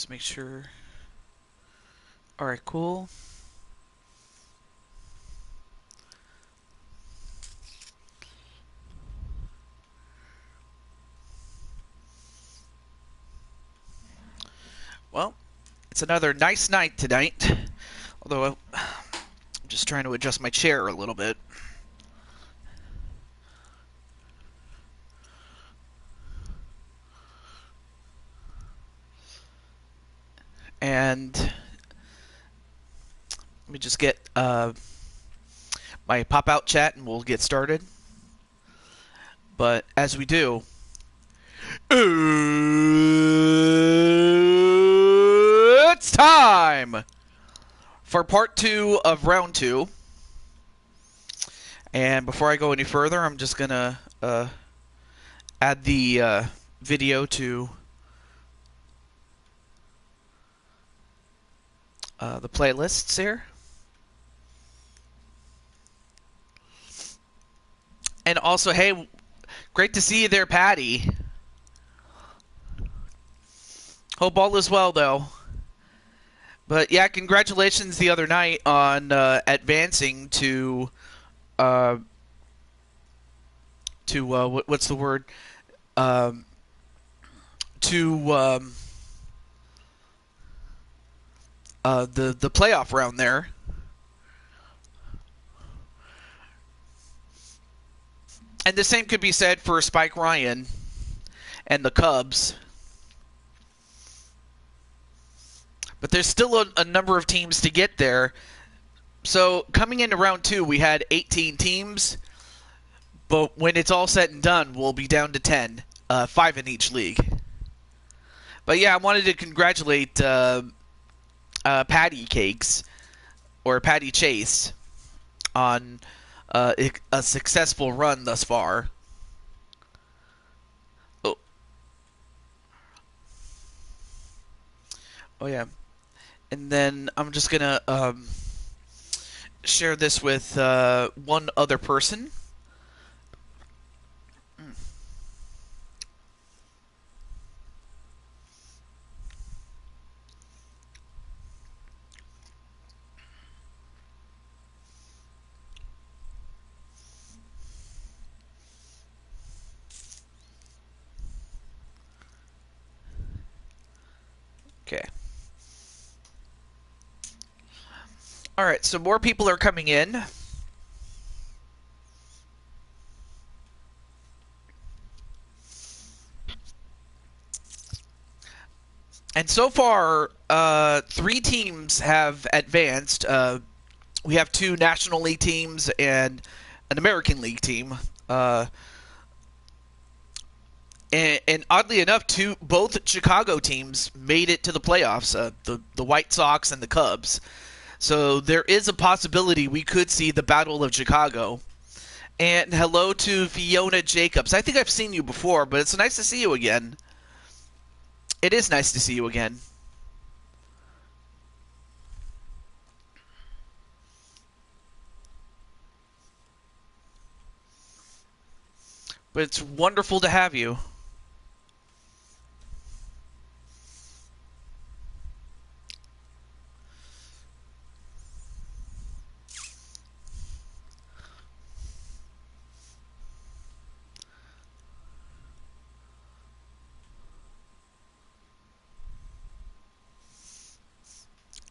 Just make sure. Alright, cool. Well, it's another nice night tonight. Although I'm just trying to adjust my chair a little bit. And let me just get my pop-out chat and we'll get started. But as we do, it's time for part 2 of round 2. And before I go any further, I'm just going to add the video to the playlists here. And also, hey, great to see you there, Patty. Hope all is well, though. But yeah, congratulations the other night on advancing to what's the word? To the playoff round there. And the same could be said for Spike Ryan and the Cubs. But there's still a number of teams to get there. So coming into round 2, we had 18 teams. But when it's all said and done, we'll be down to 10. 5 in each league. But yeah, I wanted to congratulate Patty Cakes, or Patty Chase, on a successful run thus far. Oh yeah. And then I'm just going to share this with one other person. Okay. All right, so more people are coming in. And so far, 3 teams have advanced. We have 2 National League teams and an American League team. And oddly enough, both Chicago teams made it to the playoffs, the White Sox and the Cubs. So there is a possibility we could see the Battle of Chicago. And hello to Fiona Jacobs. I think I've seen you before, but it's nice to see you again. It is nice to see you again. But it's wonderful to have you.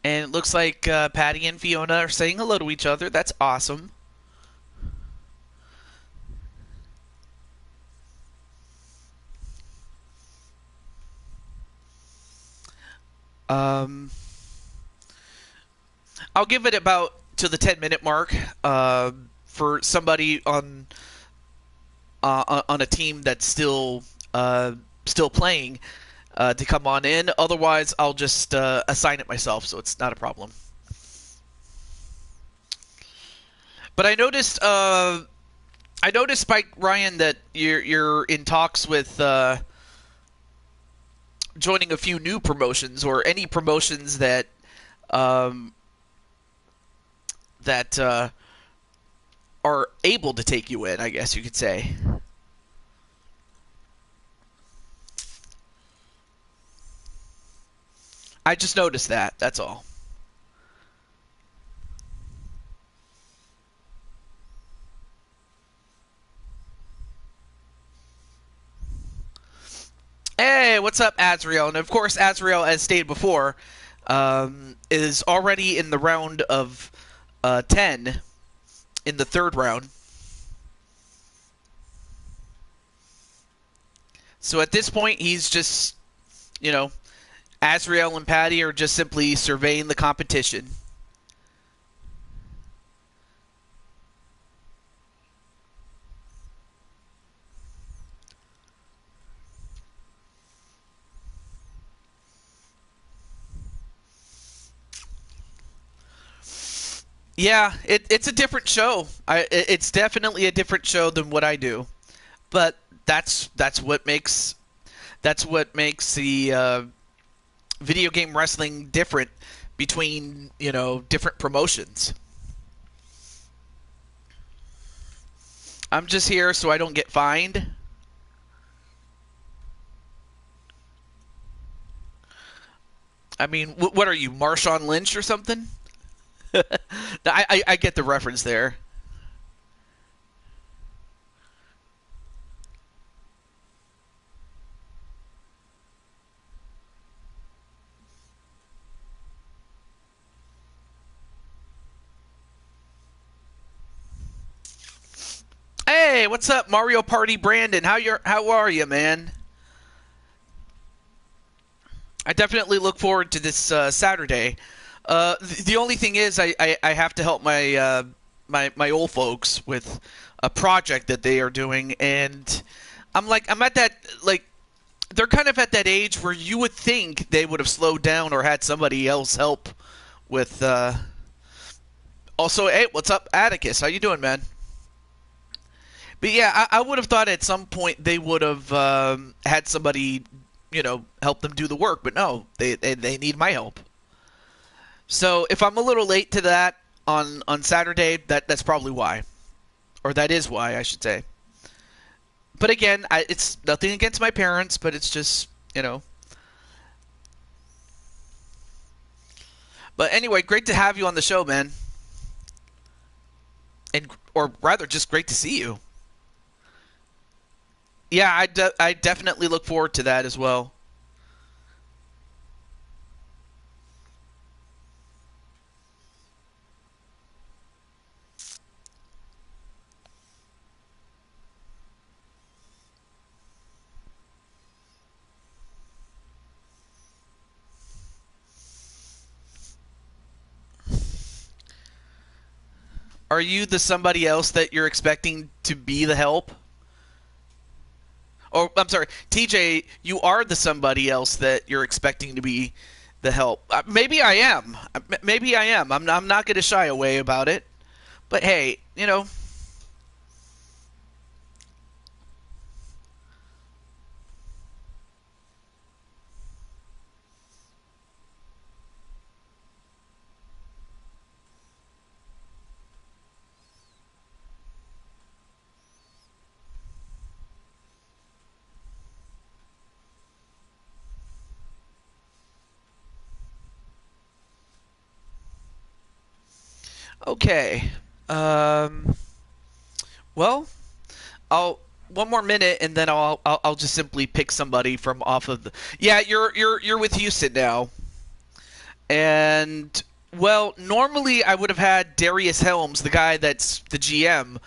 And it looks like Patty and Fiona are saying hello to each other. That's awesome. I'll give it about to the 10-minute mark for somebody on a team that's still playing to come on in. Otherwise, I'll just assign it myself, so it's not a problem. But I noticed Spike Ryan that you're in talks with joining a few new promotions, or any promotions that are able to take you in, I guess you could say. I just noticed that. That's all. Hey, what's up, Azrael? And of course, Azrael, as stated before, is already in the round of 10 in the third round. So at this point, he's just, you know, Azrael and Patty are just simply surveying the competition. Yeah, it's a different show. It's definitely a different show than what I do, but that's what makes the video game wrestling different between different promotions. I'm just here so I don't get fined. I mean, what are you, Marshawn Lynch or something? I get the reference there. Hey, what's up, Mario Party Brandon? How are you, man? I definitely look forward to this Saturday. The only thing is, I have to help my old folks with a project that they are doing, and I'm at that, like, they're kind of at that age where you would think they would have slowed down or had somebody else help with. Also, hey, what's up, Atticus? How you doing, man? But yeah, I would have thought at some point they would have had somebody, help them do the work. But no, they need my help. So if I'm a little late to that on Saturday, that's probably why, or that is why I should say. But again, it's nothing against my parents, but it's just But anyway, great to have you on the show, man. And or rather, just great to see you. Yeah, I definitely look forward to that as well. Are you the somebody else that you're expecting to be the help? Or I'm sorry, TJ, you are the somebody else that you're expecting to be the help. Maybe I am. Maybe I am. I'm not going to shy away about it. But hey, okay. Um, well, I'll one more minute and then I'll just simply pick somebody from off of the. Yeah, you're with Houston now. And well, normally I would have had Darius Helms, the guy that's the GM,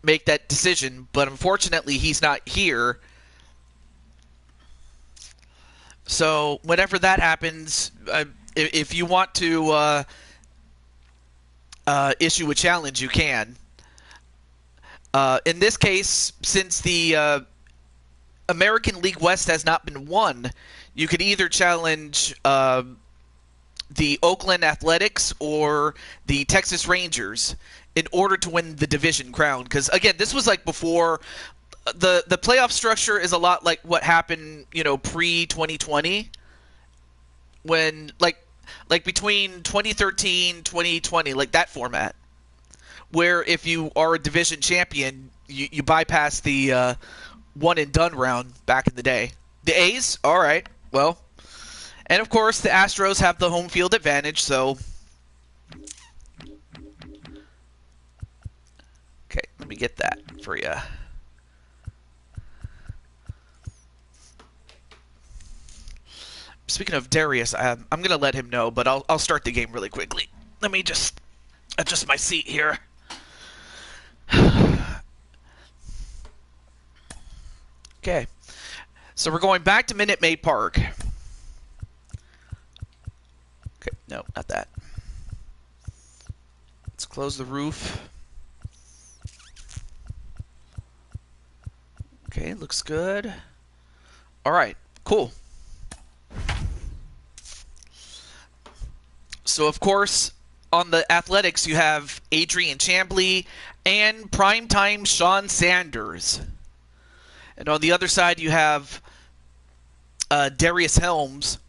make that decision, but unfortunately he's not here. So whenever that happens, if you want to issue a challenge, you can. In this case, since the American League West has not been won, you could either challenge the Oakland Athletics or the Texas Rangers in order to win the division crown. Because again, this was like before the playoff structure is a lot like what happened, pre 2020, when like between 2013 2020, like that format, where if you are a division champion, you bypass the one and done round back in the day. The A's, all right, well. And of course, the Astros have the home field advantage, so... Okay, let me get that for you. Speaking of Darius, I'm going to let him know, but I'll start the game really quickly. Let me just adjust my seat here. Okay, so we're going back to Minute Maid Park. Okay, no, not that. Let's close the roof. Okay, looks good. All right, cool. So, of course, on the Athletics, you have Adrian Chambly and primetime Sean Sanders. And on the other side, you have Darius Helms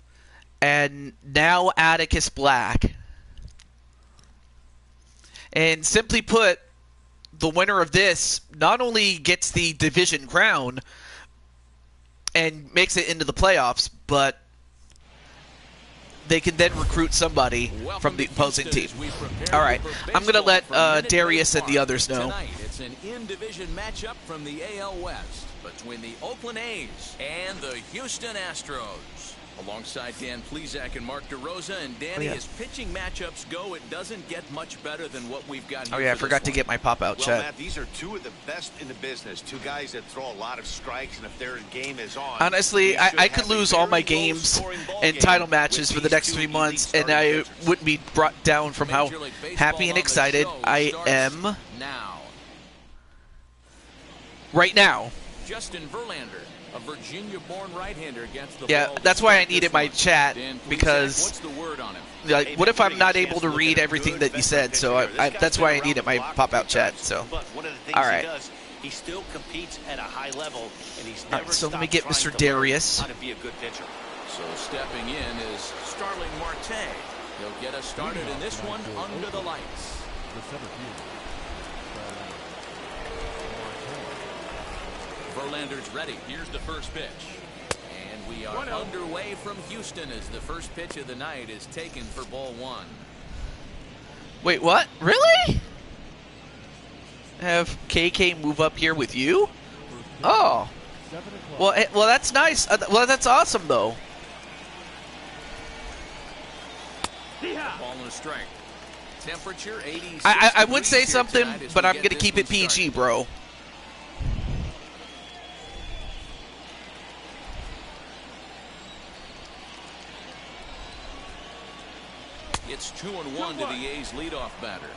and now Atticus Black. And simply put, the winner of this not only gets the division crown and makes it into the playoffs, but they can then recruit somebody from the opposing team. All right, I'm going to let Darius and the others know. Tonight, it's an in-division matchup from the AL West between the Oakland A's and the Houston Astros. Alongside Dan Plesac and Mark DeRosa, and Danny, as pitching matchups go, it doesn't get much better than what we've got here. Oh yeah, I forgot to get my pop-out chat. Matt, these are two of the best in the business. Two guys that throw a lot of strikes, and if their game is on... Honestly, I could lose all my games and title matches for the next 3 months, and I wouldn't be brought down from how happy and excited I am right now. Justin Verlander, a Virginia-born right-hander, against the ball. That's why I needed my chat, because what's the word on him? Like, what if I'm not able to read everything that you said? So that's why I needed my pop-out chat. So, all right. He still competes at a high level, and he's never so let me get Mr. Darius. How to be a good pitcher. So stepping in is Starling Marte. He'll get us started in this one under the lights. Verlander's ready. Here's the first pitch. And we are underway from Houston as the first pitch of the night is taken for ball one. Wait, what? Really? Have KK move up here with you? Oh. Well, that's nice. Well, that's awesome, though. Ball and a strike. Temperature 86. I would say something, but I'm going to keep it PG, bro. It's 2-1 to the A's leadoff batter.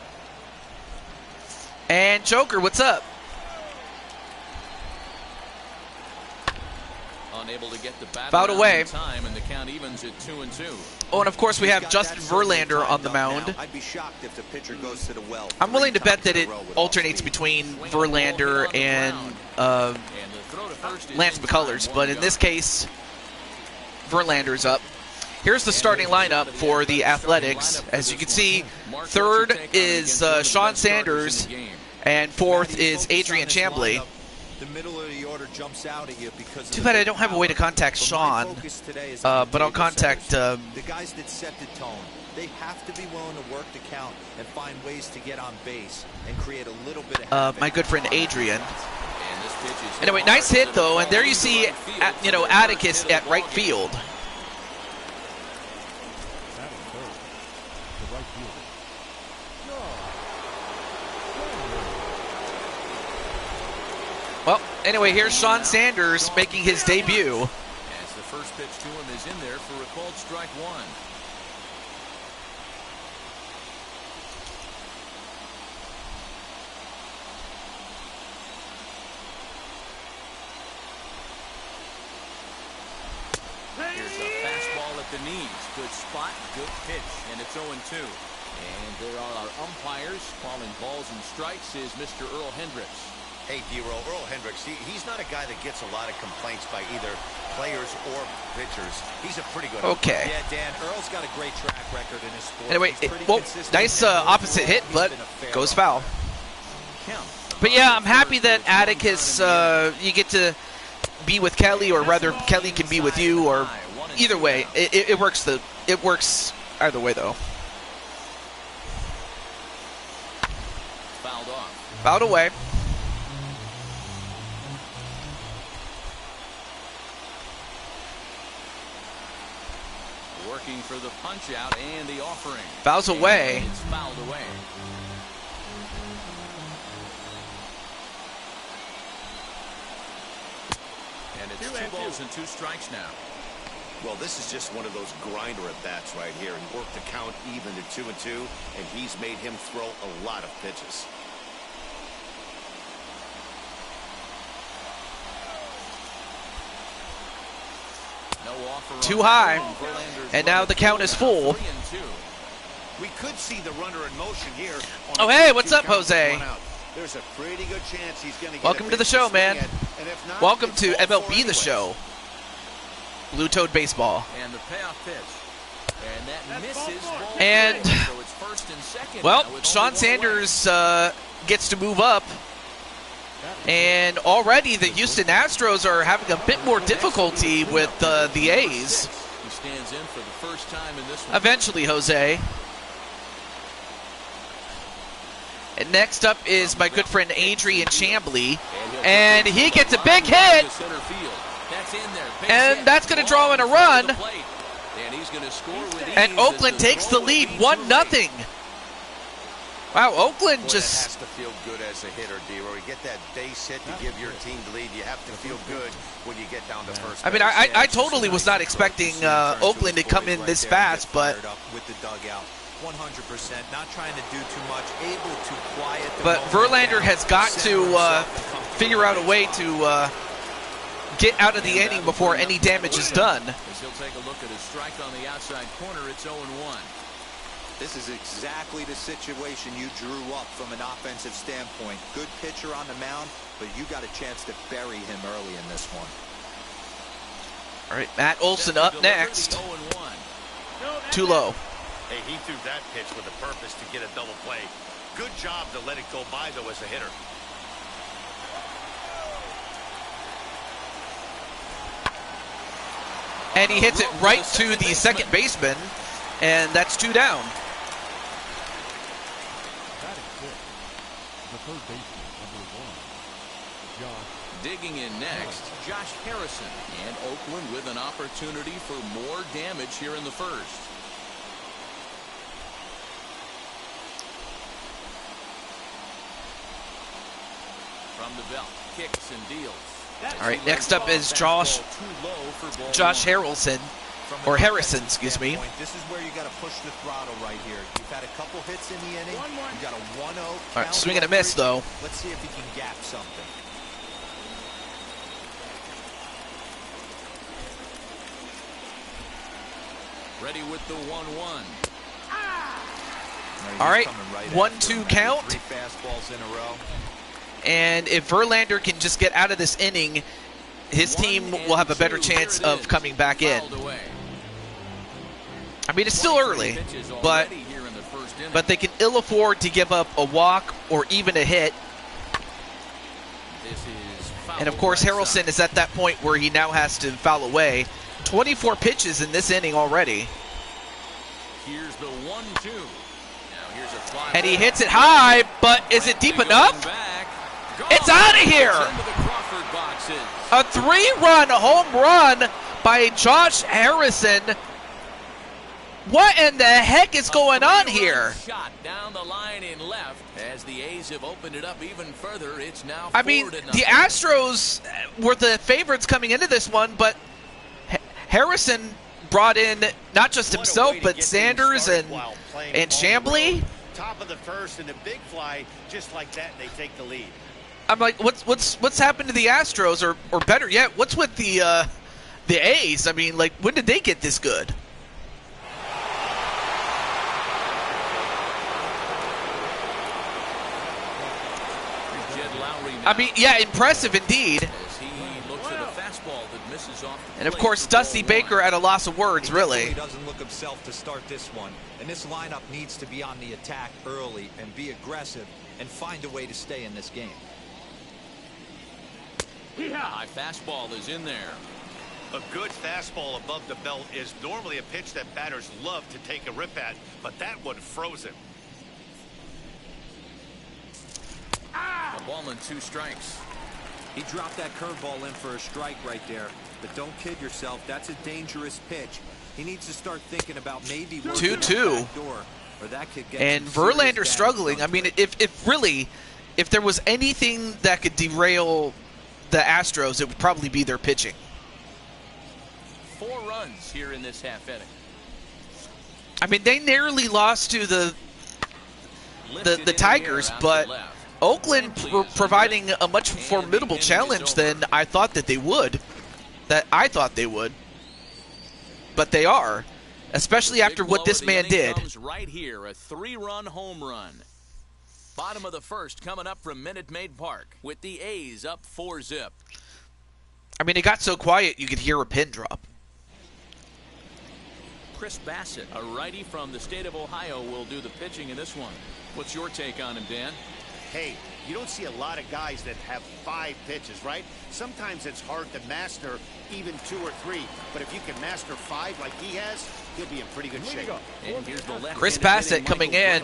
And Joker, what's up? Unable to get the bat fouled away. Time, and the count evens at 2-2. Oh, and of course we have Justin Verlander on the mound. I'd be shocked if the pitcher goes to the well. I'm willing to bet that it alternates between Verlander and Lance McCullers, but in this case, Verlander's up. Here's the starting lineup for the Athletics. As you can see, third is Sean Sanders, and fourth is Adrian Chambly. The middle of the order jumps out at you because too bad I don't have a way to contact Sean, but I'll contact the guys that set the tone. They have to be willing to work the count and find ways to get on base and create a little bit of my good friend Adrian. Anyway, nice hit though, and there you see, Atticus at right field. Well, anyway, here's Sean Sanders making his debut. As the first pitch to him is in there for a called strike one. Here's a fastball at the knees. Good spot, good pitch, and it's 0-2. And there are our umpires calling balls and strikes is Mr. Earl Hendricks. Hey, Earl Hendricks, he's not a guy that gets a lot of complaints by either players or pitchers. He's a pretty good okay. Yeah, Dan, Earl's got a great track record in his sport. Anyway, nice opposite hit, but goes foul. But yeah, I'm happy that Atticus, you get to be with Kelly, or rather Kelly can be with you, or either way, it works. It works either way though. Fouled off. Fouled away. Working for the punch out and the offering. Fouls away. And it's fouled away. And it's 2 balls and 2 strikes now. Well, this is just one of those grinder at bats right here. He worked the count even to 2-2, and he's made him throw a lot of pitches. No offer. Too high. And now the count is full. 3-2. We could see the runner in motion here. Oh, hey, what's up, Jose? There's a pretty good chance he's going to get Welcome to the show, man. Welcome to MLB The Show. Blue Toad Baseball. And the payoff pitch. And that misses. And, so it's first and second well, now with Sean only 1 Sanders gets to move up. And already the Houston Astros are having a bit more difficulty with the A's. He stands in for the first time in this one. Eventually, Jose. And next up is my good friend Adrian Chambly. And he gets a big hit. And that's going to draw in a run. And Oakland takes the lead 1-0. Wow, Oakland Boy, just... has to feel good as a hitter, D-Roy. You get that base hit to give your team the lead. You have to feel good when you get down to first. I mean, I totally was not expecting Oakland to come in this fast, but... With the dugout. 100%, not trying to do too much, able to quiet the But Verlander has got to figure out a way to get out of the inning before any damage is done. As he'll take a look at his strike on the outside corner, it's 0-1. This is exactly the situation you drew up from an offensive standpoint. Good pitcher on the mound, but you got a chance to bury him early in this one. All right, Matt Olson up next. Too low. Hey, he threw that pitch with a purpose to get a double play. Good job to let it go by, though, as a hitter. And he hits it right to the second baseman, and that's 2 down. Digging in next, Josh Harrison. And Oakland with an opportunity for more damage here in the first. From the belt, kicks and deals. All right, next up is Josh Harrelson, or Harrison, excuse me. This is where you got to push the throttle right here. You've had a couple hits in the inning. You got a 1-0. All right, swing and a miss, though. Let's see if he can gap something. Ready with the 1-1. All right, 1-2 count. 3 fastballs in a row. And if Verlander can just get out of this inning, his team will have a better chance of coming back in. I mean, it's still early, but they can ill afford to give up a walk or even a hit. And of course, Harrelson is at that point where he now has to foul away. 24 pitches in this inning already. Here's the 1-2. And he hits it high, but is it deep enough? It's out of here! A 3-run home run by Josh Harrison. What in the heck is going on here? Shot down the line in left as the A's have opened it up even further. It's now 4-0. I mean, the Astros were the favorites coming into this one, but Harrison brought in not just himself, but Sanders and Chambly. Top of the first and a big fly, just like that, and they take the lead. I'm like, what's happened to the Astros, or better yet, what's with the A's? I mean, like, when did they get this good? I mean, yeah, impressive indeed. And of course, Dusty Baker at a loss of words, really. He doesn't look himself to start this one, and this lineup needs to be on the attack early and be aggressive and find a way to stay in this game. High fastball is in there. A good fastball above the belt is normally a pitch that batters love to take a rip at, but that one froze him. A ball and 2 strikes. He dropped that curveball in for a strike right there. But don't kid yourself, that's a dangerous pitch. He needs to start thinking about maybe 2-2. Or that could get And Verlander struggling. I mean, if there was anything that could derail the Astros, it would probably be their pitching. 4 runs here in this half inning. I mean, they narrowly lost to the Tigers, but Oakland providing a much formidable challenge than I thought that they would. But they are, especially after what this man did. Right here, a 3-run home run. Bottom of the first coming up from Minute Maid Park with the A's up 4-zip. I mean, it got so quiet you could hear a pin drop. Chris Bassett, a righty from the state of Ohio, will do the pitching in this one. What's your take on him, Dan? Hey, you don't see a lot of guys that have 5 pitches, right? Sometimes it's hard to master even 2 or 3, but if you can master 5 like he has, he'll be in pretty good shape. And here's the left Chris Bassett coming in,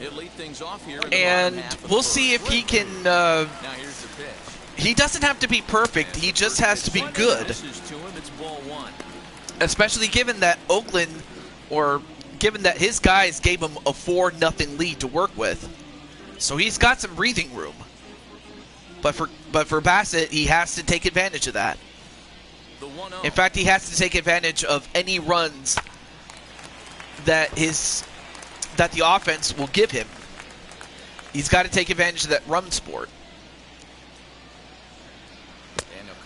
he'll lead things off here and we'll see if he can. Now here's the pitch. He doesn't have to be perfect. He just has to be good. It's ball 1. Especially given that given that his guys gave him a 4-0 lead to work with. So he's got some breathing room. But for Bassett, he has to take advantage of that. In fact, he has to take advantage of any runs that the offense will give him. He's got to take advantage of that run sport.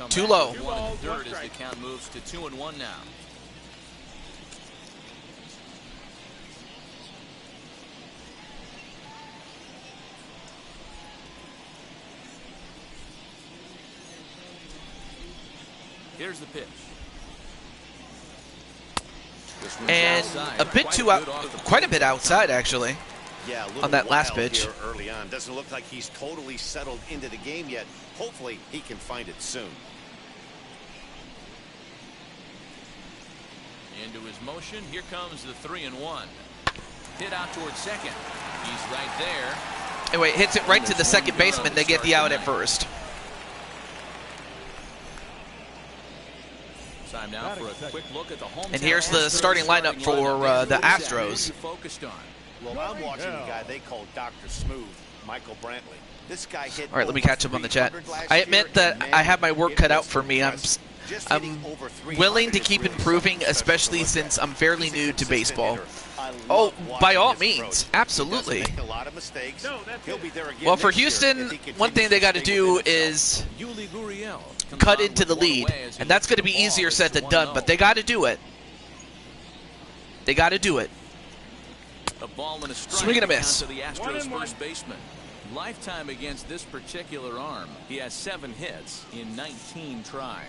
Too low. 1-3 as the count moves to 2-1 now. Here's the pitch. And quite a bit outside, actually. Yeah, on that last pitch. Early on, doesn't look like he's totally settled into the game yet. Hopefully, he can find it soon. Into his motion, here comes the 3-1. Hit out towards second. He's right there. Anyway, hits it right to the second baseman. They get the out at first. Time now for a quick look at the home. And here's the starting lineup for the Astros. Well, I'm watching the guy they call Dr. Smooth, Michael Brantley. This guy hit. All right, let me catch up on the chat. I admit that I have my work cut out for me. I'm willing to keep improving, especially since I'm fairly new to baseball. Oh, by all means, absolutely. Well, for Houston, one thing they got to do is cut into the lead, and that's going to be easier said than done, but they got to do it. They got to do it. A ball and a strike. Swing and a miss. To the Astros first baseman. Lifetime against this particular arm. He has 7 hits in 19 tries.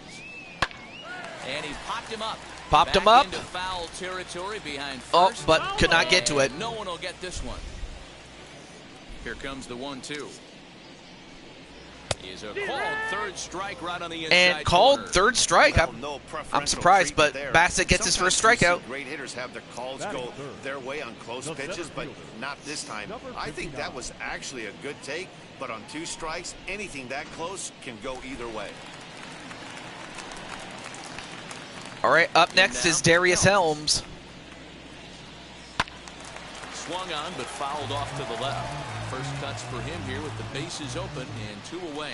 And he popped him up. Popped him up. Into foul territory behind first. Oh, but could not get to it. No one will get this one. Here comes the 1-2. Is a called third strike right on the inside and called corner. third strike. I'm surprised, but Bassett gets his first strikeout. Great hitters have their calls go their way on close pitches, but not this time. I think that was actually a good take, but on 2 strikes, anything that close can go either way. All right, up next is Darius Helms. Swung on, but fouled off to the left. First cuts for him here with the bases open and 2 away.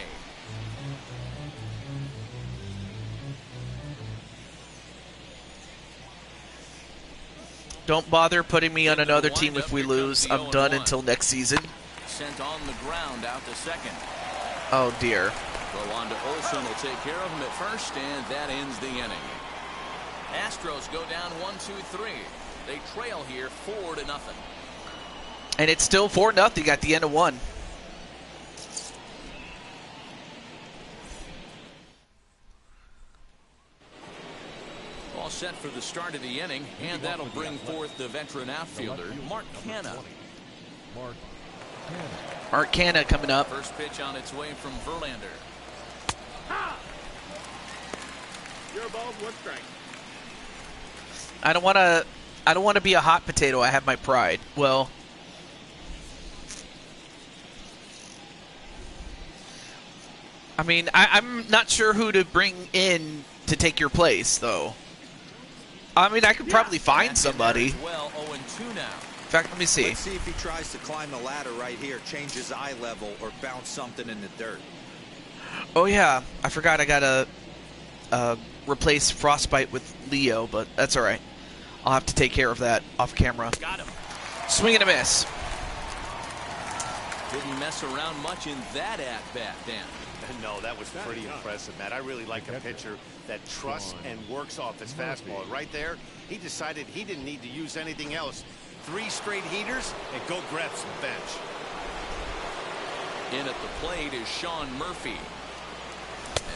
Don't bother putting me on another team if we lose. I'm done until next season. Sent on the ground out to second. Oh, dear. Rolando Olson will take care of him at first, and that ends the inning. Astros go down 1-2-3. They trail here 4-0. And it's still 4-0 at the end of 1. All set for the start of the inning, and that'll bring forth the veteran outfielder, Mark Canha. Mark Canha coming up. First pitch on its way from Verlander. Zero balls, one strike. I don't want to be a hot potato. I have my pride. Well, I mean, I'm not sure who to bring in to take your place, though. I mean, I could probably find somebody. Well, 0-2 now. In fact, let me see. Let's see if he tries to climb the ladder right here, change his eye level, or bounce something in the dirt. Oh yeah, I forgot I gotta replace Frostbite with Leo, but that's all right. I'll have to take care of that off camera. Got him. Swing and a miss. Didn't mess around much in that at-bat, Dan. No, that was pretty impressive, Matt. I really like a pitcher that trusts and works off his fastball. Right there, he decided he didn't need to use anything else. 3 straight heaters and go grab some bench. In at the plate is Sean Murphy,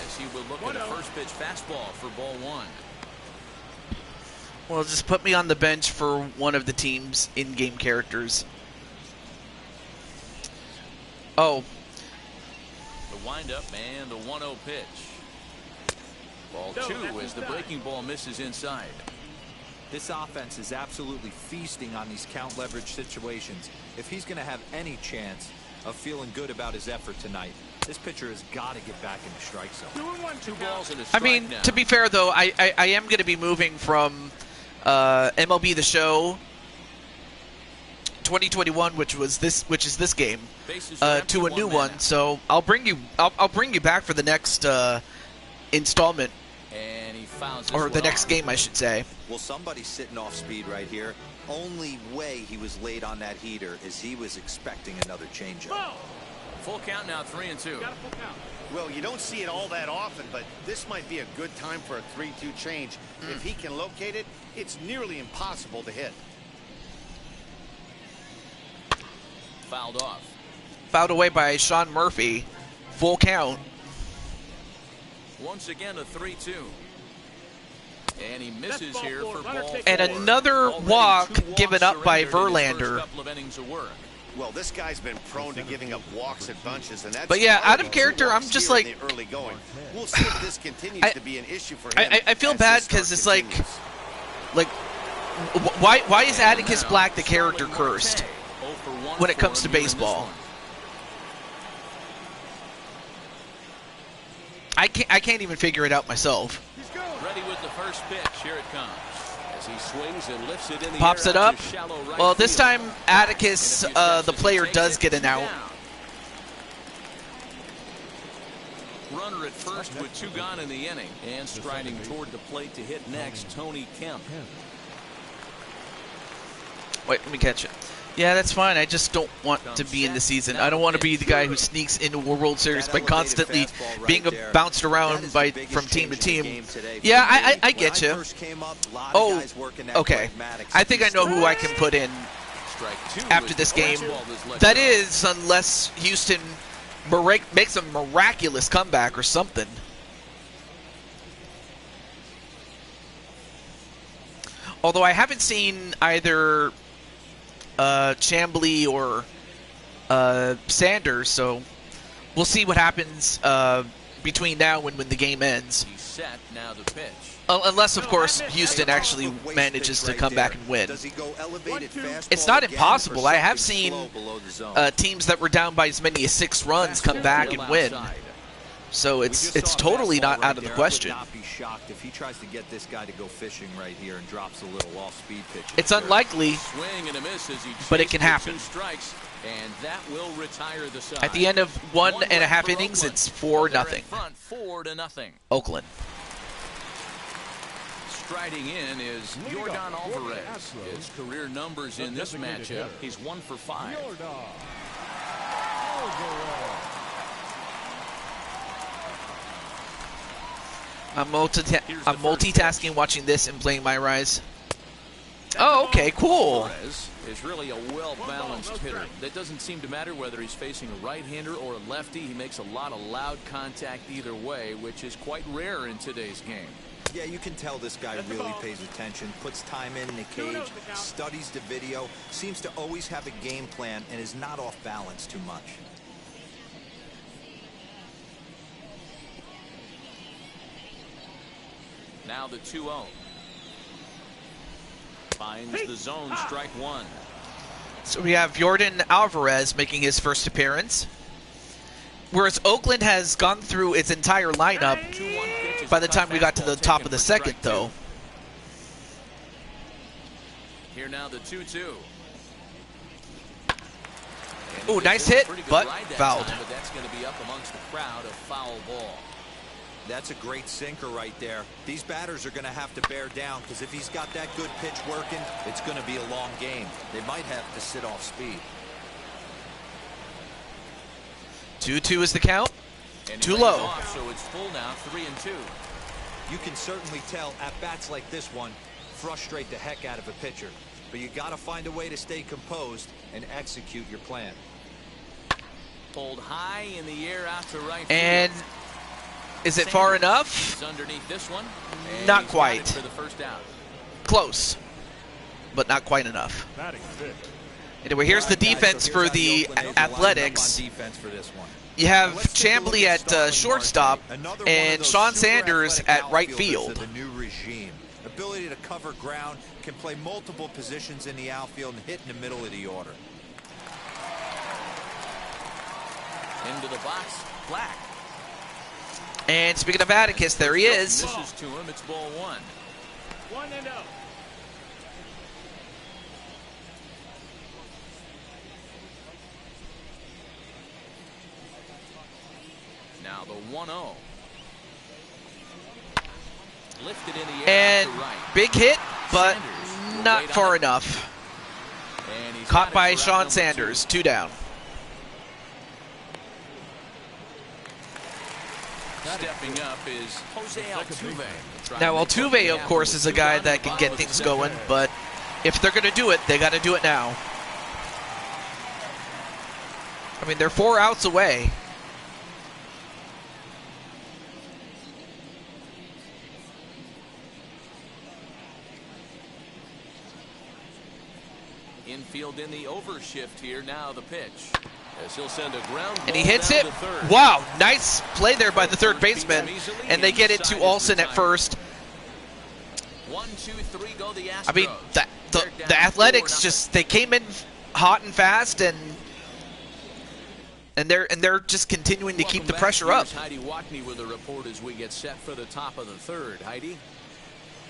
as he will look at a first pitch fastball for ball 1. Well, just put me on the bench for one of the team's in-game characters. Oh. The windup and the 1-0 pitch. Ball 2 as the breaking ball misses inside. This offense is absolutely feasting on these count leverage situations. If he's going to have any chance of feeling good about his effort tonight, this pitcher has got to get back in the strike zone. 2 balls and a I strike mean, now. to be fair, though, I am going to be moving from MLB The Show 2021, which is this game, to a new one. So I'll bring you back for the next installment, And he fouls this or the one next off. game, I should say. Well, somebody's sitting off speed right here. Only way he was late on that heater is he was expecting another changeup. Full count now, 3-2. Got a full count. Well, you don't see it all that often, but this might be a good time for a 3-2 change. If he can locate it, it's nearly impossible to hit. Fouled off. Fouled away by Sean Murphy. Full count. Once again, a 3-2. And he misses here for ball 4. And another Already walk 2 walks given up by surrendered in his first Verlander. couple of innings of work. Well, this guy's been prone to giving up walks at bunches, and that's But yeah, out of two character, walks I'm just here in like- the early going. We'll see if this continues to be an issue for him. I feel as bad this because start it's like, continues. why is Atticus Black the character cursed when it comes to baseball? I can't even figure it out myself. Ready with the first pitch. Here it comes. As he swings and lifts it in the Pops air it out up. to shallow right Well, this field. time Atticus, In a few steps the as he player, takes does it, get an out. down. Runner at first with 2 gone in the inning. And striding toward the plate to hit next, Tony Kemp. Wait, let me catch it. Yeah, that's fine. I just don't want to be in the season. I don't want to be the guy who sneaks into a World Series by constantly being bounced around from team to team. Yeah, I get you. Oh, okay. I think I know who I can put in Strike 2 after as this the game. fastball is let That go. is, unless Houston makes a miraculous comeback or something. Although I haven't seen either Chambly or Sanders, so we'll see what happens between now and when the game ends. He's set. Now the pitch. Unless, of course, Houston actually manages to come back and win. Does he go elevated fastball It's not again, or impossible. I have something seen slow below the zone? teams that were down by as many as 6 runs come back and win. Outside. So We it's just saw a totally fastball not right out of the there. question. I would not be shocked if he tries to get this guy to go fishing right here and drops a little off-speed pitch. It's unlikely. Swing and a miss as he But it chased can for happen. 2 strikes, and that will retire the side. At the end of 1.5 innings, it's 4-0. 4-0. Oakland. Striding in is Jordan Alvarez. His career numbers in this matchup, he's 1 for 5. I'm multitasking, watching this and playing My Rise. Oh, okay, cool. Alvarez is really a well-balanced hitter. That doesn't seem to matter whether he's facing a right-hander or a lefty. He makes a lot of loud contact either way, which is quite rare in today's game. Yeah, you can tell this guy really pays attention, puts time in the cage, studies the video, seems to always have a game plan, and is not off balance too much. Now the 2-0. Finds the zone, strike one. So we have Yordan Alvarez making his first appearance. Whereas Oakland has gone through its entire lineup by the time we got to the top of the second, though. Here now the 2-2. Ooh, nice hit, but fouled. But that's going to be up amongst the crowd, a foul ball. That's a great sinker right there. These batters are going to have to bear down, because if he's got that good pitch working, it's going to be a long game. They might have to sit off speed. 2-2 is the count. And Too low. Off, so it's full now, 3-2. You can certainly tell at bats like this one frustrate the heck out of a pitcher. But you got to find a way to stay composed and execute your plan. Pulled high in the air out to right field. And is it far enough? He's underneath this one. Not quite. For the first out. Close, but not quite enough. Anyway, here's the defense for the Athletics. You have Chambly at shortstop and Sean Sanders at right field. The new regime. Ability to cover ground, can play multiple positions in the outfield and hit in the middle of the order. Into the box, Black. And speaking of Atticus, there he is. Misses to him, it's ball one. 1-0. Now the 1-0. Lifted in the air And to right. big hit, but Sanders not wait far on. enough. And he's Caught got it by for out Sean number Sanders, 2. 2 down. Stepping up is Jose Altuve. Now Altuve, of course, is a guy that can get things going, but if they're going to do it, they got to do it now. I mean, they're 4 outs away. Infield in the overshift here. Now the pitch. As he'll send a ground ball And he hits down it. to third. Wow, nice play there by the third baseman. And they get it to Olsen at first. 1, 2, 3 go the Astros. I mean, the Athletics just, they came in hot and fast, and they're just continuing to keep the pressure up. Heidi Watney with a report as we get set for the top of the third. Heidi?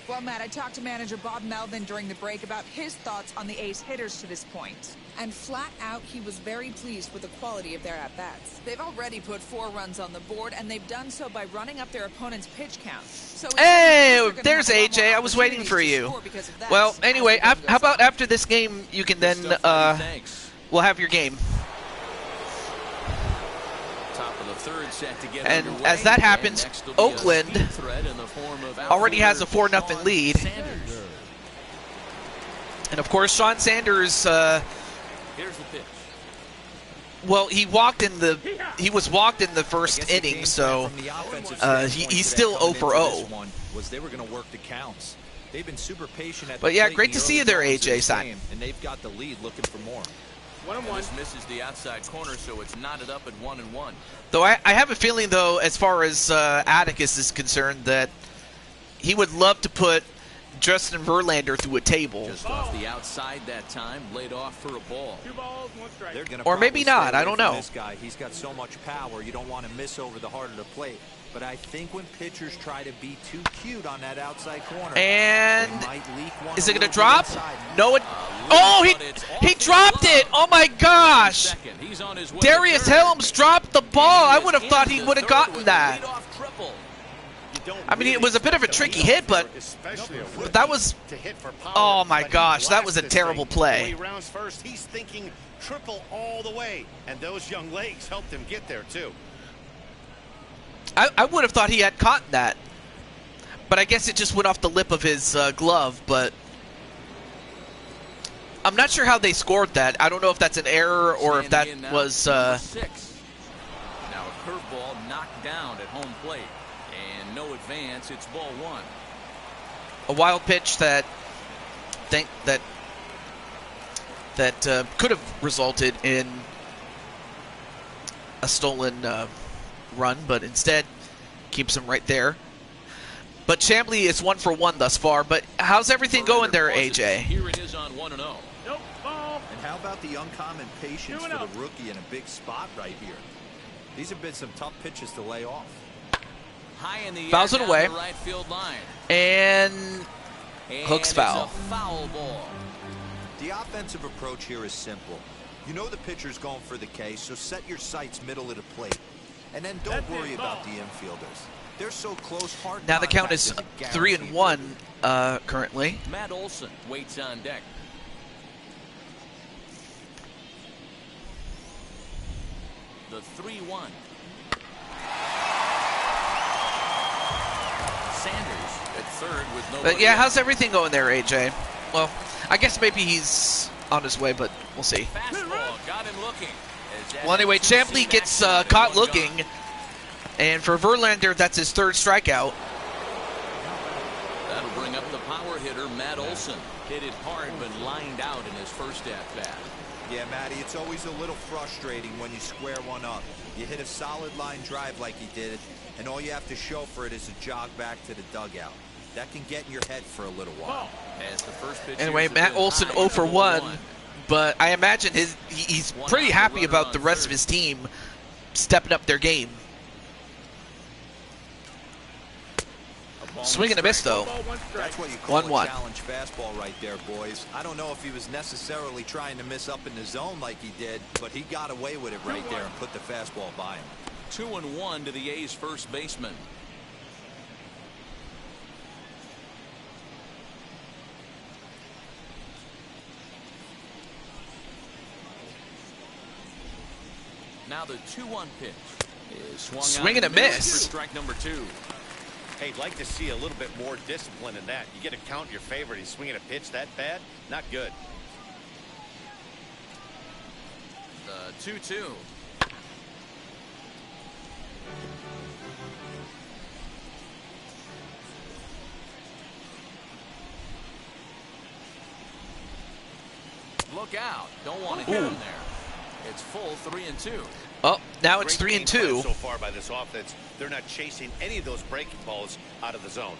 Well, Matt, I talked to manager Bob Melvin during the break about his thoughts on the A's hitters to this point. And flat out, he was very pleased with the quality of their at-bats. They've already put 4 runs on the board, and they've done so by running up their opponent's pitch count. So hey, there's AJ. I was waiting for you. Well, anyway, how about after this game, you can then, we'll have your game. Third set to get and underway. as that happens, Oakland already has a 4-0 lead. Sanders. And of course, Sean Sanders, Here's the pitch. well, he was walked in the first inning, so he's still 0 for 0. Was they were going to work the counts. They've been super patient at But the yeah, plate great in to the see you early there, goals of AJ this Simon. game, and they've got the lead, looking for more. 1-1. This misses the outside corner, so it's knotted up at 1-1. Though I have a feeling, though, as far as Atticus is concerned, that he would love to put Justin Verlander through a table. Just off the outside that time, laid off for a ball. 2 balls, 1 strike. They're gonna Or maybe probably stay not, I away don't from know. This guy, he's got so much power, you don't want to miss over the heart of the plate. But I think when pitchers try to be too cute on that outside corner, And they might leak one is a it going to little bit drop? inside. No, it. Oh, he dropped it! Oh my gosh! Second, he's on his way Darius to third. Helms dropped the ball. I would have Into thought he would have third gotten with a that. leadoff triple. I mean, it was a bit of a tricky hit, but that was. To hit for power, Oh my but he gosh, that was a blasted terrible this thing. play. When he rounds first, he's thinking triple all the way, and those young legs helped him get there too. I would have thought he had caught that, but I guess it just went off the lip of his glove. But I'm not sure how they scored that. I don't know if that's an error or if that Standing in now, was. number 6. Now a curveball knocked down at home plate, and no advance. It's ball 1. A wild pitch that could have resulted in a stolen run, but instead keeps him right there. But Chambly is 1 for 1 thus far. But how's everything going there, AJ? Here it is on 1-0. Nope, ball. And how about the uncommon patience for the rookie in a big spot right here? These have been some tough pitches to lay off. High in the Fouls air it down away. the right field line. And Hook's It's foul. a foul ball. The offensive approach here is simple. You know the pitcher's going for the K, so set your sights middle of the plate. And then don't worry about the infielders. They're so close, hard now the count contact is a guaranteed 3-1 currently. Matt Olson waits on deck. The 3-1. Sanders at third with no. But yeah, how's everything going there, AJ? Well, I guess maybe he's on his way, but we'll see. Fastball got him looking. Well, anyway, Chambly gets caught looking. And for Verlander, that's his 3rd strikeout. That'll bring up the power hitter, Matt Olson. Hit it hard, but lined out in his first at-bat. Yeah, Matty, it's always a little frustrating when you square one up. You hit a solid line drive like he did, and all you have to show for it is a jog back to the dugout. That can get in your head for a little while. As the first pitch Anyway, here's Matt a Olson high 0 for 1. 1. But I imagine he's pretty happy about the rest of his team stepping up their game. Swing and a miss, though. That's what you call 1-1. a challenge fastball right there, boys. I don't know if he was necessarily trying to miss up in the zone like he did, but he got away with it right there and put the fastball by him. 2-1 to the A's first baseman. Now the 2-1 pitch is Swing and a miss. For strike number 2. Hey, I'd like to see a little bit more discipline in that. You get a count in your favor, and he's swinging a pitch that bad? Not good. The 2-2. Look out. Don't want to hit him there. It's full 3-2. Oh, now it's Great 3-2. game plan so far by this offense. They're not chasing any of those breaking balls out of the zone.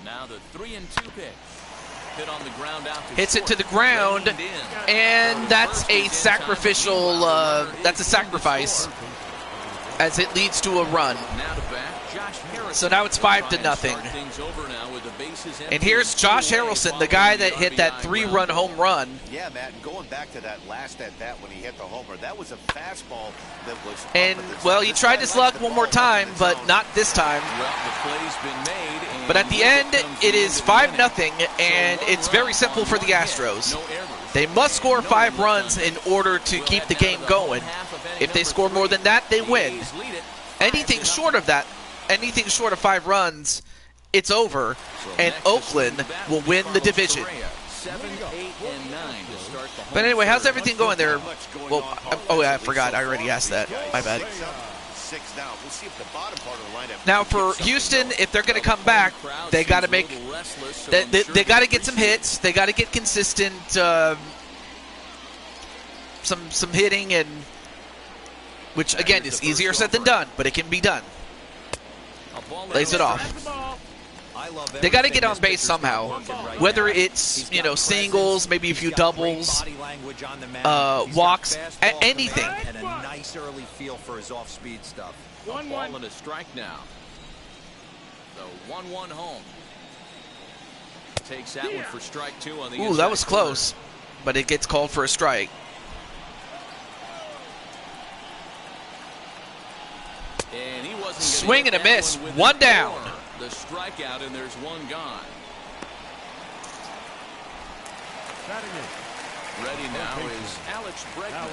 Now the 3-2 pitch. Hit on the ground out to Hits it short. to the ground, Reined in. and that's First a is in sacrificial, time. that's a sacrifice, as it leads to a run. Now to bat, Josh Harrison. So now it's 5-0. Start things over now with the bases empty And here's Josh two away Harrelson, the guy that hit that following the 3-run RBI home run. Yeah, Matt, and going back to that last at-bat when he hit the homer, that was a fastball that was And, up at the well, zone. he This tried guy his likes luck the one more ball up time, in the but zone. not this time. Well, the play's been made. And But at the with end, comes it the is end of the 5-0, inning. and So it's one very run simple on for the one hit. Astros. No errors. They must score No 5 one runs left in on order to We'll keep head the now game to the going. home half of inning If they number score more 3. than that, they The win. A's lead it Anything 5-0. short of that, anything short of 5 runs, it's over, So and next to Oakland swing back will is win the Carlos division. Correa. 7, 8, and 9 to start the home But anyway, how's third. everything going there? Well, oh yeah, I forgot. I already asked that. My bad. 6 down. We'll see if the bottom part of the lineup Now can for get something Houston, going. if they're going to come back, they got to make, they got to get some hits. They got to get consistent, some hitting, and which again is easier said than done, but it can be done. Lays it off. They got to get on base somehow, whether it's singles, maybe a few doubles, walks, anything. And a nice early feel for his off-speed stuff. A ball and a strike now. The 1-1 home. Takes that one for strike 2 on the Ooh, inside that was corner. close, but it gets called for a strike. And he wasn't gonna Swing hit and a that miss. with One the down. corner. The strikeout, and there's one gone. Ready now is Alex Bregman.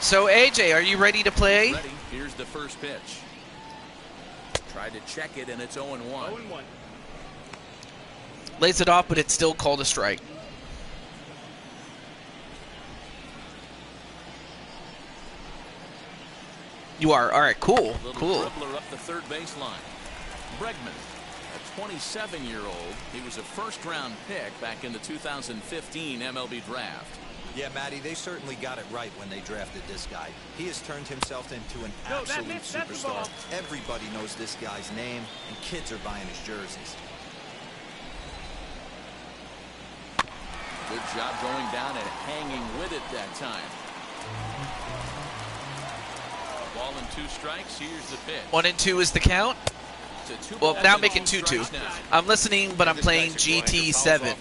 So AJ, are you ready to play? Ready. Here's the first pitch. Tried to check it, and it's 0-1. 0-1. Lays it off, but it's still called a strike. You are. All right, cool. Little Cool. dribbler up the third baseline. Bregman, a 27-year-old. He was a first-round pick back in the 2015 MLB draft. Yeah, Matty, they certainly got it right when they drafted this guy. He has turned himself into an absolute that's the superstar. ball. Everybody knows this guy's name, and kids are buying his jerseys. Good job going down and hanging with it that time. Ball and 2 strikes. Here's the pitch. 1-2 is the count. Well, now make it 2-2. I'm listening, but I'm playing GT7.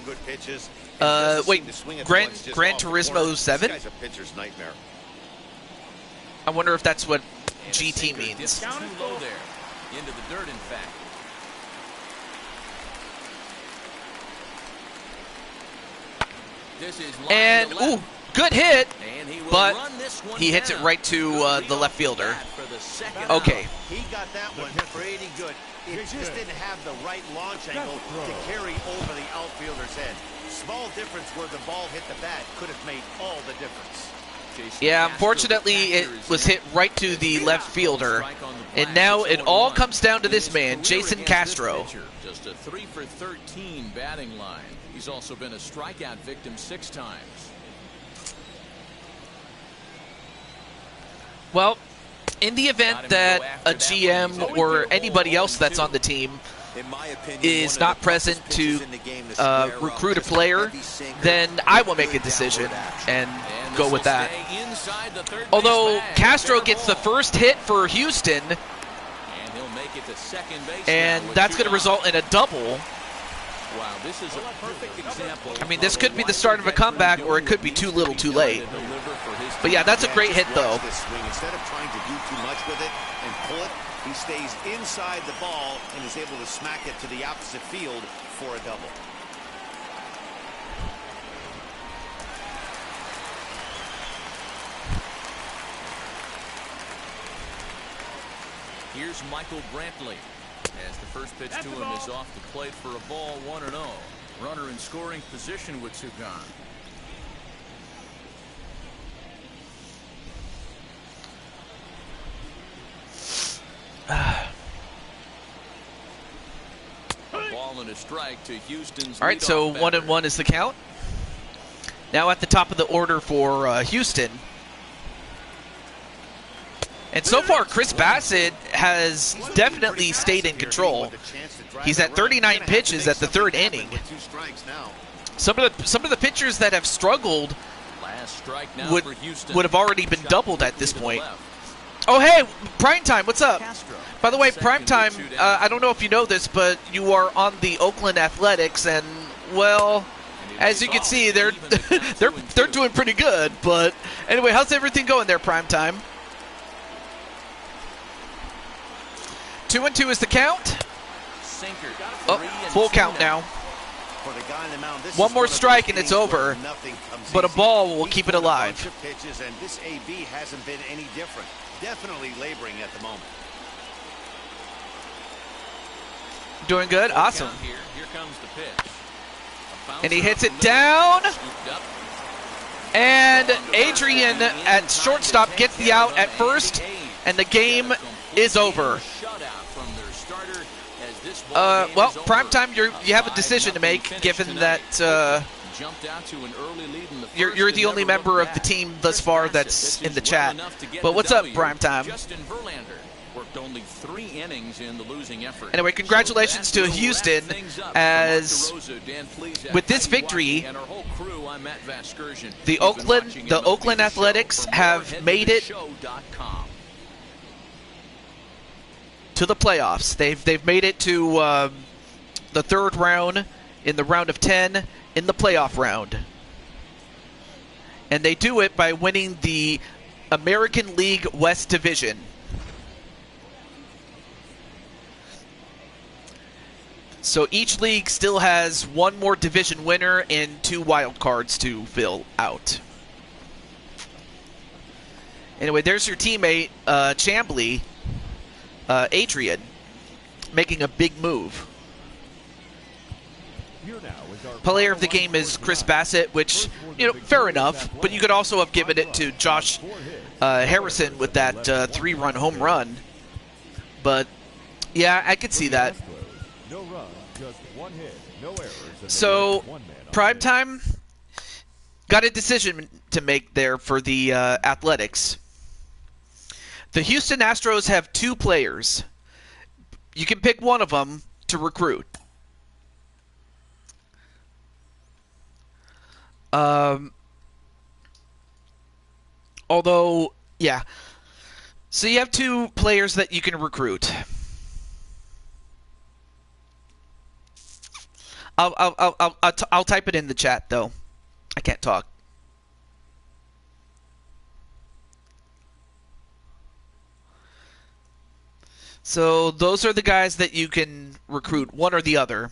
Wait, Gran Turismo 7? This guy's a pitcher's nightmare. I wonder if that's what And GT the sinker means. dips too low there. Into the dirt, in fact. This is line And, to left. ooh, good hit, And he will but run this one he hits it down. right to Good the leadoff left fielder. bat for the second Okay. out. He got that one pretty good. It just didn't have the right launch angle to carry over the outfielder's head. Small difference where the ball hit the bat could have made all the difference. Jason Yeah, Castro, unfortunately, the it catcher, is was in. hit right to the left fielder. Strike on the And black. now It's it all 0-1. comes down to In this his man, career Jason against this Castro. pitcher, just a 3 for 13 batting line. He's also been a strikeout victim 6 times. Well, in the event that a GM or anybody else that's on the team In my opinion, is one not of the present toughest to pitches in the game to square up. recruit a Just player, heavy sinker, then I will make a good decision downward action. and And go this with will that. stay inside the third base Although bag. Castro Fair gets the ball. first hit for Houston, And he'll make it to second base and now with that's 2 going to result in a double. Wow, this is a perfect example. I mean, this could be the start of a comeback, or it could be too little too late. But yeah, that's a great hit, Just though. watch this swing. Instead of trying to do too much with it and pull it, he stays inside the ball and is able to smack it to the opposite field for a double. Here's Michael Brantley. As the first pitch to him is off the plate for a ball, 1-0. Runner in scoring position with 2 gone. A ball and a strike to Houston's. All right, so leadoff batter. 1-1 is the count. Now at the top of the order for Houston. And so far, Chris Bassett has definitely stayed in control. He's at 39 pitches at the 3rd inning. Some of the pitchers that have struggled Last strike now would for Houston. have already been doubled at this To the point. left. Oh, hey, Prime Time, what's up? Castro. By the way, Second Prime with Time, 2 down. I don't know if you know this, but you are on the Oakland Athletics, and, well, as you can see, they're they're doing pretty good. But anyway, how's everything going there, Prime Time? 2-2 is the count. Sinker. Oh, 3-2 full count now. For the guy on the mound, this One is more of those strike and it's innings where over. nothing comes But a easy. ball will He's keep it thrown a alive. bunch of pitches, and this AB hasn't been any different. Definitely laboring at the moment. Doing good, Full awesome. count Here comes the pitch. A And he bouncer hits up it the middle. down. Scooped up. And Adrian at shortstop gets the out at first, and the game is over. Well, Prime Time, you have a decision to make, given that you're the only member of the team thus far that's in the chat. But what's up, Prime Time? Justin Verlander worked only 3 innings in the losing effort. Anyway, congratulations So to that will Houston, wrap things up. as For Mark DeRosa, Dan Plesac, with this Heidi victory, Watkey, and our whole crew, I'm Matt Vasgersian. the You've been Oakland- watching the MLB Oakland The Show. Athletics For more, have head to made it theshow.com. to the playoffs. They've made it to the 3rd round, in the round of 10, in the playoff round. And they do it by winning the American League West Division. So each league still has 1 more division winner and 2 wild cards to fill out. Anyway, there's your teammate, Chambly, Adrian, making a big move. Player of the game is Chris Bassett, which, fair enough, but you could also have given it to Josh Harrison with that 3-run home run. But, yeah, I could see that. So, Prime Time, got a decision to make there for the Athletics. The Houston Astros have 2 players. You can pick one of them to recruit. Although, yeah. So you have 2 players that you can recruit. I'll type it in the chat though. I can't talk. So those are the guys that you can recruit, one or the other.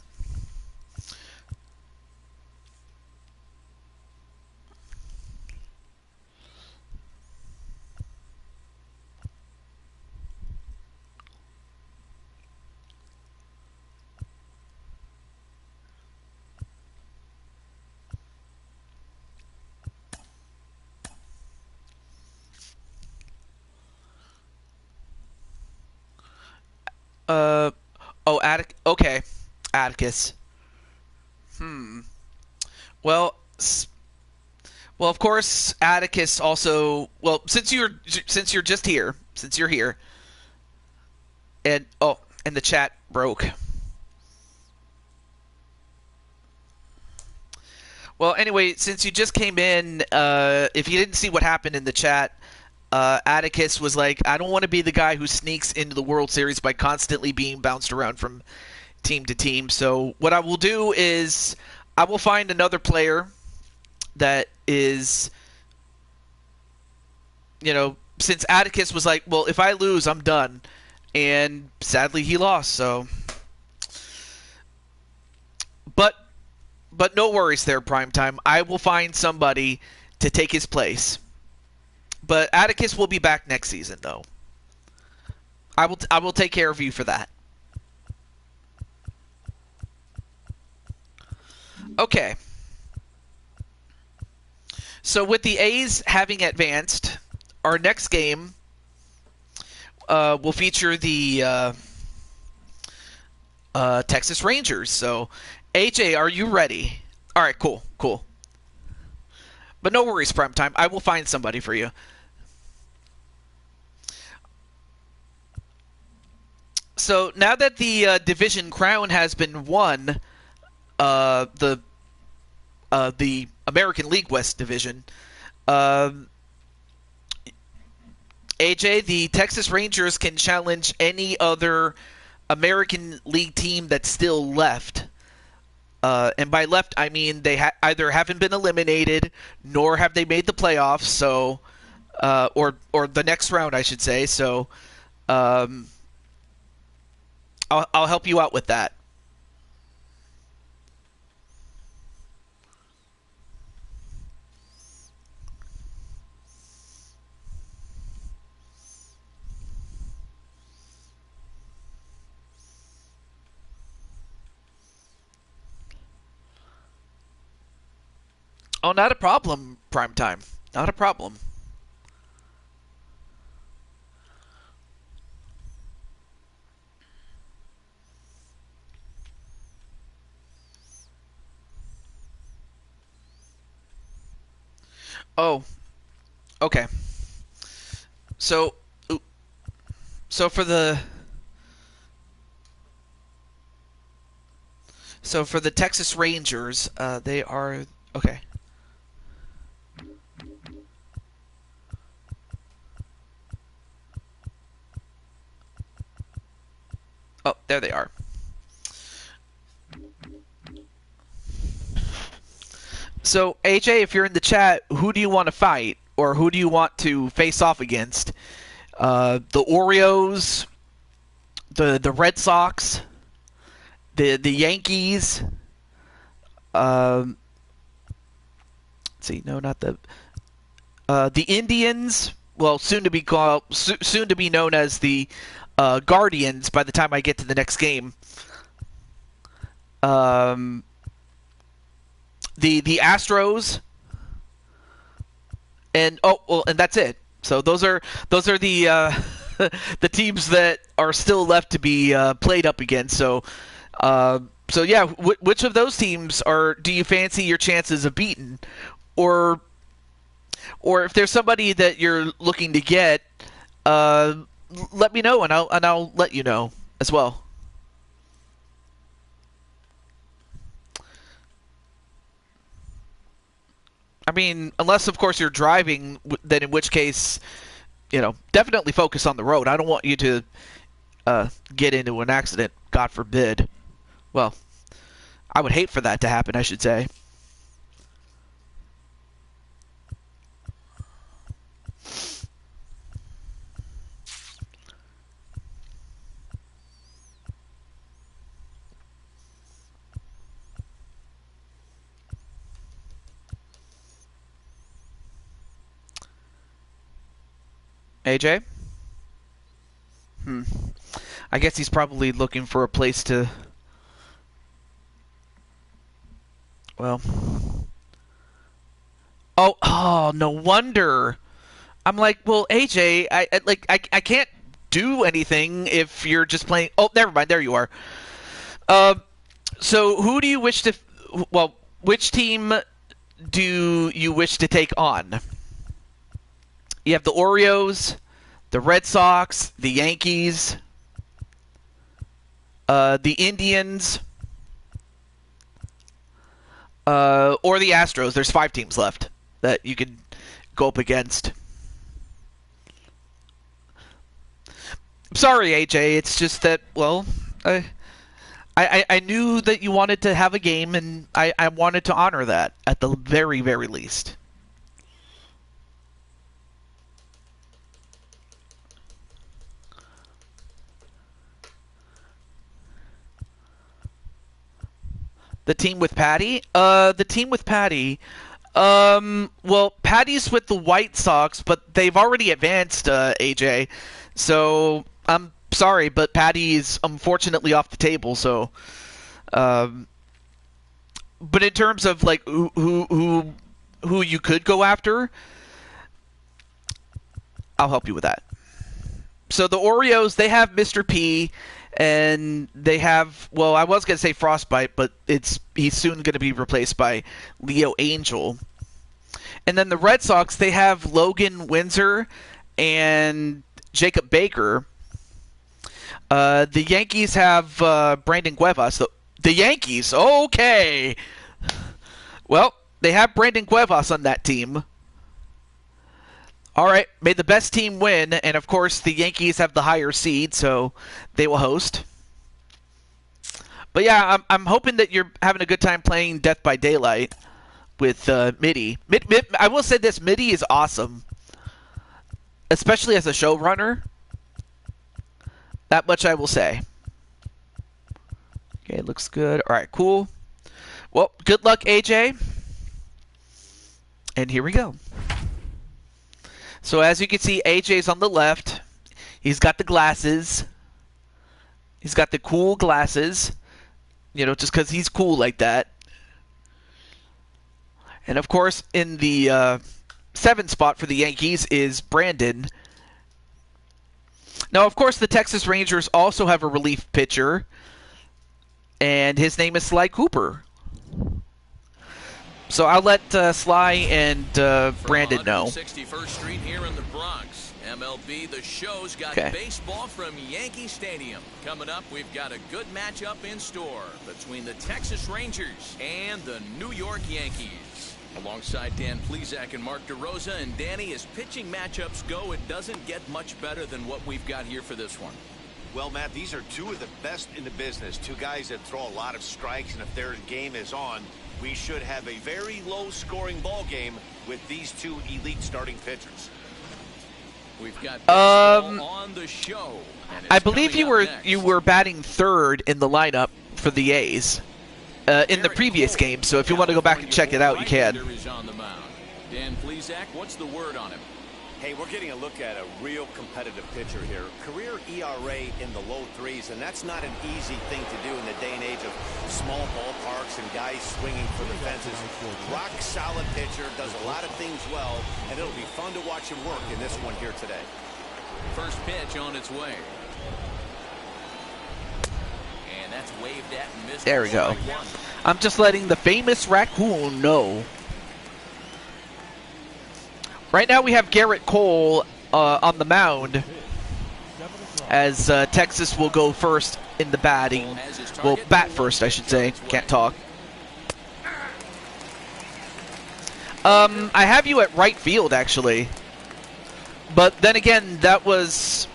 Okay, Atticus. Well, of course, Atticus also. Well, since you're just here, since you're here, and and the chat broke. Well, anyway, since you just came in, if you didn't see what happened in the chat, Atticus was like, I don't want to be the guy who sneaks into the World Series by constantly being bounced around from team to team. So what I will do is I will find another player that is, since Atticus was like, well, if I lose, I'm done. And sadly, he lost, so. But no worries there, Primetime. I will find somebody to take his place. But Atticus will be back next season, though. I will take care of you for that. Okay. So with the A's having advanced, our next game will feature the Texas Rangers. So, AJ, are you ready? All right, cool. But no worries, Primetime. I will find somebody for you. So now that the division crown has been won, the American League West division, AJ, the Texas Rangers can challenge any other American League team that's still left. And by left, I mean they either haven't been eliminated, nor have they made the playoffs. So, or the next round, I should say. So, I'll help you out with that. Oh, not a problem, Primetime. Not a problem. Oh, okay. So for the Texas Rangers, they are okay. Oh, there they are. So, AJ, if you're in the chat, who do you want to fight? Or who do you want to face off against? The Orioles? The Red Sox? The Yankees? Let's see, no, not the Indians. Well, soon to be known as the Guardians by the time I get to the next game. The Astros, and and that's it. So those are the the teams that are still left to be played up against. So yeah, which of those teams do you fancy your chances of beating, or if there's somebody that you're looking to get, let me know, and I'll let you know as well. I mean, unless of course you're driving, then in which case, definitely focus on the road. I don't want you to get into an accident, God forbid. Well, I would hate for that to happen, I should say. AJ? I guess he's probably looking for a place to... Well... Oh, no wonder. I'm like, well, AJ, I can't do anything if you're just playing... Oh, never mind, there you are. So who do you wish to... Well, which team do you wish to take on? You have the Orioles, the Red Sox, the Yankees, the Indians, or the Astros. There's 5 teams left that you can go up against. I'm sorry, AJ. It's just that, well, I knew that you wanted to have a game, and I wanted to honor that at the very, very least. The team with Patty? The team with Patty... well, Patty's with the White Sox, but they've already advanced, AJ. So, I'm sorry, but Patty's unfortunately off the table, so... but in terms of, like, who you could go after, I'll help you with that. So, the Orioles, they have Mr. P... And they have, well, I was going to say Frostbite, but he's soon going to be replaced by Leo Angel. And then the Red Sox, they have Logan Windsor and Jacob Baker. The Yankees have Brandon Cuevas. The Yankees, okay. Well, they have Brandon Cuevas on that team. All right, may the best team win, and of course the Yankees have the higher seed, so they will host. But yeah, I'm hoping that you're having a good time playing Death by Daylight with Mitty. I will say this, Mitty is awesome, especially as a showrunner. That much I will say. Okay, looks good. All right, cool. Well, good luck, AJ. And here we go. So as you can see, AJ's on the left. He's got the glasses. He's got the cool glasses. Just because he's cool like that. And of course, in the 7th spot for the Yankees is Brandon. Now, of course, the Texas Rangers also have a relief pitcher. And his name is Sly Cooper. So I'll let Sly and Brandon know. 161st Street here in the Bronx. MLB The Show's got baseball from Yankee Stadium. Coming up, we've got a good matchup in store between the Texas Rangers and the New York Yankees. Alongside Dan Plesac and Mark DeRosa, and Danny, as pitching matchups go, it doesn't get much better than what we've got here for this one. Well, Matt, these are 2 of the best in the business. 2 guys that throw a lot of strikes, and if their game is on, we should have a very low-scoring ball game with these 2 elite starting pitchers. We've got baseball on the show. I believe you were batting 3rd in the lineup for the A's in the previous game. So if you want to go back and check it out, you can. Dan Plesac, what's the word on him? Hey, we're getting a look at a real competitive pitcher here. Career ERA in the low 3s, and that's not an easy thing to do in the day and age of small ballparks and guys swinging for the fences. Rock solid pitcher, does a lot of things well, and it'll be fun to watch him work in this one here today. First pitch on its way. And that's waved at and missed. There we go. I'm just letting the famous raccoon know. Right now we have Garrett Cole on the mound, as Texas will go first in the batting. Well, bat first, I should say. Can't talk. I have you at right field, actually. But then again, that was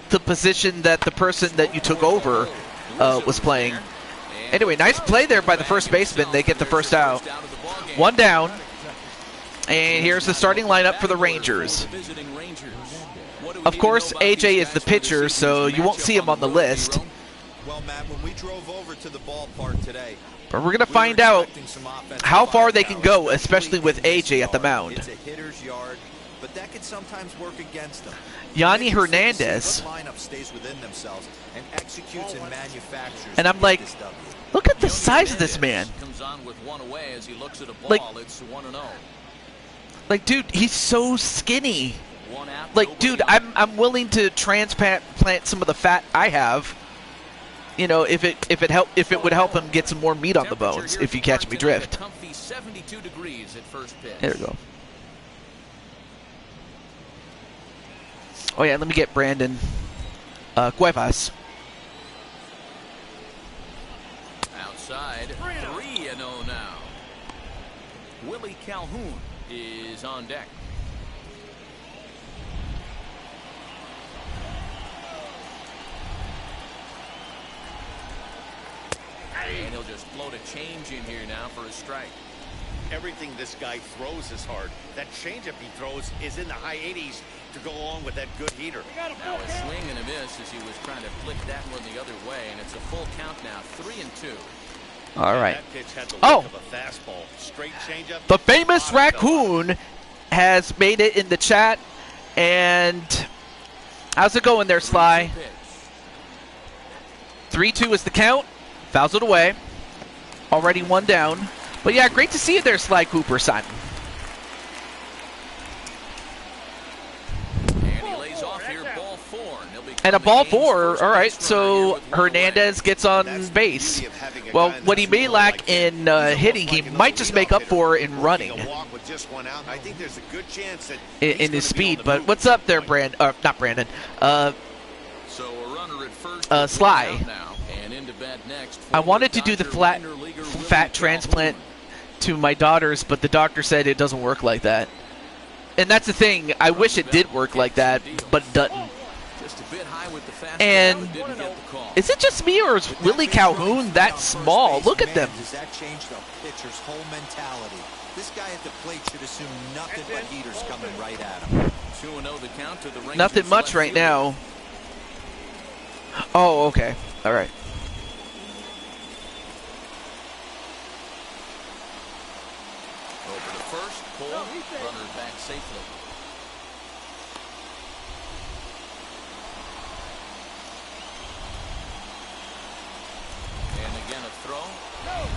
the position that the person that you took over was playing. Anyway, nice play there by the first baseman. They get the first out. One down. And here's the starting lineup for the Rangers. Of course, AJ is the pitcher, so you won't see him on the list. Well, Matt, when we drove over to the ballpark today, but we're going to find out how far they can go, especially with AJ at the mound. It's a hitter's yard, but that could sometimes work against them. Yanni Hernandez. Lineup stays within themselves and executes and manufactures. And I'm like, look at the size of this man. Like, dude, he's so skinny. Like, dude, I'm willing to transplant some of the fat I have. You know, if it would help him get some more meat on the bones, if you catch me drift. There we go. Oh yeah, let me get Brandon Cuevas. Outside, 3-0 now. Willie Calhoun is on deck. And he'll just float a change in here now for a strike. Everything this guy throws is hard. That changeup he throws is in the high 80s to go along with that good heater. Now a swing and a miss as he was trying to flick that one the other way, and it's a full count now, 3-2. All right. That pitch had the look Oh, of a fastball. Straight changeup. the famous raccoon has made it in the chat. And how's it going there, Sly? 3-2 is the count. Fouls it away. Already one down. But yeah, great to see you there, Sly Cooper, son. And he lays off here, ball 4. And a ball 4. All right, so Hernandez gets on base. Well, what he may lack in hitting, he might just make up for in running. In his speed. But what's up there, not Brandon. Sly. I wanted to do the fat transplant to my daughters, but the doctor said it doesn't work like that. And that's the thing. I wish it did work like that, but it doesn't. And is it just me, or is Willie Calhoun that small? Look at them. Does that change the pitcher's whole mentality? This guy at the plate should assume nothing but heaters coming right at him. 2-0 the count to the Rangers. Nothing much right now. Oh, okay. All right. Over to first, Cole, runner back safely. And again a throw.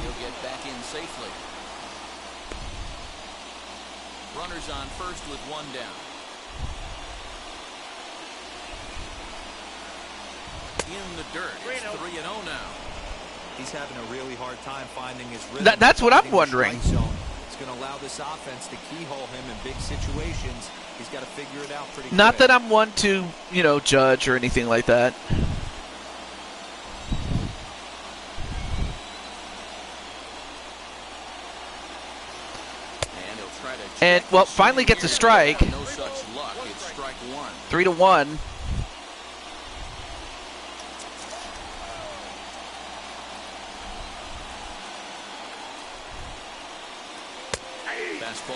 He'll get back in safely. Runners on first with one down. In the dirt. It's 3-0 now. He's having a really hard time finding his rhythm. That's what I'm wondering. It's going to allow this offense to keyhole him in big situations. He's got to figure it out pretty quick. Not that I'm one to, judge or anything like that. And, well, finally gets a strike. No such luck. It's strike 1. 3-1.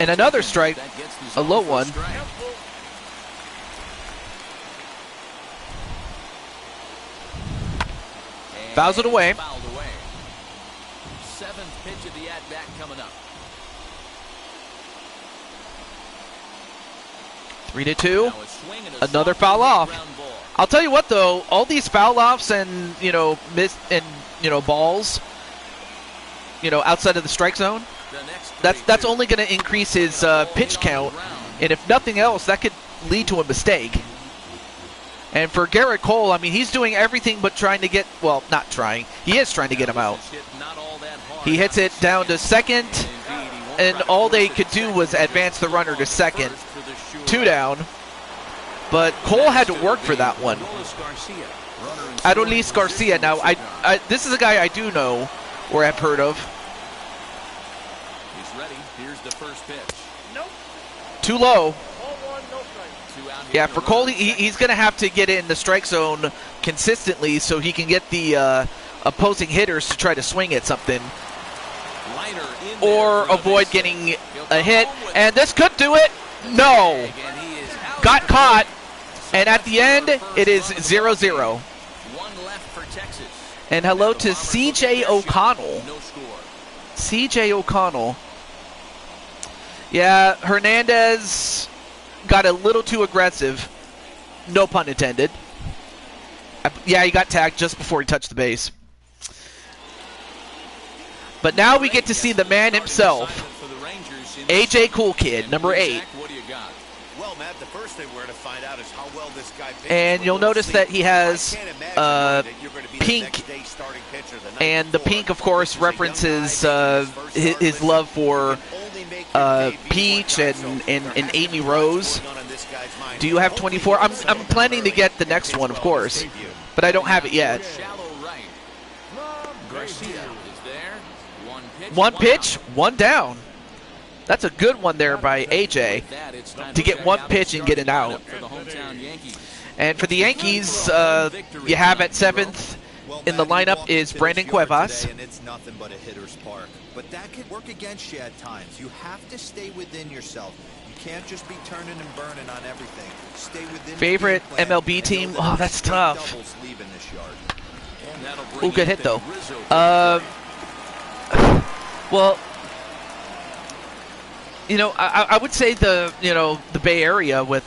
And another strike, a low one. Fouls it away. 7th pitch of the at-bat coming up. 3-2. Another foul off. I'll tell you what, though, all these foul offs and balls, outside of the strike zone, that's only going to increase his pitch count, and if nothing else, that could lead to a mistake. And for Garrett Cole, I mean, he's doing everything but trying to get, well, not trying. He is trying to get him out. He hits it down to second, and all they could do was advance the runner to second. 2 down. But Cole had to work for that one. Adolis Garcia. Now, this is a guy I do know or have heard of. He's ready. Here's the first pitch. Nope. Too low. Ball one, no strike. 2 out here. Yeah, for Cole, he's going to have to get in the strike zone consistently so he can get the opposing hitters to try to swing at something. Liner in there Or for the avoid base. getting He'll a come hit. home with And this could do it. No. and he is out Got for caught. good. And at the end, it is 0-0. One left for Texas. And hello The to Bombers looking CJ their O'Connell. shot. No score. CJ O'Connell. Yeah, Hernandez got a little too aggressive. No pun intended. Yeah, he got tagged just before he touched the base. But now we get to see the man himself, For the Rangers in AJ Cool Kid, number 8. What do you got? Well, Matt, the first thing we're going to find out is how well this guy pitches. And you'll notice that he has pink, and the pink, of course, references his love for Peach and Amy Rose. Do you have 24? I'm planning to get the next one, of course, but I don't have it yet. Shallow right. Garcia is there. One pitch, one down. That's a good one there by AJ to get one pitch and get it out. For the hometown Yankees. And for the Yankees, you have at 7th in the lineup is Brandon Cuevas. And it's nothing but a hitter's park. But that can work against you at times. You have to stay within yourself. You can't just be turning and burning on everything. Stay within. Favorite your game plan MLB and team? know that Oh, that's straight tough. doubles leaving this yard. And that'll bring Ooh, good hit Anthony though. Rizzo to the plate. Well, you know, I would say the Bay Area with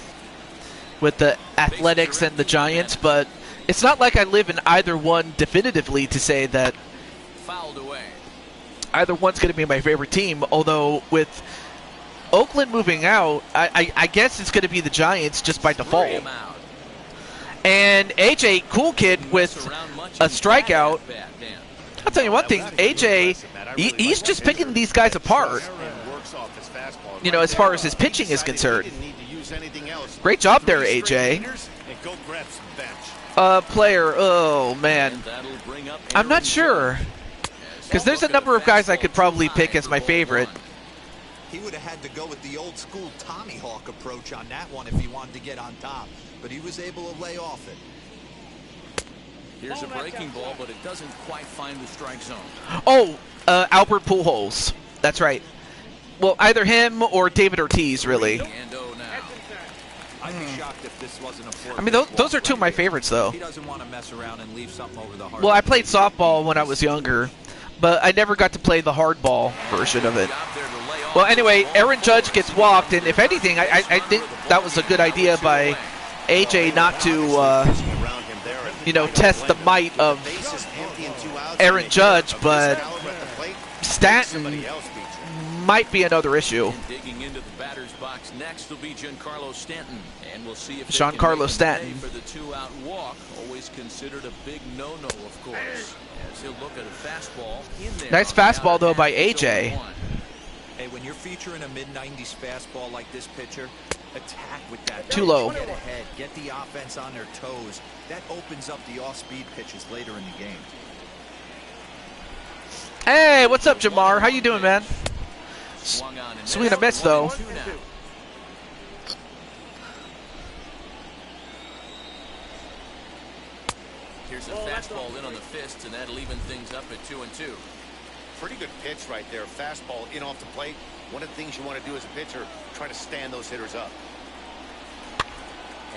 the Athletics and the Giants, but it's not like I live in either one definitively to say that Fouled away. either one's going to be my favorite team. Although with Oakland moving out, I guess it's going to be the Giants just by Three default. him out. And AJ Cool Kid with Surround much a in strikeout. bat, Dan. I'll tell you one thing, AJ, he's just picking these guys apart. You know, as far as his pitching is concerned. Great job there, AJ. Player, oh man, And that'll bring up I'm not Aaron sure. Judge. Because there's a number of guys I could probably pick as my favorite. He would have had to go with the old school Tommy Hawk approach on that one if he wanted to get on top. But he was able to lay off it. Here's a breaking ball, but it doesn't quite find the strike zone. Oh, Albert Pujols. That's right. Well, either him or David Ortiz, really. And oh now. I'd be shocked if this wasn't a I mean, those are two of my favorites, though. He doesn't want to mess around and leave something over the heart. Well, I played softball when I was younger, but I never got to play the hardball version of it. Job there to lay off Well, the anyway, ball. Aaron Judge gets walked, and if anything, I think that was a good idea by AJ not to, test the might of Aaron Judge, but Stanton might be another issue. And digging into the batter's box next will be Giancarlo Stanton, and we'll see if they Giancarlo can make him Stanton. pay for the 2-out walk. Always considered a big no-no, of course. As he'll look at a fastball in there. Nice fastball, though, by AJ. Hey, when you're featuring a mid-90s fastball like this pitcher, attack with that. Too low. Get ahead. Get the offense on their toes. That opens up the off-speed pitches later in the game. Hey, what's up, Jamar? How you doing, man? Swung on and Swing and a miss, missed. though. 1-2 now. Here's a fastball in on the fists, and that'll even things up at 2-2. Pretty good pitch right there. Fastball in off the plate. One of the things you want to do as a pitcher, try to stand those hitters up.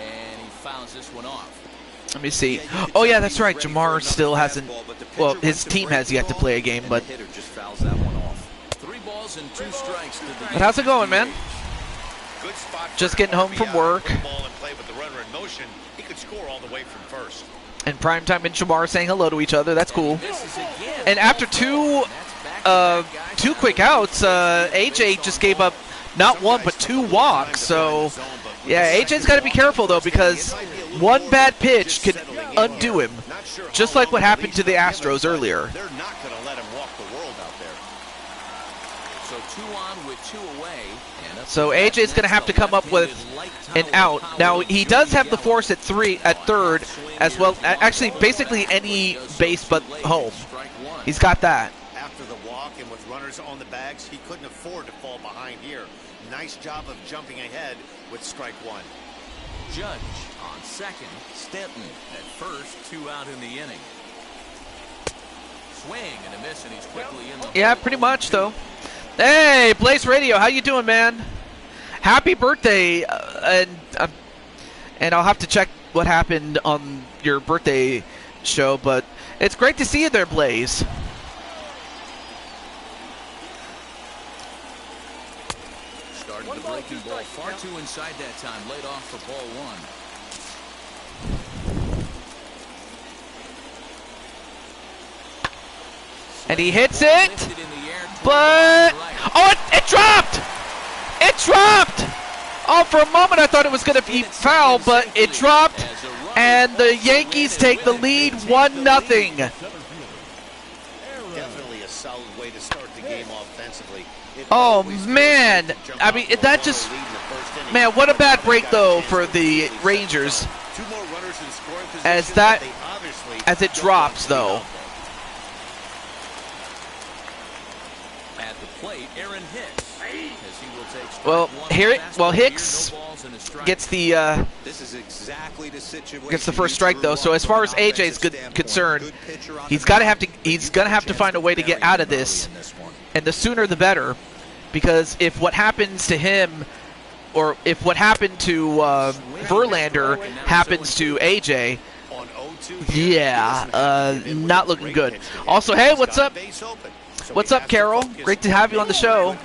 And he fouls this one off. Let me see. Oh, yeah, that's right. Jamar still hasn't. Well, his team has yet to play a game, but. The hitter just fouls that one off. 3 balls and 2 strikes to the But how's it going, man? Good spot. Just getting home from work. Put the ball in play with the runner in motion. He could score all the way from first. And Primetime and Jamar saying hello to each other. That's cool. Misses again. And after two quick outs, AJ just gave up not one but 2 walks. So, yeah, AJ's got to be careful, though, because one bad pitch can undo him, just like what happened to the Astros earlier. They're not going to let him walk the world out there. So 2 on with 2 away. So AJ's going to have to come up with an out. Now, he does have the force at third, as well. Actually, basically any base but home. He's got that. After the walk and with runners on the bags, he couldn't afford to fall behind here. Nice job of jumping ahead with strike 1. Judge on second. Stanton at first. 2 out in the inning. Swing and a miss, and he's quickly in the Yeah, pretty much, though. Hey, Blaze Radio, how you doing, man? Happy birthday, and I'll have to check what happened on your birthday show, but it's great to see you there, Blaze. Started the breaking ball far too inside that time. Laid off for ball 1. And he hits it, but oh, it dropped! It dropped! Oh, for a moment I thought it was going to be foul, but it dropped, and the Yankees take the lead 1-0. Definitely a solid way to start the game offensively. Oh man, I mean that just, man, what a bad break though for the Rangers. As it drops though. At the plate, Aaron Hicks. As he will take Well, here, Hicks gets the gets the first strike though. So as far as AJ's concerned, he's gonna have to find a way to get out of this, and the sooner the better, because if what happens to him, or if what happened to Verlander happens to AJ, yeah, not looking good. Also, hey, what's up? What's up, Carol? Great to have you on the show.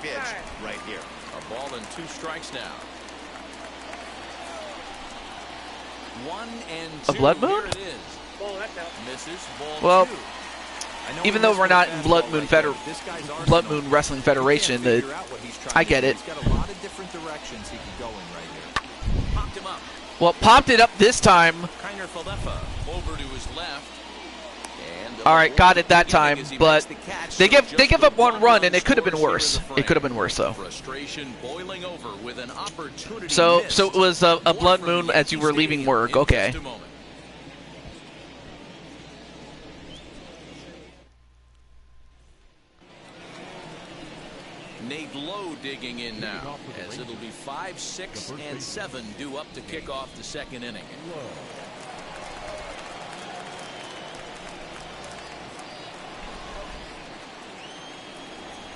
Right here. A ball and 2 strikes now. 1-2. A blood moon? Here it is. Misses. Ball Well, 2. even though we're not in Blood Moon Wrestling Federation, I get it. He's got a lot of different directions he can go in right here. Popped him up. Well, popped it up this time. Kiner Falefa over to his left. All right, got it that time, but they give up 1 run, and it could have been worse. It could have been worse though. So it was a blood moon as you were leaving work. Okay. Nate Lowe digging in now, as it'll be 5, 6, and 7 due up to kick off the 2nd inning.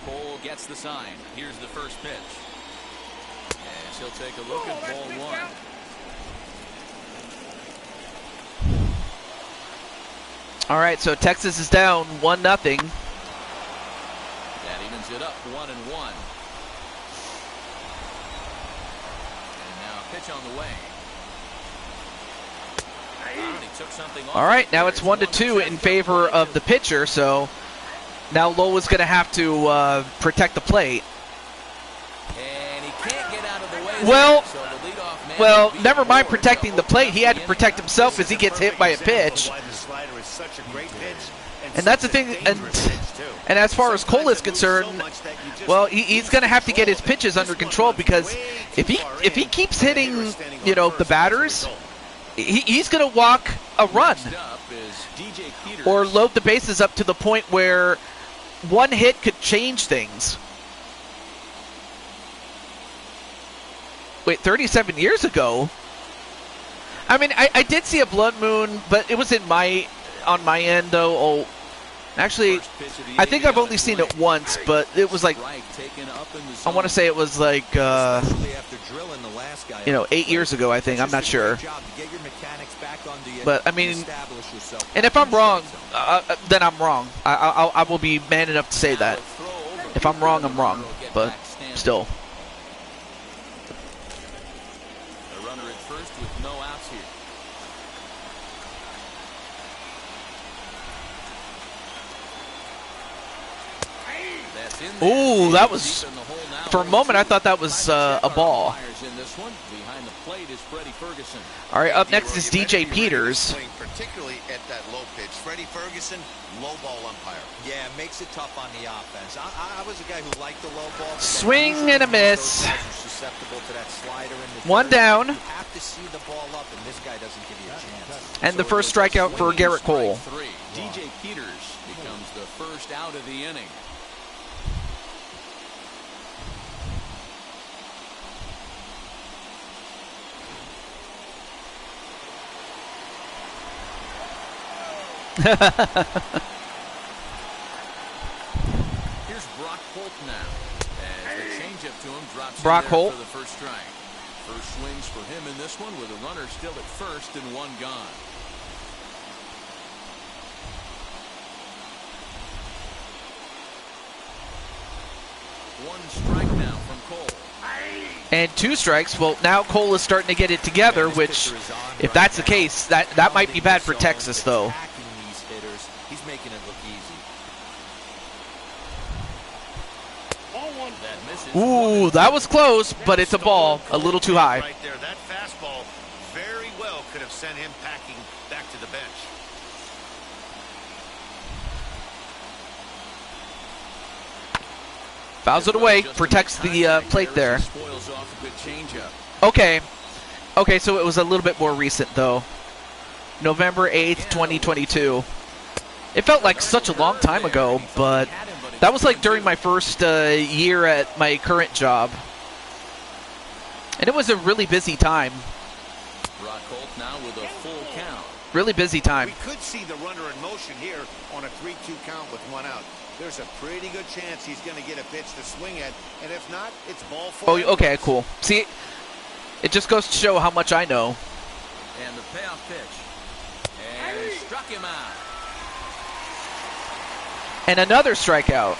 Cole gets the sign. Here's the first pitch. As he'll take a look at ball 1. All right, so Texas is down 1-0. That evens it up 1-1. And now a pitch on the way. And he took something off. All right, now it's 1-2 in favor of the pitcher. So now Lowell's going to have to protect the plate. And he can't get out of the way. Well, So the leadoff man well, never mind protecting the plate. He had to protect himself as he gets hit by a pitch. And that's the thing. And as far as Cole is concerned, well, he's going to have to get his pitches under control, because if he keeps hitting, you know, the batters, he's going to walk a run or load the bases up to the point where one hit could change things. Wait, 37 years ago? I mean, I did see a blood moon, but it was on my end though. Oh, actually, I think I've only seen it once, but it was like, I want to say it was like, 8 years ago, I think. I'm not sure. But, I mean, and if I'm wrong, then I'm wrong. I will be man enough to say that. If I'm wrong, I'm wrong. But still. A runner at first with no outs here. That's in there. Ooh, that was, Deep in the hole now. for a moment, I thought that was a ball. In this one. Behind the plate is Freddie Ferguson. All right, up Hey, next is you better DJ be ready to Peters. swing, particularly at that low pitch. Freddie Ferguson, low ball umpire. Yeah, it makes it tough on the offense. I was a guy who liked the low ball. but Swing usually and a those miss. guys are susceptible to that slider in the One dirt. down. You have to see the ball up, and this guy doesn't give you a chance. And the first strikeout for Garrett Cole. Strike 3. DJ Peters becomes the first out of the inning. Here's Brock Holt now. As the changeup to him drops Brock in there Holt. for the first strike. First swings for him in this one with a runner still at first and one gone. One strike now from Cole. And 2 strikes. Well, now Cole is starting to get it together, which, if that's the case, that might be bad for Texas, though. Attacking these hitters, he's making it look easy. That misses. Ooh, that was close, but it's a ball. A little too high. Right there, that fastball very well could have sent him packing back to the bench. Fouls it away, protects the plate there. Spoils off a good changeup. Okay. Okay, so it was a little bit more recent, though. November 8th, 2022. It felt like such a long time ago, but that was like during my first year at my current job. And it was a really busy time. Brock Holt now with a full count. Really busy time. We could see the runner in motion here on a 3-2 count with 1 out. There's a pretty good chance he's going to get a pitch to swing at, and if not, it's ball 4. Oh, okay, cool. See, it just goes to show how much I know. And the payoff pitch. And struck him out. And another strikeout.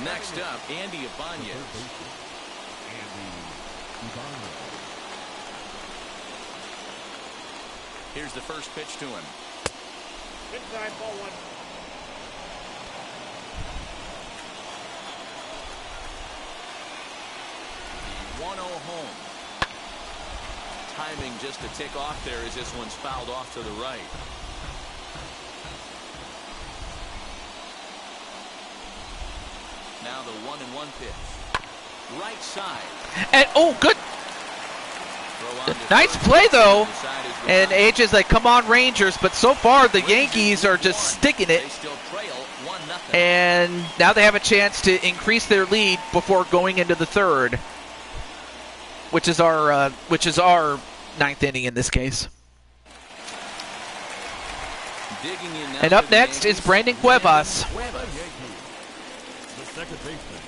Next up, Andy Ibanez. Here's the first pitch to him. Inside, ball 1. 1-0 home. Timing just to tick off there as this one's fouled off to the right. Now the 1-1 pitch. Right side. And, oh, good. Nice play, though. And H is like, come on, Rangers. But so far, the Yankees are just sticking it. They still trail 1-0. And now they have a chance to increase their lead before going into the third, which is our 9th inning in this case. Digging in now And up next is Brandon Cuevas. The second baseman,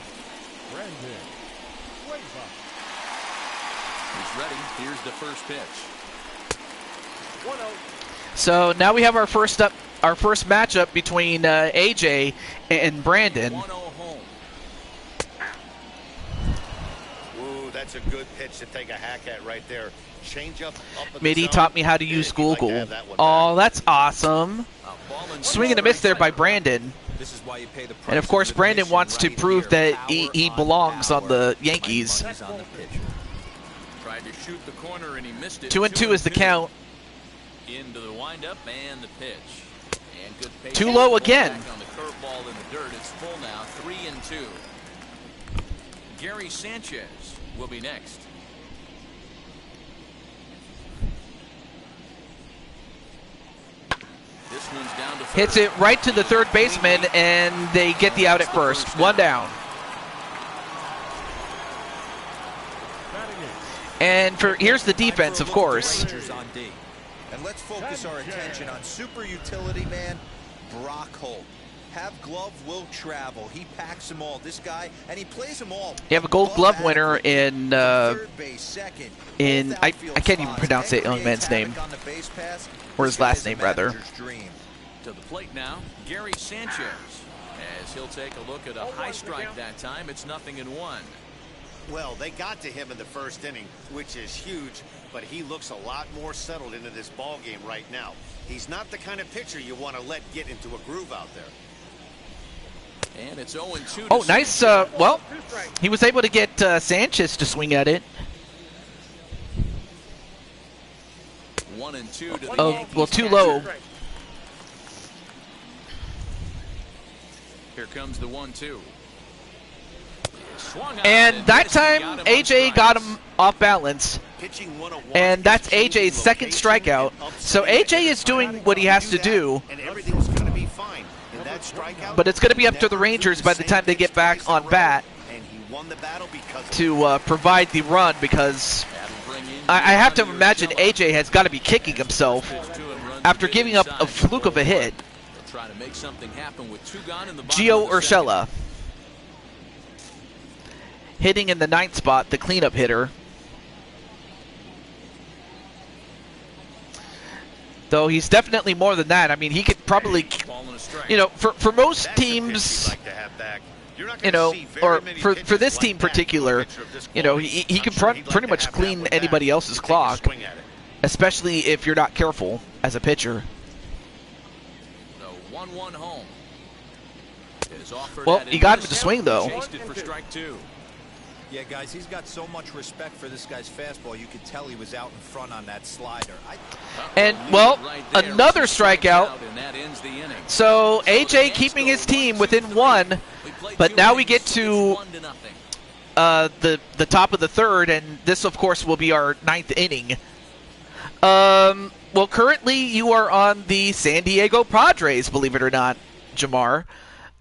Brandon Cuevas. He's ready. Here's the first pitch. 1-0. So now we have our first matchup between AJ and Brandon. 1-0 home. Ooh, that's a good pitch to take a hack at right there. Change up at the Mitty zone. taught me how to Yeah, use he'd like to Google. have that one Oh, back. that's awesome. A ball and Swing and a miss there by Brandon. This is why you pay the price And of course, of Brandon admission wants to right prove here. that he Power belongs on power. the My Yankees. money's on the pitcher. Tried to shoot the corner and he missed it. 2-2 is the count. Into the windup and the pitch. And good patience. Too low again. Back on the curveball in the dirt. It's full now. 3-2. Gary Sanchez will be next. This one's down to third. Hits it right to the third baseman, and they get the out at first. 1 down. And here's the defense, of course. Rangers on D. And let's focus our attention on super utility man Brock Holt. Have glove will travel. He packs them all. This guy, and he plays them all. You have a Gold Glove winner in Third base, second. in Both I outfield can't even spots. pronounce that young Creates man's name, havoc on the base pass. or This his last guy's a name rather. manager's dream. To the plate now, Gary Sanchez. As he'll take a look at a high strike that time. It's 0-1. Well, they got to him in the first inning, which is huge, but he looks a lot more settled into this ball game right now. He's not the kind of pitcher you want to let get into a groove out there. And it's 0-2. Oh, nice. Well, he was able to get Sanchez to swing at it. 1-2 to the Oh, Yankees. well, too low. Here comes the 1-2. And that time, AJ got him off balance. And that's AJ's second strikeout. So AJ is doing what he has to do. But it's going to be up to the Rangers by the time they get back on bat to provide the run, because I have to imagine AJ has got to be kicking himself after giving up a fluke of a hit. Gio Urshela hitting in the 9th spot, the cleanup hitter. Though he's definitely more than that. I mean, he could probably, you know, for most teams, you know, or for this team in particular, you know, he can pretty much clean anybody else's clock, especially if you're not careful as a pitcher. The 1-1 home. Well, you got him to swing, though. Yeah, guys, he's got so much respect for this guy's fastball. You could tell he was out in front on that slider. And, well, another strikeout. So AJ keeping his team within 1, but now we get to the top of the 3rd, and this, of course, will be our 9th inning. Well, currently you are on the San Diego Padres, believe it or not, Jamar.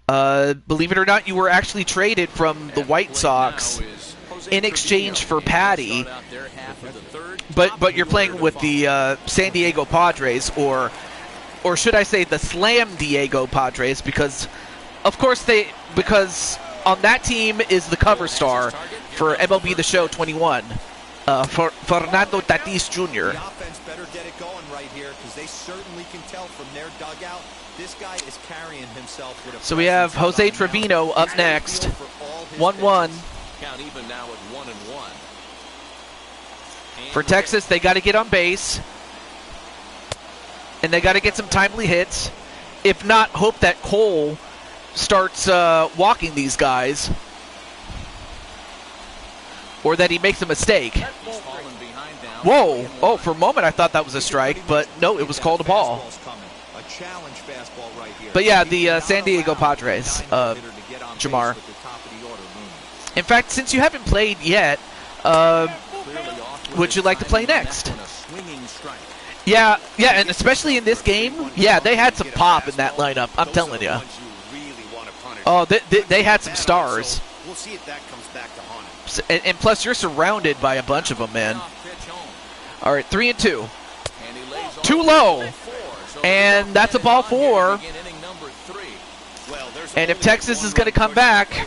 Believe it or not, you were actually traded from the White Sox in exchange for Patty, but you're playing with the San Diego Padres, or should I say the Slam Diego Padres, because of course because on that team is the cover star for MLB The Show 21, for Fernando Tatis Jr. The offense better get it going right here, because they certainly can tell from their dugout this guy is carrying himself with a. So we have Jose Trevino up next. 1-1. Count even now at 1-1. For Texas, they got to get on base, and they got to get some timely hits. If not, hope that Cole starts walking these guys, or that he makes a mistake. Whoa! Oh, for a moment I thought that was a strike, but no, it was called a ball. But yeah, the San Diego Padres, Jamar. In fact, since you haven't played yet, would you like to play next? Yeah, and especially in this game, yeah, they had some pop in that lineup, I'm telling you. Oh, they had some stars. We'll see if that comes back to haunt him. And plus, you're surrounded by a bunch of them, man. All right, 3-2. Too low. And that's a ball 4. And if Texas is going to come back,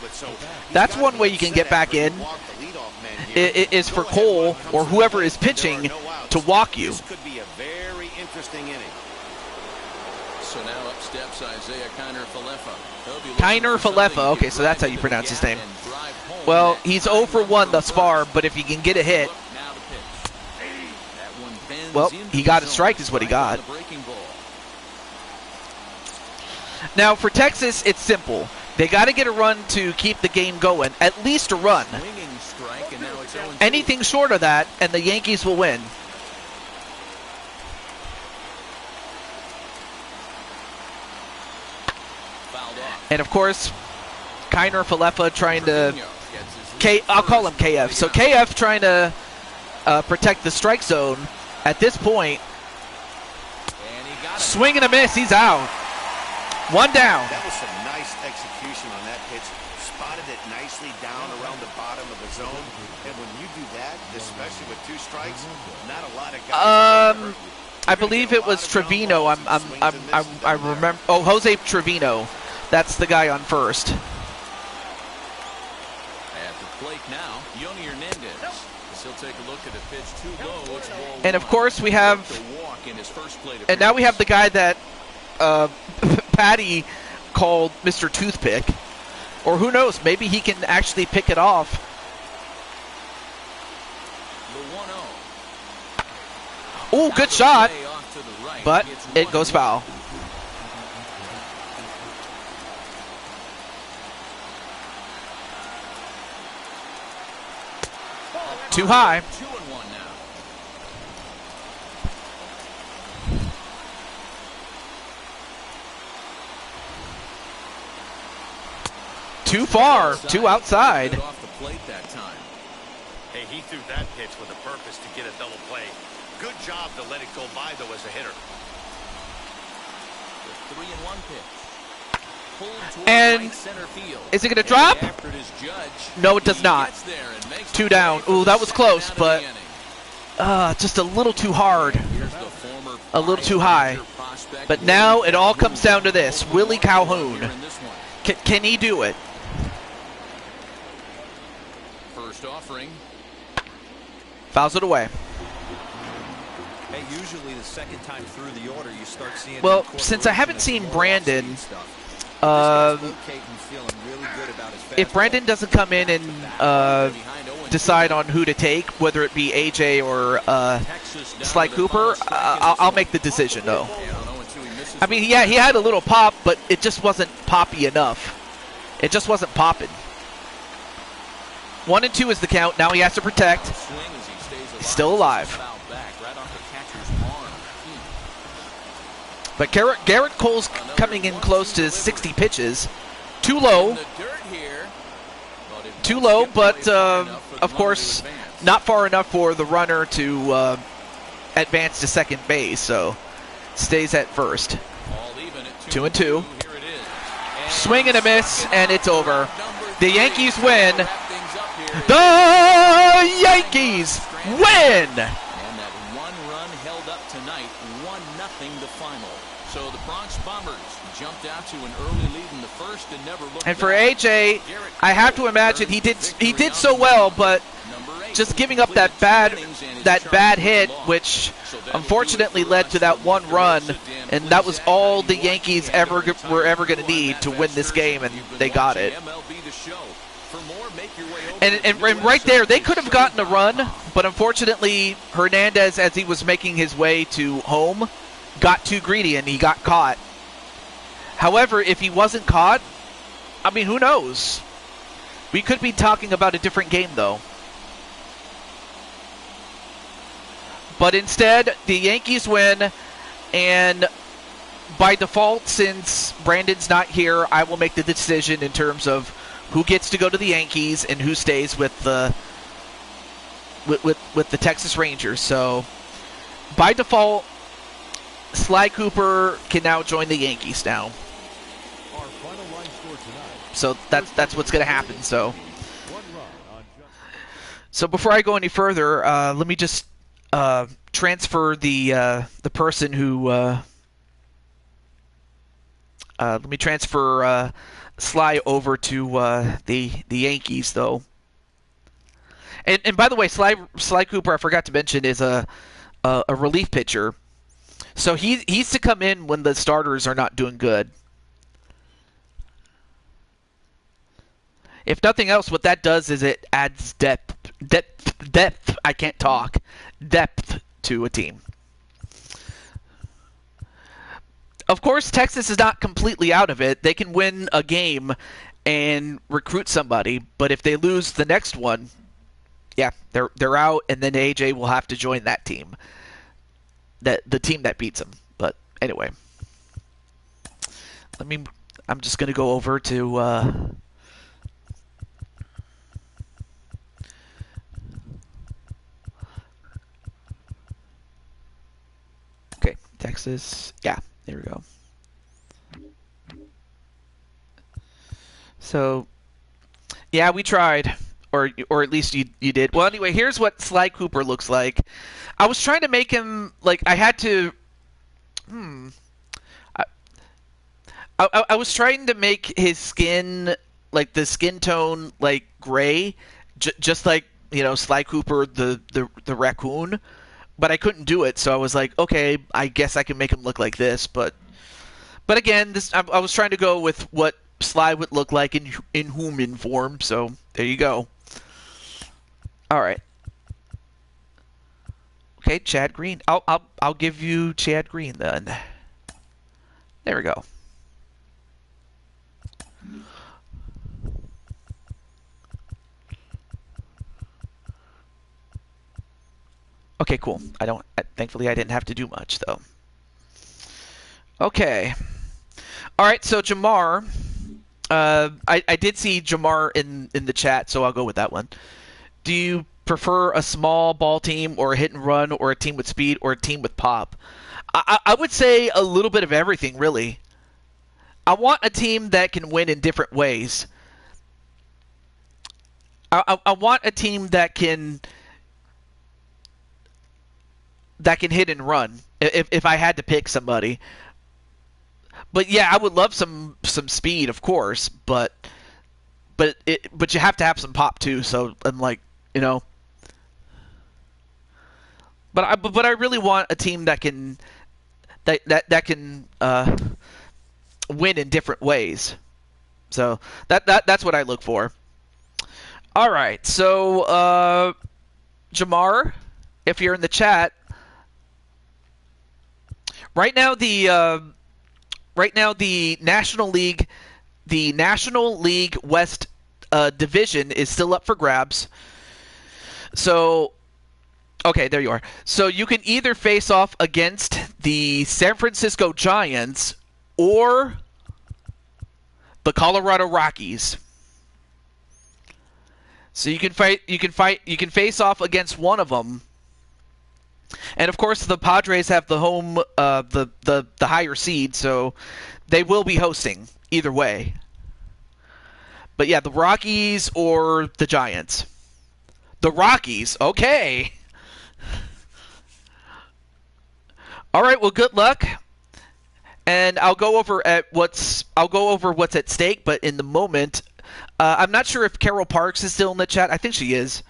that's one way you can get back in, is for Cole or whoever is pitching to walk you. This could be a very interesting inning. So now up steps Isaiah Kiner-Falefa. Kiner-Falefa, okay, so that's how you pronounce his name. Well, he's 0 for 1 thus far, but if he can get a hit, well, he got a strike is what he got. Now, for Texas, it's simple. They got to get a run to keep the game going, at least a run. Anything short of that, and the Yankees will win. And, of course, Kiner-Falefa trying to... I'll call him KF. So KF trying to protect the strike zone at this point. Swing and a miss. He's out. 1 down. That was some nice execution on that pitch. Spotted it nicely down around the bottom of the zone. And when you do that, especially with 2 strikes, not a lot of guys. I believe it was Trevino. I remember. Oh, Jose Trevino. That's the guy on first. At the plate now, Yoni Hernandez. He'll take a look at a pitch too low. It's ball and of course we have. And now we have the guy that Patty called Mr. Toothpick, or who knows? Maybe he can actually pick it off. Oh, good shot, but it goes foul. Too high. 2-1 now. Too far. Too outside. Off the plate that time. Hey, he threw that pitch with a purpose to get a double play. Good job to let it go by, though, as a hitter. The 3-1 pitch. And is it going to drop? No, it does not. 2 down. Ooh, that was close, but just a little too hard. A little too high. But now it all comes down to this. Willie Calhoun. Can he do it? First offering. Fouls it away. Hey, usually the second time through the order you start seeing. Well, since I haven't seen Brandon, if Brandon doesn't come in and decide on who to take, whether it be AJ or Sly Cooper, I'll make the decision, though. I mean, yeah, he had a little pop, but it just wasn't poppy enough. It just wasn't popping. 1-2 is the count. Now he has to protect. He's still alive. But Garrett Cole's coming in close to 60 pitches. Too low. Too low, but of course, not far enough for the runner to advance to second base. So stays at first. 2-2. Swing and a miss, and it's over. The Yankees win. The Yankees win! And that one run held up tonight, 1-0 the final. So the Bronx Bombers jumped out to an early lead in the first and never looked And for back. AJ, I have to imagine he did so well, but just giving up that bad hit, which unfortunately led to that one run, and that was all the Yankees were ever going to need to win this game, and they got it. And right there, they could have gotten a run, but unfortunately, Hernandez, as he was making his way to home, got too greedy and he got caught. However, if he wasn't caught, I mean, who knows? We could be talking about a different game, though. But instead, the Yankees win, and by default, since Brandon's not here, I will make the decision in terms of who gets to go to the Yankees and who stays with the Texas Rangers. So, by default, Sly Cooper can now join the Yankees now. So that's what's going to happen. So before I go any further, let me just transfer the person who let me transfer Sly over to the Yankees, though. And by the way, Sly Cooper, I forgot to mention, is a relief pitcher. So he's to come in when the starters are not doing good. If nothing else, what that does is it adds depth. I can't talk. Depth to a team. Of course, Texas is not completely out of it. They can win a game and recruit somebody, but if they lose the next one, yeah, they're out, and then AJ will have to join that team. The team that beats them. But anyway, I'm just going to go over to okay, Texas. Yeah, there we go. So, yeah, we tried. Or at least you did. Well, anyway, here's what Sly Cooper looks like. I was trying to make him, like, I had to... I was trying to make his skin, like, the skin tone, like, gray. Just like, you know, Sly Cooper, the raccoon. But I couldn't do it, so I was like, okay, I guess I can make him look like this. But again, I was trying to go with what Sly would look like in human form, so there you go. All right. Okay, Chad Green. I'll give you Chad Green then. There we go. Okay, cool. Thankfully, I didn't have to do much, though. Okay. All right, so Jamar. I did see Jamar in the chat, so I'll go with that one. Do you prefer a small ball team or a hit and run or a team with speed or a team with pop? I would say a little bit of everything, really. I want a team that can win in different ways. I want a team that can hit and run if I had to pick somebody. But yeah, I would love some speed, of course, but you have to have some pop too. So I'm like, you know. But I really want a team that can win in different ways. So that's what I look for. All right, so Jamar, if you're in the chat, right now the National League West division is still up for grabs. So, okay, there you are. So you can either face off against the San Francisco Giants or the Colorado Rockies. So you can face off against one of them. And of course, the Padres have the home, the higher seed, so they will be hosting either way. But yeah, the Rockies or the Giants. The Rockies, okay. All right, well, good luck. And I'll go over what's at stake. But in the moment, I'm not sure if Carol Parks is still in the chat. I think she is.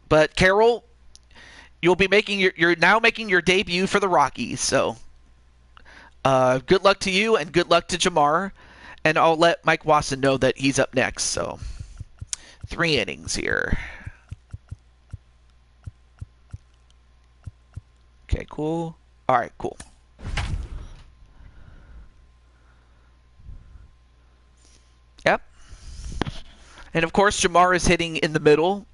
But Carol, you'll be you're now making your debut for the Rockies. So good luck to you and good luck to Jamar. And I'll let Mike Wasson know that he's up next. So 3 innings here. Okay, cool. All right, cool. Yep. And of course, Jamar is hitting in the middle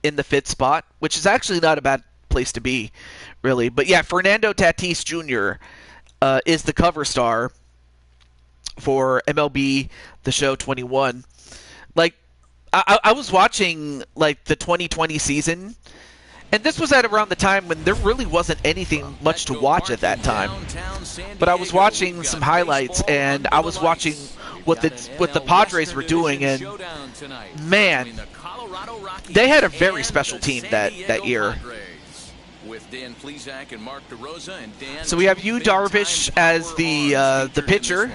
in the 5th spot, which is actually not a bad place to be, really. But yeah, Fernando Tatis Jr. Is the cover star for MLB The Show 21. Like, I was watching, like, the 2020 season, and this was at around the time when there really wasn't anything much to watch at that time. But I was watching some highlights, and I was watching what the Padres were doing, and man, they had a very special team that year. So we have Yu Darvish as the pitcher.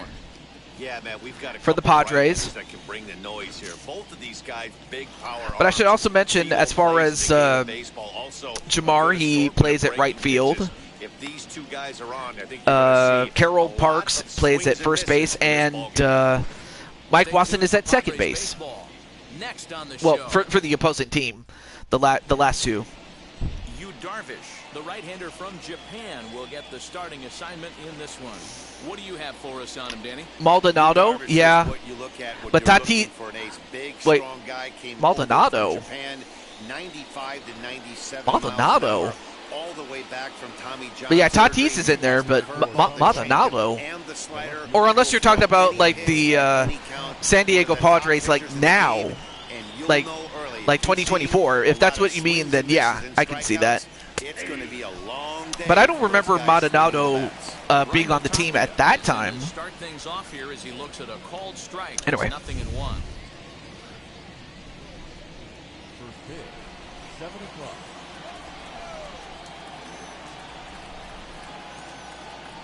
Yeah, man, we've got for the Padres. That can bring the noise here. Both of these guys, big power. But I should also mention, as far as Jamar, he plays at right field. If these two guys are on, I think Carol Parks plays at first base, and Mike Wasson is at second base. Well, for the opposing team, the last two. Yu Darvish, the right-hander from Japan, will get the starting assignment in this one. What do you have for us on him, Danny? Maldonado, yeah. But Tatis, wait, Maldonado. 95 to 97 Maldonado. all the way back from Tommy John. But yeah, Tatis is in there, but Maldonado. Or unless you're talking about like the San Diego Padres, like now, like 2024. If that's what you mean, then yeah, I can see that. But I don't remember Maldonado being on the team at that time. Anyway. First pitch, 7 o'clock.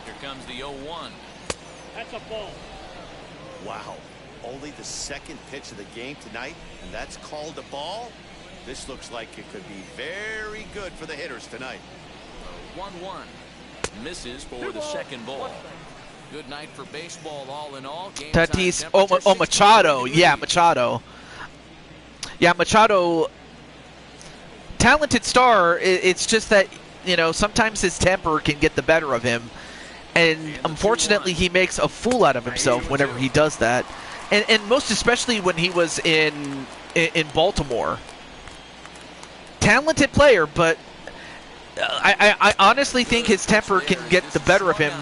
Here comes the 0-1. That's a ball. Wow. Only the second pitch of the game tonight, and that's called a ball. This looks like it could be very good for the hitters tonight. 1-1. Misses for the second ball. Good night for baseball all in all. Tatis, Machado. Yeah, Machado. Yeah, Machado, talented star. It's just that, you know, sometimes his temper can get the better of him. And unfortunately, he makes a fool out of himself whenever he does that. And most especially when he was in Baltimore. Talented player, but I honestly think his temper can get the better of him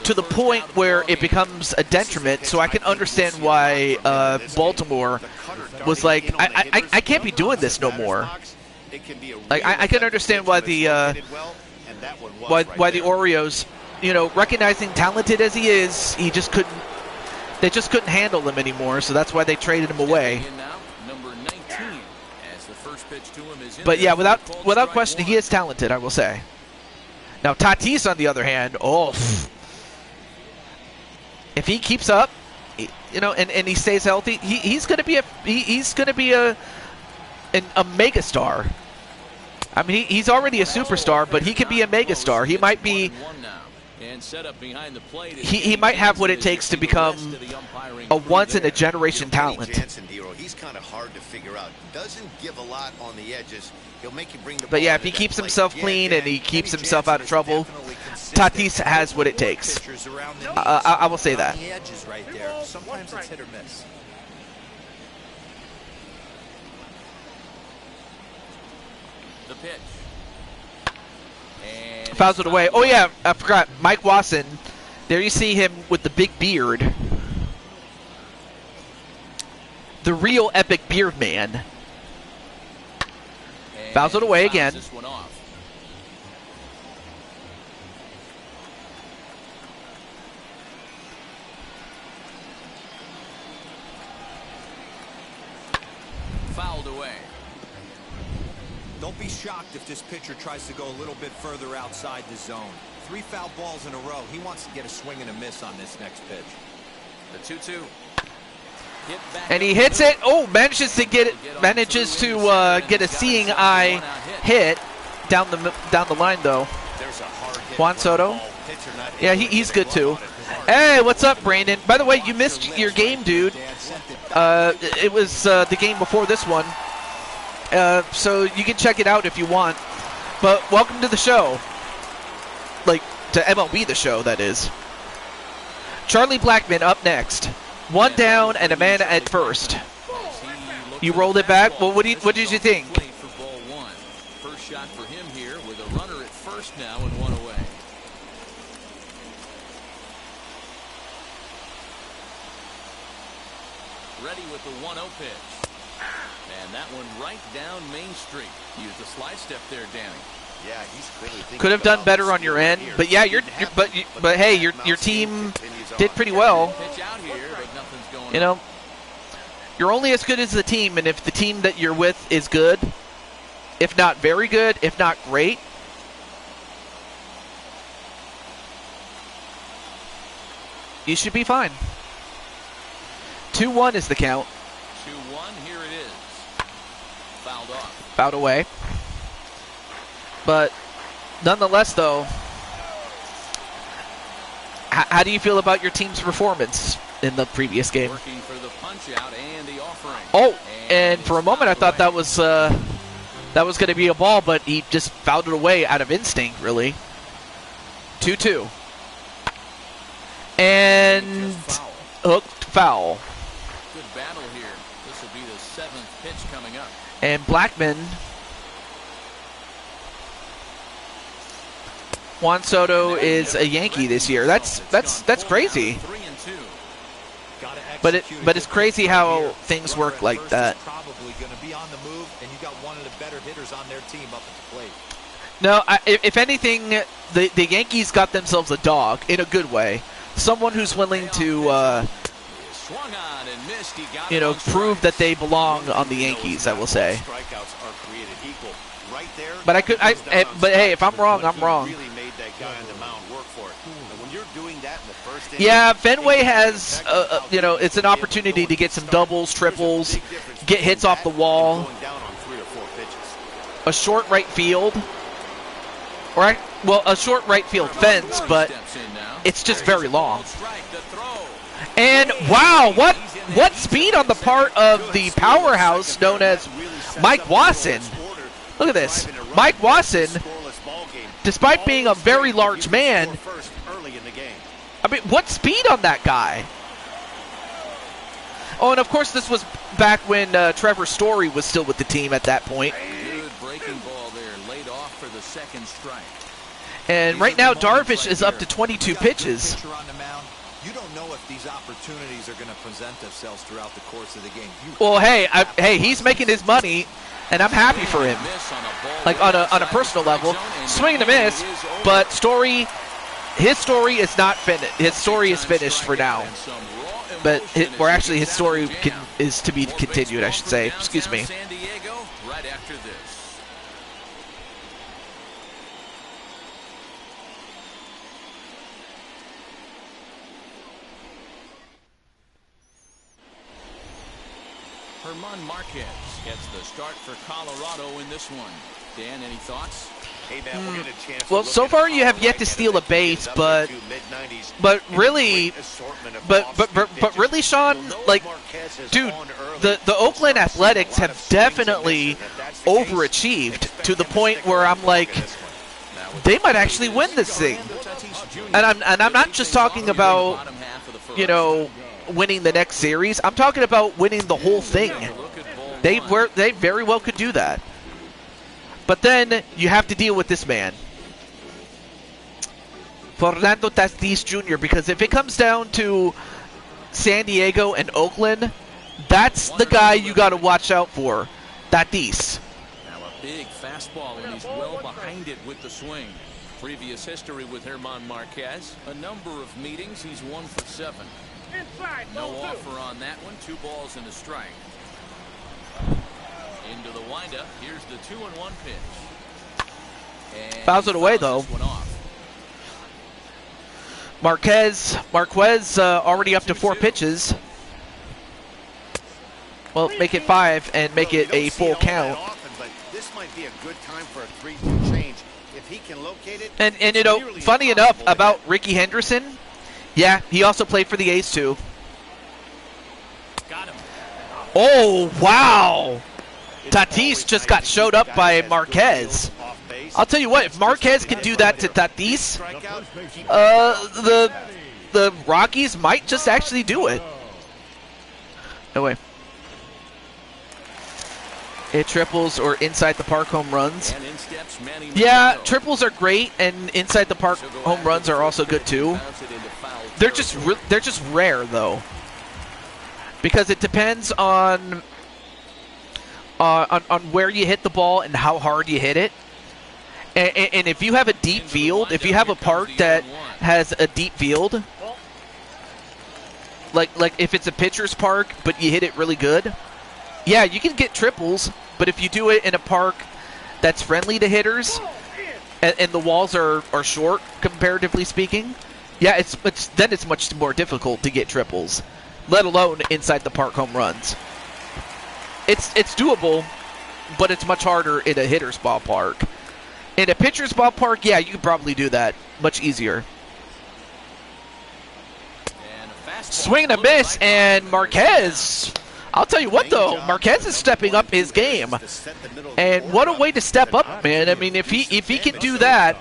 to the point where it becomes a detriment. So I can understand why Baltimore was like, I can't be doing this no more. Like I can understand why the Orioles, you know, recognizing talented as he is, they just couldn't handle him anymore. So that's why they traded him away. But yeah, without question, he is talented, I will say. Now Tatis, on the other hand, if he keeps up, you know, and he stays healthy, he's going to be a megastar. I mean, he's already a superstar, but he can be a megastar. He might be. He might have what it takes to become a once-in-a-generation talent. He's kind of hard to figure out. Doesn't give a lot on the edges. He'll make you bring the ball. But yeah, if he keeps himself clean and he keeps himself out of trouble, Tatis has what it takes. I will say that. Sometimes it's hit or miss. The pitch. Fouls it away. Oh yeah, I forgot. Mike Wasson. There you see him with the big beard. The real epic beard man. Fouls it away again. Fouled away. Don't be shocked if this pitcher tries to go a little bit further outside the zone. 3 foul balls in a row. He wants to get a swing and a miss on this next pitch. The 2-2. And he hits it. Oh, manages to get a seeing eye hit down the line though. Juan Soto. Yeah, he's good too. Hey, what's up, Brandon? By the way, you missed your game, dude. It was the game before this one. So you can check it out if you want. But welcome to the show. Like, to MLB The Show, that is. Charlie Blackmon up next. 1 down and a man at first. You rolled it back? Well, what did you think? First shot for him here with a runner at first now and 1 away. Ready with the 1-0 pitch. And that one right down Main Street. Use the slide step there, Danny. Yeah, he's clearly thinking could have done better on your end, but yeah, but hey, your team did pretty well. Pitch out here, but nothing's going you know, you're only as good as the team, and if the team that you're with is good, if not very good, if not great, you should be fine. 2-1 is the count. 2-1, here it is. Fouled off. Fouled away. But nonetheless, though, how do you feel about your team's performance in the previous game? Working for the punch out and the offering. Oh, and for a moment I thought that was going to be a ball, but he just fouled it away out of instinct, really. 2-2. And hooked foul. Good battle here. This will be the 7th pitch coming up. And Blackmon. Juan Soto is a Yankee this year. That's crazy. But it's crazy how things work like that. Probably going to be on the move, and you got one of the better hitters on their team up at the plate. No, if anything, the Yankees got themselves a dog in a good way. Someone who's willing to, prove that they belong on the Yankees. I will say. But but hey, if I'm wrong, I'm wrong. Yeah, Fenway has, it's an opportunity to get some doubles, triples, get hits off the wall, a short right field, a short right field fence, but it's just very long. And wow, what speed on the part of the powerhouse known as Mike Wasson. Look at this. Mike Wasson, despite being a very large man, I mean, what speed on that guy? Oh, and of course this was back when Trevor Story was still with the team at that point. Good breaking ball there, laid off for the the second strike. And right now, Darvish is up to 22 pitches. You don't know if these opportunities are going to present themselves throughout the course of the game. Well, hey, he's making his money, and I'm happy for him. Like on a personal level, swing and a miss, but his story is not finished. His story is finished for now. But his story is to be continued, I should say. Excuse me. San Diego right after this. Herman Marquez gets the start for Colorado in this one. Dan, any thoughts? Hey, man, we'll get a chance to Well, look so at far you have Colorado yet to steal a base, but really, but really, Sean, like, dude, the Oakland Athletics have definitely overachieved to the point where I'm like, they might actually win this thing. And I'm not just talking about, you know, winning the next series. I'm talking about winning the whole thing. They very well could do that. But then you have to deal with this man, Fernando Tatis Jr., because if it comes down to San Diego and Oakland, that's the guy you got to watch out for, Tatis. Now a big fastball, and he's well behind it with the swing. Previous history with Herman Marquez, a number of meetings, he's 1 for 7. No offer on that one. 2 balls and a strike. Into the windup. Here's the 2-1 pitch. And fouls it away though. Marquez already up to 4 pitches. Well, make it 5 and make it a full count. This might be a good time for a 3-2 change if he can locate it. And you know, funny enough about Ricky Henderson, yeah, he also played for the A's too. Got him. Oh wow! Tatis just got showed up by Marquez. I'll tell you what, if Marquez can do that to Tatis, the Rockies might just actually do it. No way. It triples or inside the park home runs. Yeah, triples are great, and inside the park home runs are also good too. They're just rare though, because it depends on where you hit the ball and how hard you hit it. And if you have a deep field, if you have a park that has a deep field, like if it's a pitcher's park but you hit it really good, yeah, you can get triples. But if you do it in a park that's friendly to hitters and the walls are short comparatively speaking, yeah, then it's much more difficult to get triples, let alone inside the park home runs. It's doable, but it's much harder in a hitter's ballpark. In a pitcher's ballpark, yeah, you could probably do that much easier. Swing and a miss, and Marquez. I'll tell you what, though, Marquez is stepping up his game, and what a way to step up, man. I mean, if he can do that.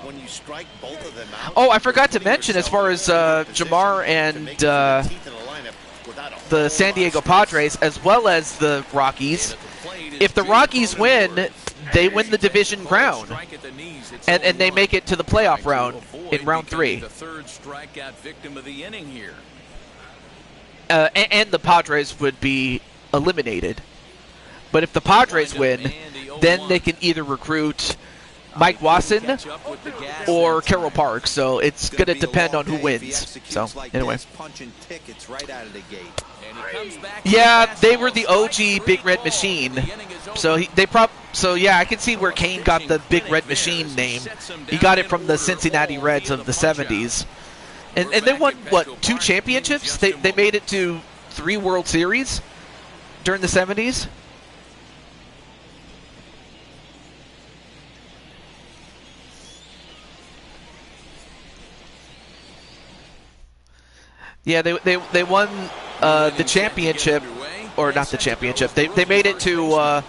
Oh, I forgot to mention, as far as Jamar and the San Diego Padres, as well as the Rockies, if the Rockies win, they win the division crown, and they make it to the playoff round in round 3. The third strikeout victim of the inning here. And the Padres would be eliminated. But if the Padres win, then they can either recruit Mike Wasson or Carroll Park. So it's going to depend on who wins. So anyway. Yeah, they were the OG Big Red Machine. So yeah, I can see where Kane got the Big Red Machine name. He got it from the Cincinnati Reds of the 70s. And they won, what, 2 championships? They made it to 3 World Series during the 70s. Yeah, they won the championship, or not the championship. They made it to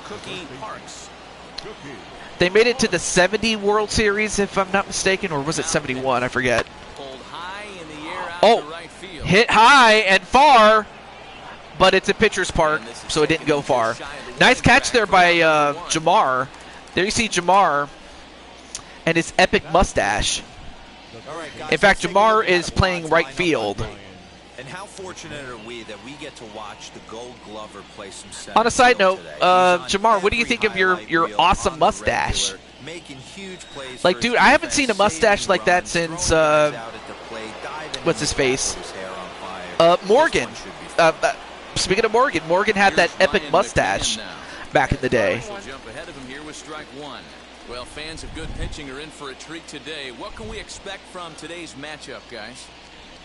the 70 World Series, if I'm not mistaken, or was it 71? I forget. Oh, hit high and far, but it's a pitcher's park, so it didn't go far. Nice catch there by Jamar. There you see Jamar, and his epic mustache. All right, guys, In fact, let's take a Jamar look at is the playing odds right line up field. on tape. And how fortunate are we that we get to watch the Gold Glover play some center On a side field note, today. Jamar, what do you think of your awesome mustache? Like, dude, I haven't seen a mustache like that since, what's his face? Morgan. Speaking of Morgan, Morgan had that epic mustache back in the day. We'll jump ahead of him here with strike one. Well, fans of good pitching are in for a treat today. What can we expect from today's matchup, guys?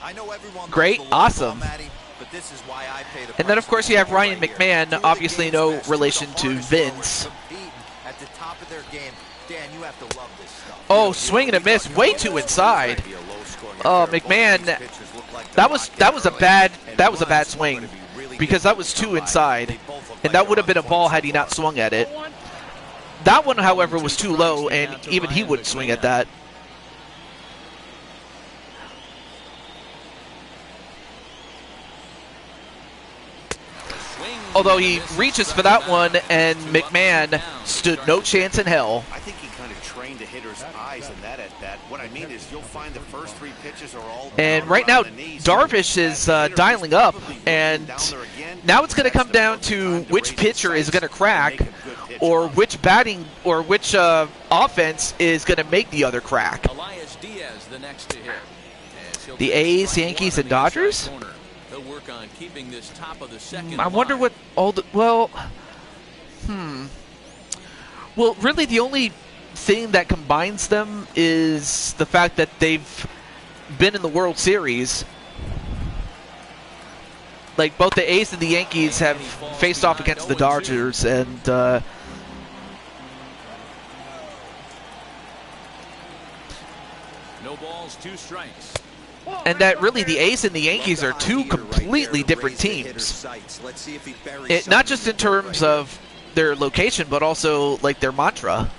I know everyone Great, loves the awesome. ball, Matty, but this is why I pay the And then, of price course, for you have right Ryan here. McMahon, Two of the obviously game's no best, relation two to of the hardest Vince. throwers competing at the top of their game. Dan, you have to love this stuff. Oh, swing and a miss, way too inside. Oh, McMahon, that was a bad swing, because that was too inside, and that would have been a ball had he not swung at it. That one, however, was too low, and even he wouldn't swing at that. Although he reaches for that one, and McMahon stood no chance in hell. I think he kind of trained the hitter's eyes in that at bat. What I mean is you'll find the first three pitches are all And right now, Darvish is dialing up, and now it's going to come down to which pitcher is going to crack, or which batting, or which offense is going to make the other crack. Elias Diaz, the next to hit. The A's, Yankees, and Dodgers? They'll work on keeping this top of the second. I wonder what all the, well, well, really the only thing that combines them is the fact that they've been in the World Series. Like, both the A's and the Yankees have faced off against the Dodgers, and no balls, 2 strikes. and that really the A's and the Yankees are two completely different teams. Not just in terms of their location, but also like their mantra.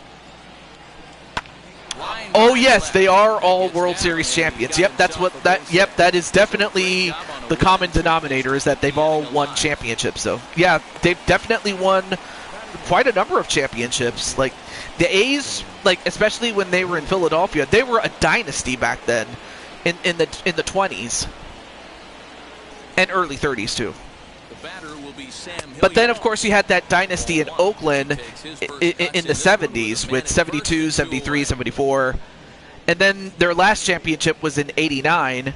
Oh yes, they are all World Series champions. Yep, that's what that. Yep, that is definitely the common denominator, is that they've all won championships. So yeah, they've definitely won quite a number of championships. Like the A's, like especially when they were in Philadelphia, they were a dynasty back then. In the 20s and early 30s too. But then of course you had that dynasty in Oakland in the 70s with 72, 73, 74, and then their last championship was in 89.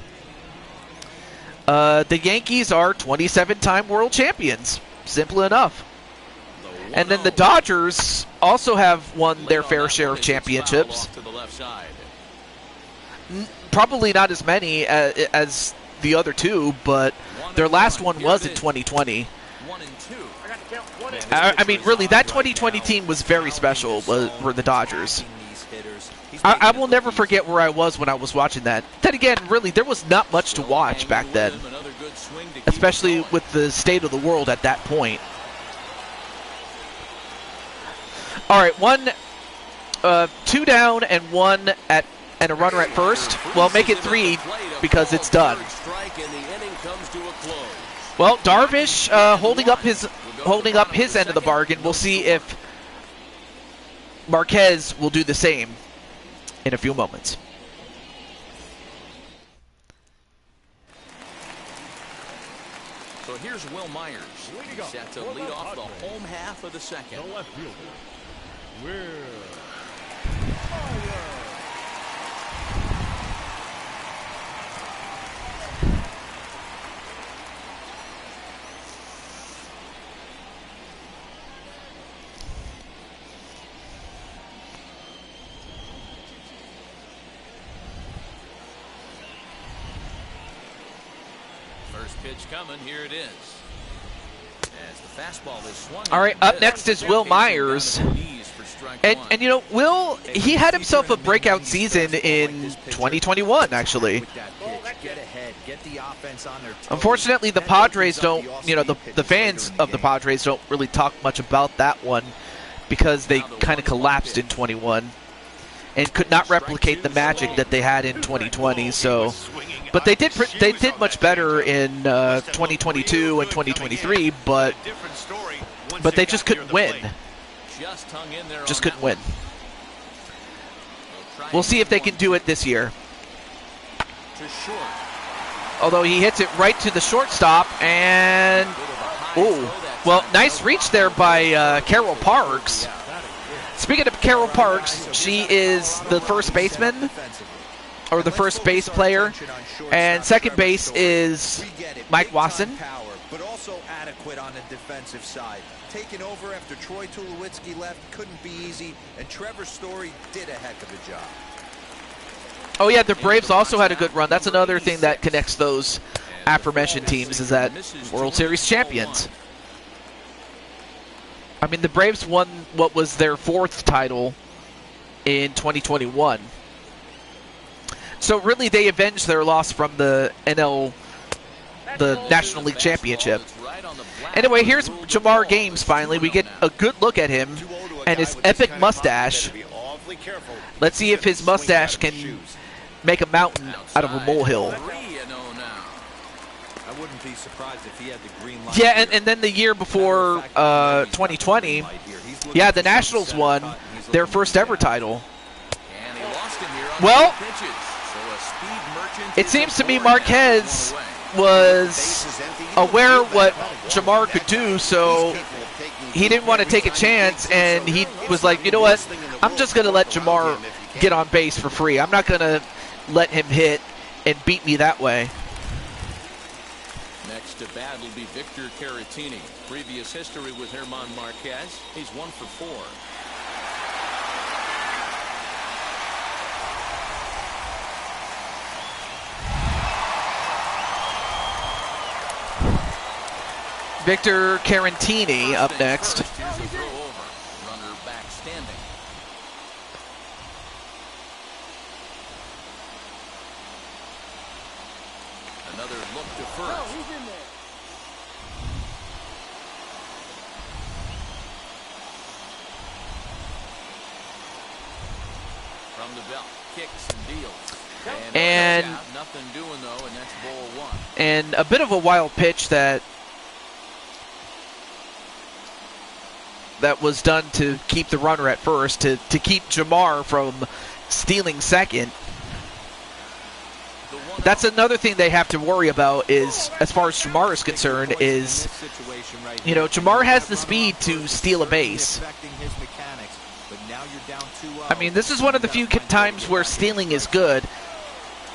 The Yankees are 27-time world champions. Simple enough. And then the Dodgers also have won their fair share of championships. Probably not as many as the other two, but their last one was in 2020. I mean, really, that 2020 team was very special, were the Dodgers. I will never forget where I was when I was watching that. Then again, really, there was not much to watch back then, especially with the state of the world at that point. All right, 2 down and 1 and a runner at first. Well, make it 3 because it's done. Well, Darvish holding up his end of the bargain. We'll see if Marquez will do the same in a few moments. So here's Will Myers. Set to lead off the home half of the second. The left fielder, Will Myers. First pitch coming. Here it is. As the fastball is swung. All right, up next is Will Myers. And you know, Will, he had himself a breakout season in 2021, actually. Unfortunately, the Padres don't, you know, the fans of the Padres don't really talk much about that one because they kind of collapsed in 21 and could not replicate the magic that they had in 2020. So, but they did much better in 2022 and 2023, but they just couldn't win. Just couldn't win. We'll see if they can do it this year. To short. Although he hits it right to the shortstop, and oh, well, nice reach there by Carol Parks. Speaking of Carol Parks, she is the first baseman, or the first base player, and second base is Mike Wasson. But also adequate on the defensive side. Taking over after Troy Tulowitzki left couldn't be easy, and Trevor Story did a heck of a job. Oh yeah, the Braves also had a good run. That's another thing that connects those aforementioned teams, is that World Series champions. I mean, the Braves won what was their 4th title in 2021. So really, they avenged their loss from the National League Championship. Anyway, here's Jamar Games finally. We get a good look at him and his epic mustache. Let's see if his mustache can make a mountain out of a molehill. I wouldn't be surprised if he had the green light. Yeah, and then the year before 2020, yeah, the Nationals won their first ever title. Well, it seems to me Marquez was aware what Jamar could do, so he didn't want to take a chance, and he was like, you know what, I'm just going to let Jamar get on base for free. I'm not going to let him hit and beat me that way. Next to bat will be Victor Caratini. Previous history with German Marquez. He's 1 for 4. Victor Caratini up next. Runner back standing. Another look to first. From the belt, kicks and deals. And nothing doing though, and that's ball 1. And a bit of a wild pitch that was done to keep the runner at first, to keep Jamar from stealing second. That's another thing they have to worry about, is, as far as Jamar is concerned, is, you know, Jamar has the speed to steal a base. I mean, this is one of the few times where stealing is good,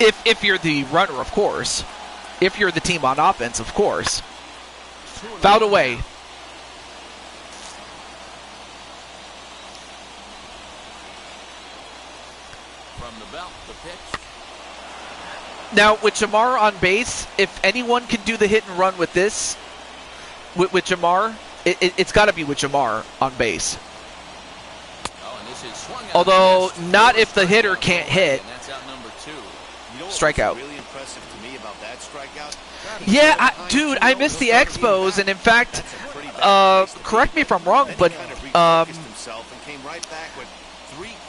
if you're the runner, of course. If you're the team on offense, of course. Fouled away. From the belt, the pitch. Now, with Jamar on base, if anyone can do the hit and run with this, with Jamar, it's got to be with Jamar on base. Oh, and this is swung out. Although, not if the hitter can't hit. And that's out number 2. You know what's Strikeout. really impressive to me about that strikeout? Yeah, dude, I missed the Expos, and in fact, correct me if I'm wrong, but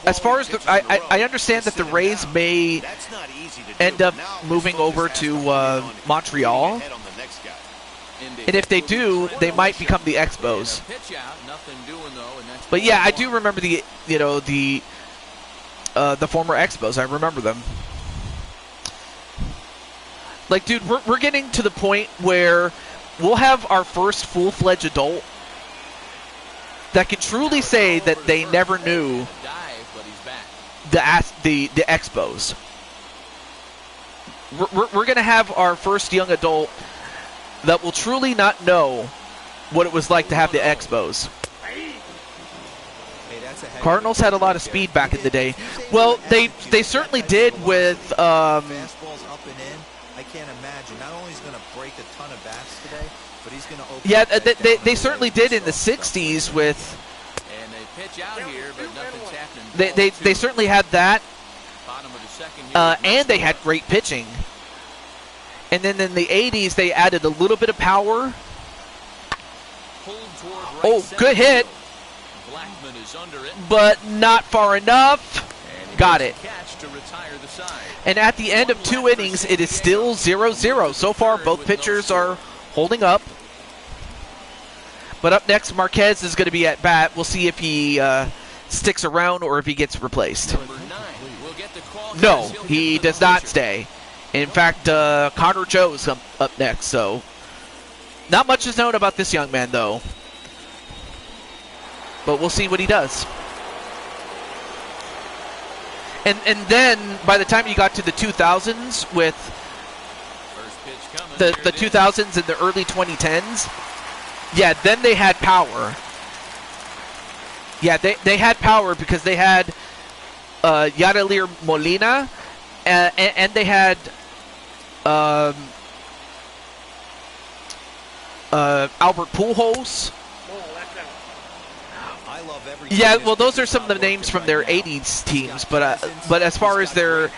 as far as I understand that the Rays may end up moving over to Montreal, and if they do, they might become the Expos. But yeah, I do remember the former Expos. I remember them. Like, dude, we're getting to the point where we'll have our first full-fledged adult that can truly say that they never knew the Expos. We're going to have our first young adult that will truly not know what it was like to have the Expos. Cardinals had a lot of speed back in the day. Well, they certainly did with fastballs up and in. I can't imagine. Not only is going to break a ton of bats today, but he's going to open. Yeah, they certainly did in the 60s with. And they pitch out here, but nothing's happening. They certainly had that, Bottom of the second here. and they had great pitching. And then in the 80s, they added a little bit of power. Pulled toward right Oh, center good hit, field. Blackman is under it. but not far enough. And he Got makes it. a catch to retire the side. And at the end of 2 innings, it is still 0-0. So far, both pitchers are holding up. But up next, Marquez is going to be at bat. We'll see if he sticks around or if he gets replaced. Number 9 will No, he does not stay. In fact, Connor Joe's up next, so not much is known about this young man, though. But we'll see what he does. And then, by the time you got to the 2000s with the 2000s and the early 2010s, yeah, then they had power. Yeah, they had power because they had Yadier Molina, and they had Albert Pujols. Yeah, well, those are some of the names from their 80s teams, but as far as their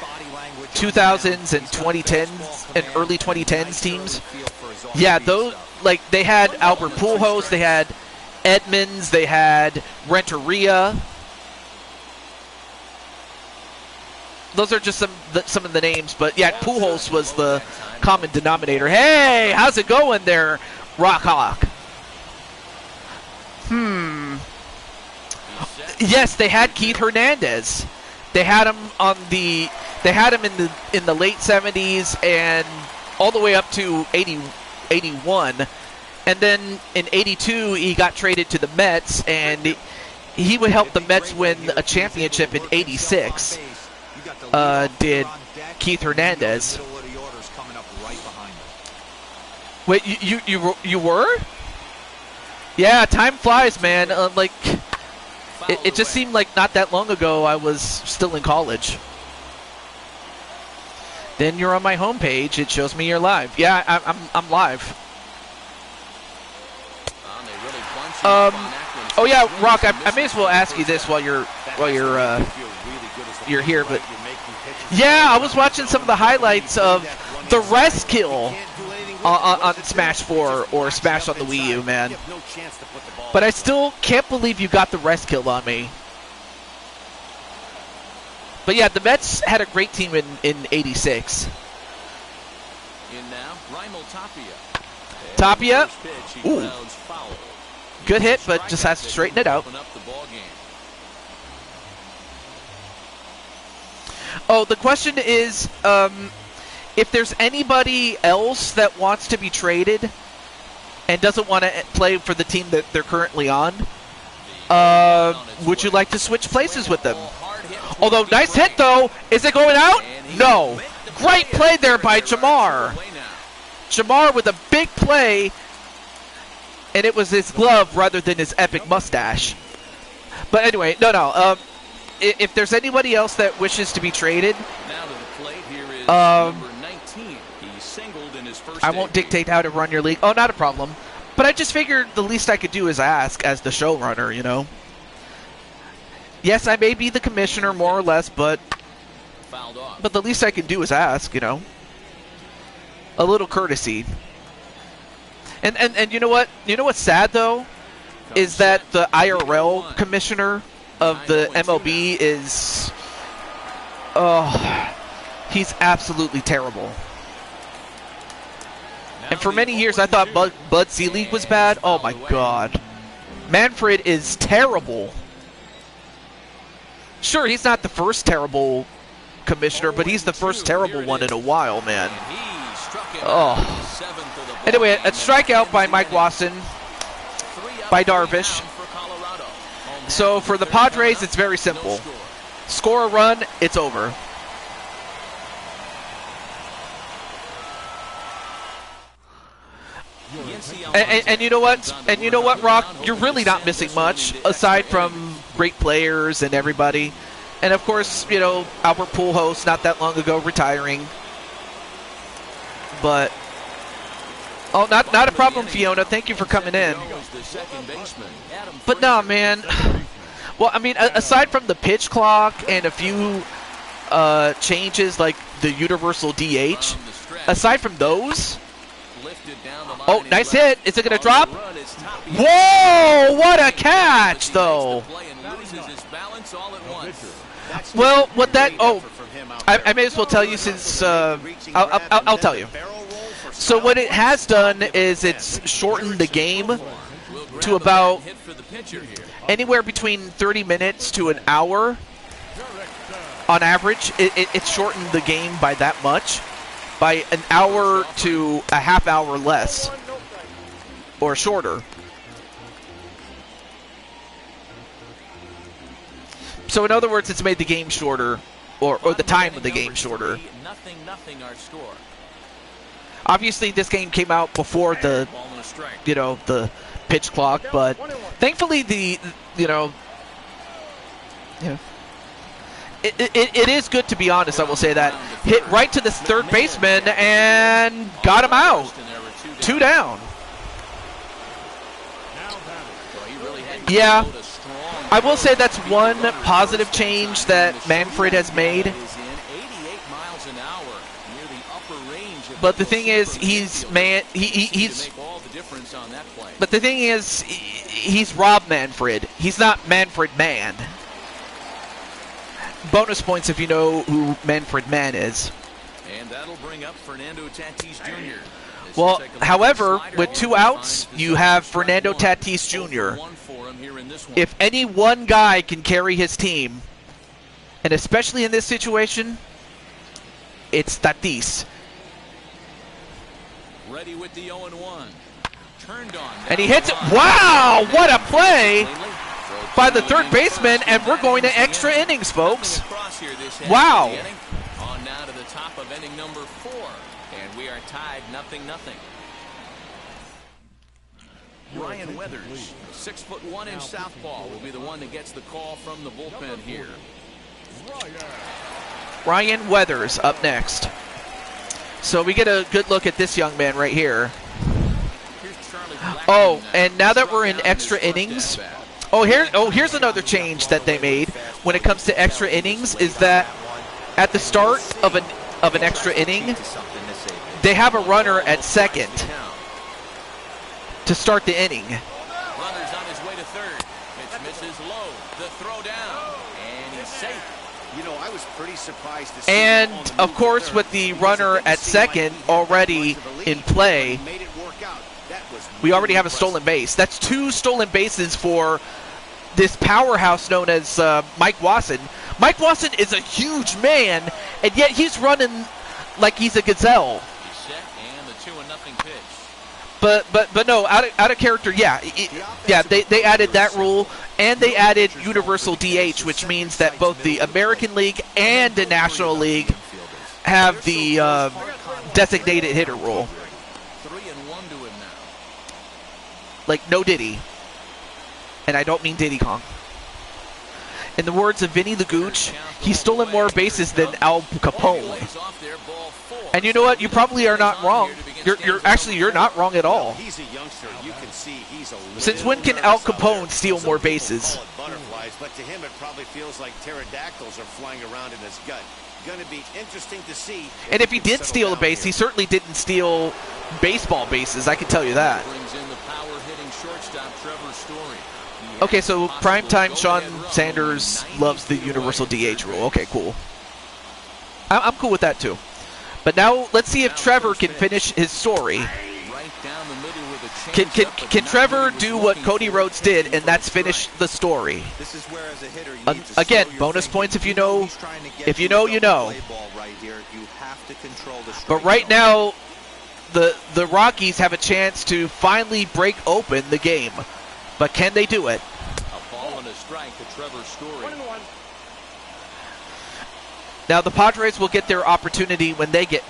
2000s and 2010s and early 2010s teams, yeah, those, like, they had Albert Pujols, they had Edmonds, they had Renteria. Those are just some of the names, but yeah, Pujols was the common denominator. Hey, how's it going there, Rock Hawk? Yes, they had Keith Hernandez. They had him in the late 70s and all the way up to 81. And then in 82, he got traded to the Mets, and he would help the Mets win a championship in 86. Did Keith Hernandez. Wait, you were? Yeah, time flies, man. Like, it just seemed like not that long ago I was still in college. Then you're on my homepage. It shows me you're live. Yeah, I'm live. Oh yeah, Rock. I may as well ask you this while you're here. But yeah, I was watching some of the highlights of the rest kill on Smash 4 or Smash on the Wii U, man. But I still can't believe you got the rest kill on me. But yeah, the Mets had a great team in 86. Tapia. Ooh. Good hit, but just has to straighten it out. Oh, the question is, if there's anybody else that wants to be traded and doesn't want to play for the team that they're currently on, would you like to switch places with them? Although, nice hit, though. Is it going out? No. Great play there by Jamar. Jamar with a big play, and it was his glove rather than his epic mustache. But anyway, no. If there's anybody else that wishes to be traded, I won't dictate how to run your league. Oh, not a problem. But I just figured the least I could do is ask as the showrunner, you know. Yes, I may be the commissioner more or less, but the least I can do is ask, you know. A little courtesy. And you know what? You know what's sad though is that the IRL commissioner of the MLB is he's absolutely terrible. And for many years I thought Bud Selig was bad. Oh my god. Manfred is terrible. Sure, he's not the first terrible commissioner, but he's the first terrible one in a while, man. Oh. Anyway, a strikeout by Mike Watson, by Darvish. So for the Padres, it's very simple. Score a run, it's over. And you know what? And you know what, Rock? You're really not missing much, aside from great players and everybody. And of course, you know, Albert Pujols not that long ago retiring. But not a problem, Fiona. Thank you for coming in. But no, man. Well, I mean, aside from the pitch clock and a few changes like the universal DH, aside from those. Oh, nice hit. Is it going to drop? Whoa! What a catch, though. Well, what that... Oh, I may as well tell you since... I'll tell you. So what it has done is it's shortened the game to about anywhere between 30 minutes to an hour. on average. It's shortened the game by that much, by an hour to a half hour less, or shorter. So in other words, it's made the game shorter, or the time of the game shorter. Nothing our score. Obviously, this game came out before the, the pitch clock, but thankfully it is good, to be honest. I will say that. Hit right to this third baseman and got him out. 2 down. Yeah, I will say that's one positive change that Manfred has made. But the thing is, he's Rob Manfred. He's not Manfred Man. Bonus points if you know who Manfred Man is. And that'll bring up Fernando Tatis Jr. Well, however, with 2 outs, you have Fernando Tatis Jr. If any one guy can carry his team, and especially in this situation, it's Tatis. Ready with the 0-1. Turned on. And he hits it. Wow, what a play by the third baseman, and we're going to extra innings, folks. Wow. On now to the top of inning number 4, and we are tied 0-0. Ryan Weathers, 6'1" in southpaw, will be the one that gets the call from the bullpen here. Ryan Weathers up next. So we get a good look at this young man right here. Oh, and now that we're in extra innings, here's another change that they made when it comes to extra innings, is that at the start of an extra inning, they have a runner at second to start the inning. Runners on his way to third. Pitch misses low. The throw down, and he's safe. You know, I was pretty surprised to see and of course, with the runner at second already in play, we already have a stolen base. That's 2 stolen bases for this powerhouse known as Mike Wasson. Mike Wasson is a huge man, and yet he's running like he's a gazelle. He's set, and the 2-0 pitch. But no, out of character, yeah. They added that rule, and they added universal DH, which means that both the American League and the National League have the designated hitter rule. 3-1 to him now. Like no Diddy, and I don't mean Diddy Kong. In the words of Vinny the Gooch, he's stolen more bases than Al Capone. And you know what? You probably are not wrong. You're not wrong at all. He's a youngster. You can see he's a Since when can Al Capone steal more bases? Butterflies, but to him it probably feels like pterodactyls are flying around in his gut. Going to be interesting to see. And if he did steal a base, he certainly didn't steal baseball bases. I can tell you that. Brings in the power-hitting shortstop Trevor Story. Okay, so primetime Sean Sanders loves the universal DH rule. Okay, cool. I'm cool with that too. But now let's see if Trevor can finish his story. Can Trevor do what Cody Rhodes did, and that's finish the story? Again, bonus points if you know. If you know, you know. But right now, the Rockies have a chance to finally break open the game. But can they do it? A ball and a strike to Trevor Story. Now the Padres will get their opportunity when they get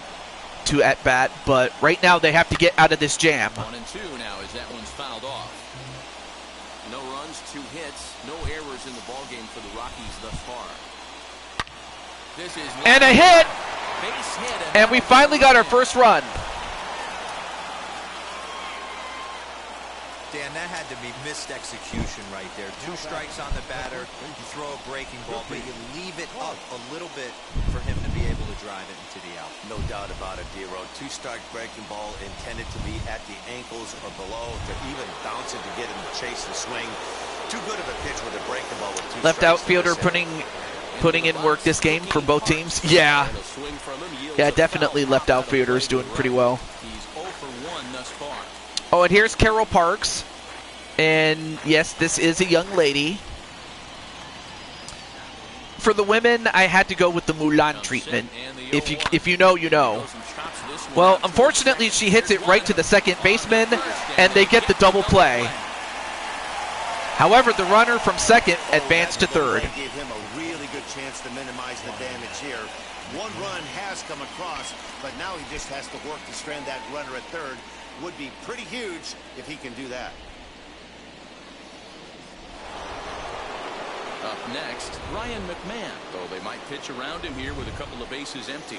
to at bat, but right now they have to get out of this jam. 1-2 now as that one's fouled off. No runs, 2 hits, no errors in the ballgame for the Rockies thus far. This is and a hit, base hit, and we finally got our first run. Dan, that had to be missed execution right there. 2 strikes on the batter. You throw a breaking ball, but you leave it up a little bit for him to be able to drive it into the out. No doubt about it, D-Road. 2-strike breaking ball intended to be at the ankles or below, to even bounce it to get him to chase the swing. Too good of a pitch with a breaking ball with 2 Left strikes. outfielder putting in work this game for both teams. Yeah, definitely left outfielders doing pretty well. He's 0 for 1 thus far. Oh, and here's Carol Parks. And yes, this is a young lady. For the women, I had to go with the Mulan treatment. If you know, you know. Well, unfortunately, she hits it right to the second baseman, and they get the double play. However, the runner from second advanced to third. Gave him a really good chance to minimize the damage here. One run has come across, but now he just has to work to strand that runner at third. Would be pretty huge if he can do that. Up next, Ryan McMahon, though they might pitch around him here with a couple of bases empty.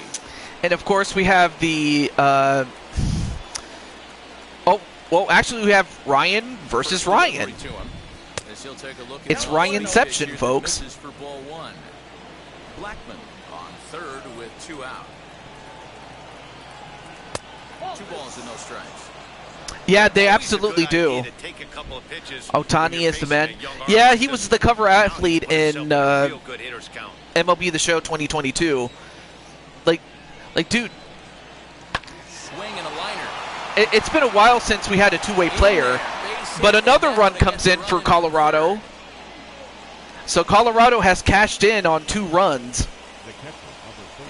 And of course, we have the actually we have Ryan versus Ryan. It's Ryanception, folks. For ball one. Blackman on third with 2 out. 2 balls and no strikes. Yeah, they absolutely do. Otani is the man. Yeah, he was the cover athlete in MLB The Show 2022. Like, dude, Swing and a liner. it's been a while since we had a two-way player, but another run comes in for Colorado. So Colorado has cashed in on 2 runs.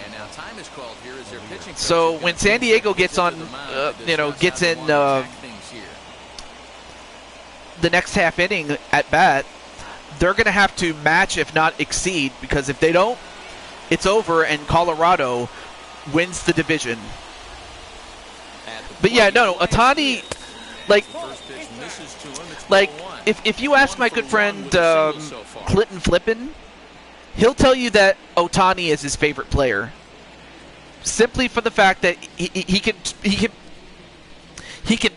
And now time is called here as their pitching. So when San Diego gets on, gets in the next half inning at bat, they're going to have to match, if not exceed, because if they don't, it's over and Colorado wins the division. But yeah, no, Otani, like if you ask my good friend Clinton Flippin, he'll tell you that Otani is his favorite player, simply for the fact that he can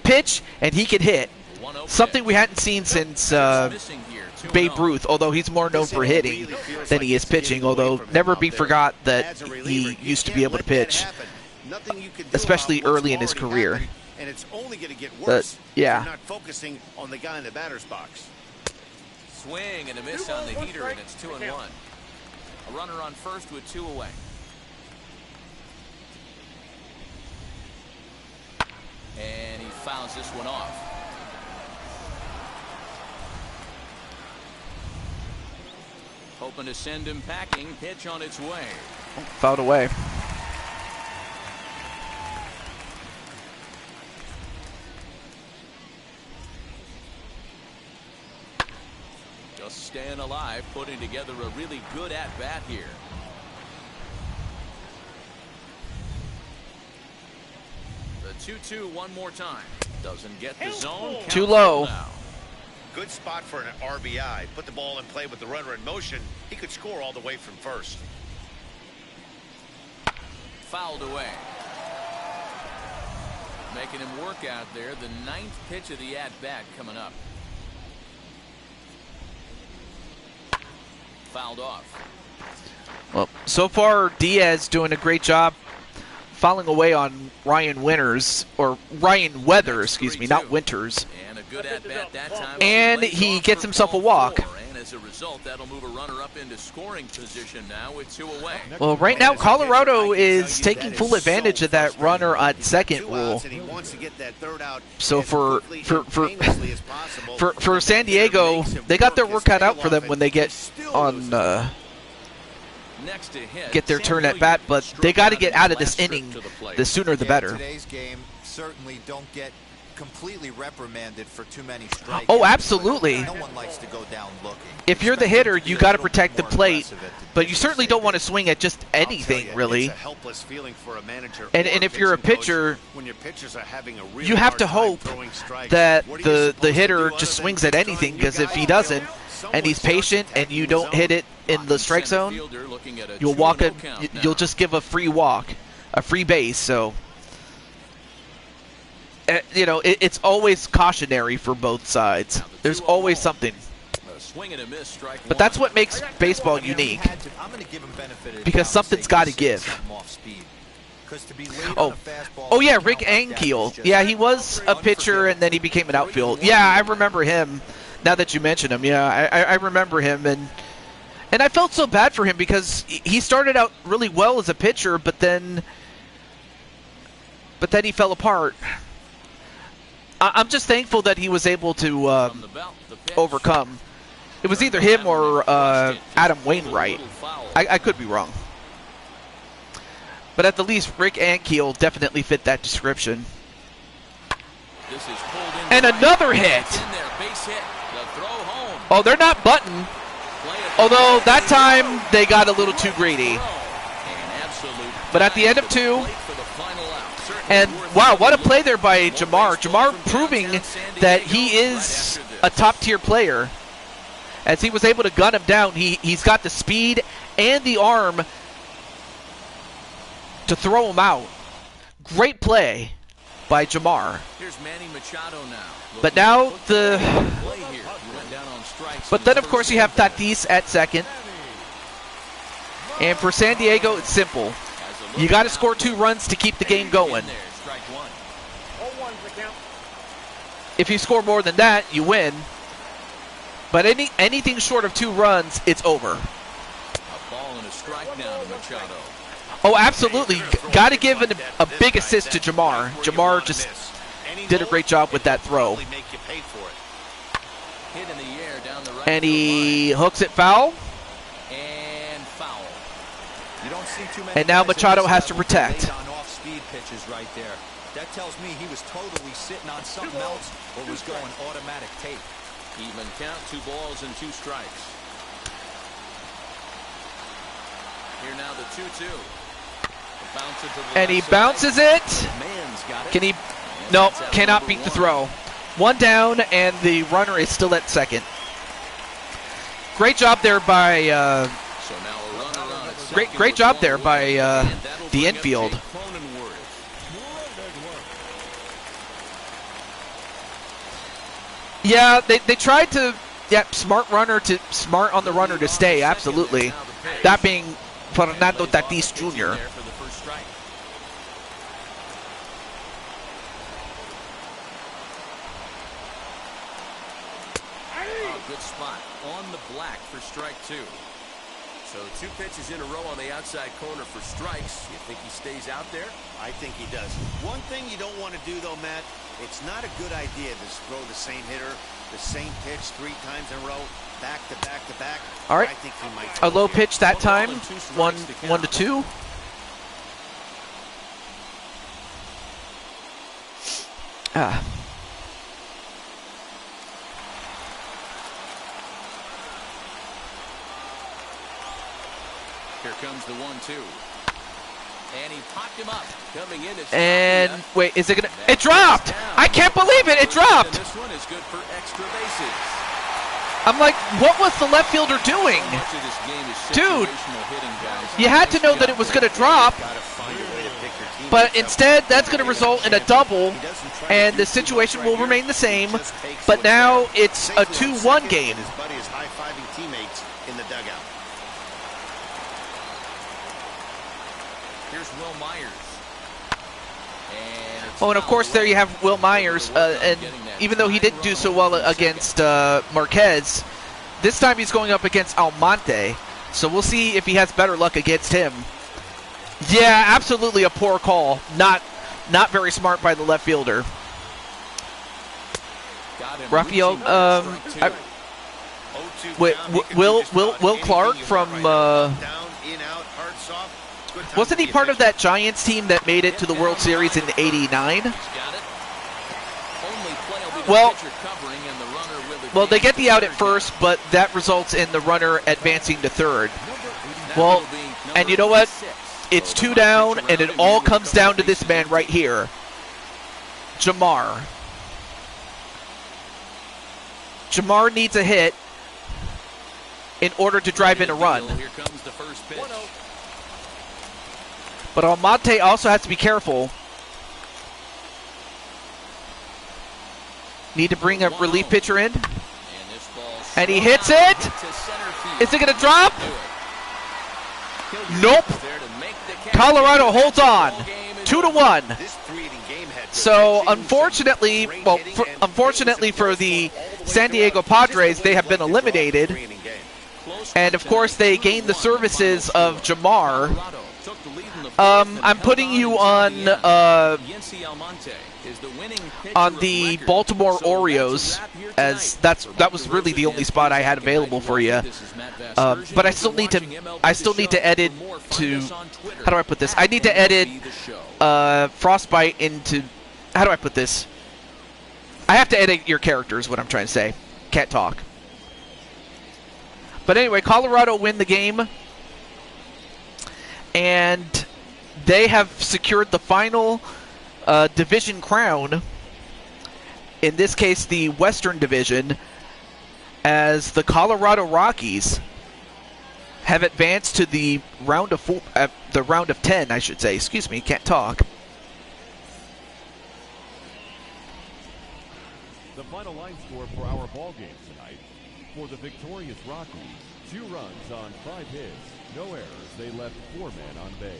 pitch and he can hit. Something we hadn't seen since Babe Ruth, although he's more known for hitting than he is pitching, although never be forgot that he used to be able to pitch, especially early in his career. And it's only going to get worse. Yeah. If you're not focusing on the guy in the batter's box. Swing and a miss on the heater, and it's 2-1. A runner on first with 2 away. And he fouls this one off. Hoping to send him packing. Pitch on its way. Fouled away. Just staying alive, putting together a really good at-bat here. The 2-2 one more time. Doesn't get the zone. Too low. Now. Good spot for an RBI. Put the ball in play with the runner in motion. He could score all the way from first. Fouled away. Making him work out there. The 9th pitch of the at-bat coming up. Fouled off. Well, so far Diaz doing a great job fouling away on Ryan Winters, or Ryan Weather, excuse me, not Winters. And a good at-bat that time. And he gets himself a walk. And as a result, that'll move a runner up into scoring position now with 2 away. Well, right now Colorado is taking full advantage of that runner at second rule. So for San Diego, they got their work cut out for them when they get on get their turn at bat, but they got to get out of this inning. The sooner the better. Today's game certainly don't get completely reprimanded for too many strikes. Oh, absolutely. No one likes to go down looking. If you're the hitter, you got to protect the plate, but you certainly don't want to swing at just anything, really. It's a helpless feeling for a manager. And if you're a pitcher, when your pitchers are having a really you have to hard time hope throwing strikes, that what are you supposed the to hitter do just other swings than at keep anything, trying? because You if he gotta doesn't someone and he's starts patient and attacking you the don't zone. hit it in the strike zone, you'll walk a, you'll just give a free walk, a free base. So it's always cautionary for both sides. There's always something. But that's what makes baseball unique, because something's got to give. Oh yeah, Rick Ankiel. Yeah, he was a pitcher and then he became an outfield. Yeah, I remember him. Now that you mention him, yeah, I remember him, and I felt so bad for him because he started out really well as a pitcher, but then he fell apart. I'm just thankful that he was able to overcome. It was either him or Adam Wainwright. I could be wrong. But at the least, Rick Ankiel definitely fit that description. And another hit! Oh, they're not button. Although that time they got a little too greedy. But at the end of 2, and wow, what a play there by Jamar. Jamar proving that he is a top-tier player. As he was able to gun him down, he's got the speed and the arm to throw him out. Great play by Jamar. But now But then of course you have Tatis at second. And for San Diego, it's simple. You got to score 2 runs to keep the game going. If you score more than that, you win. But anything short of 2 runs, it's over. Oh, absolutely. Got to give a big assist to Jamar. Jamar just did a great job with that throw. And he hooks it foul. And now Machado has to protect. Off-speed pitches right there. That tells me he was totally sitting on something else or was going automatic tape. Even count, 2 balls and 2 strikes. Here now the 2-2. And he bounces it. Can he? No, cannot beat the throw. 1 down, and the runner is still at second. Great job there by. Great job there by the infield. Yeah, they tried to, smart on the runner to stay, absolutely. That being Fernando Tatis Jr. Good spot on the black for strike 2. So 2 pitches in a row on the outside corner for strikes. You think he stays out there? I think he does. One thing you don't want to do, though, Matt, it's not a good idea to throw the same hitter, the same pitch 3 times in a row, back to back to back. All right, I think he might a low pitch that time, 1-2. Here comes the 1-2. And he popped him up. Coming in and wait, is it gonna? It dropped! I can't believe it! It dropped! This one is good for extra bases. I'm like, what was the left fielder doing? Dude, you had to know that it was going to drop. But instead, that's going to result in a double, and the situation will remain the same. But now it's a 2-1 game. His buddy is high-fiving teammates in the dugout. Here's Will Myers. Oh, and of course there you have Will Myers, and even though he didn't do so well against Marquez, this time he's going up against Almonte, so we'll see if he has better luck against him. Yeah, absolutely a poor call. Not very smart by the left fielder. Rafael, Will Clark from... wasn't he part of that Giants team that made it to the World Series in '89? Well, they get the out at first, but that results in the runner advancing to third. Well, and you know what? It's 2 down, and it all comes down to this man right here, Jamar. Jamar needs a hit in order to drive in a run. But Almonte also has to be careful. Need to bring a relief pitcher in. And he hits it. Is it going to drop? Nope. Colorado holds on. 2-1. So unfortunately, unfortunately for the San Diego Padres, they have been eliminated. And of course, they gain the services of Jamar. I'm putting you on is the winning pitcher on of the record. Baltimore So Orioles, that's a wrap here as tonight. that was really the only spot I had available for you. But I still need to edit to, how do I put this? I need to edit Frostbite into, how do I put this? I have to edit your characters, what I'm trying to say. Can't talk. But anyway, Colorado win the game, and they have secured the final division crown, in this case the Western Division, as the Colorado Rockies have advanced to the round of 10, I should say. Excuse me, can't talk. The final line score for our ball game tonight. For the victorious Rockies, 2 runs on 5 hits, no errors. They left 4 men on base.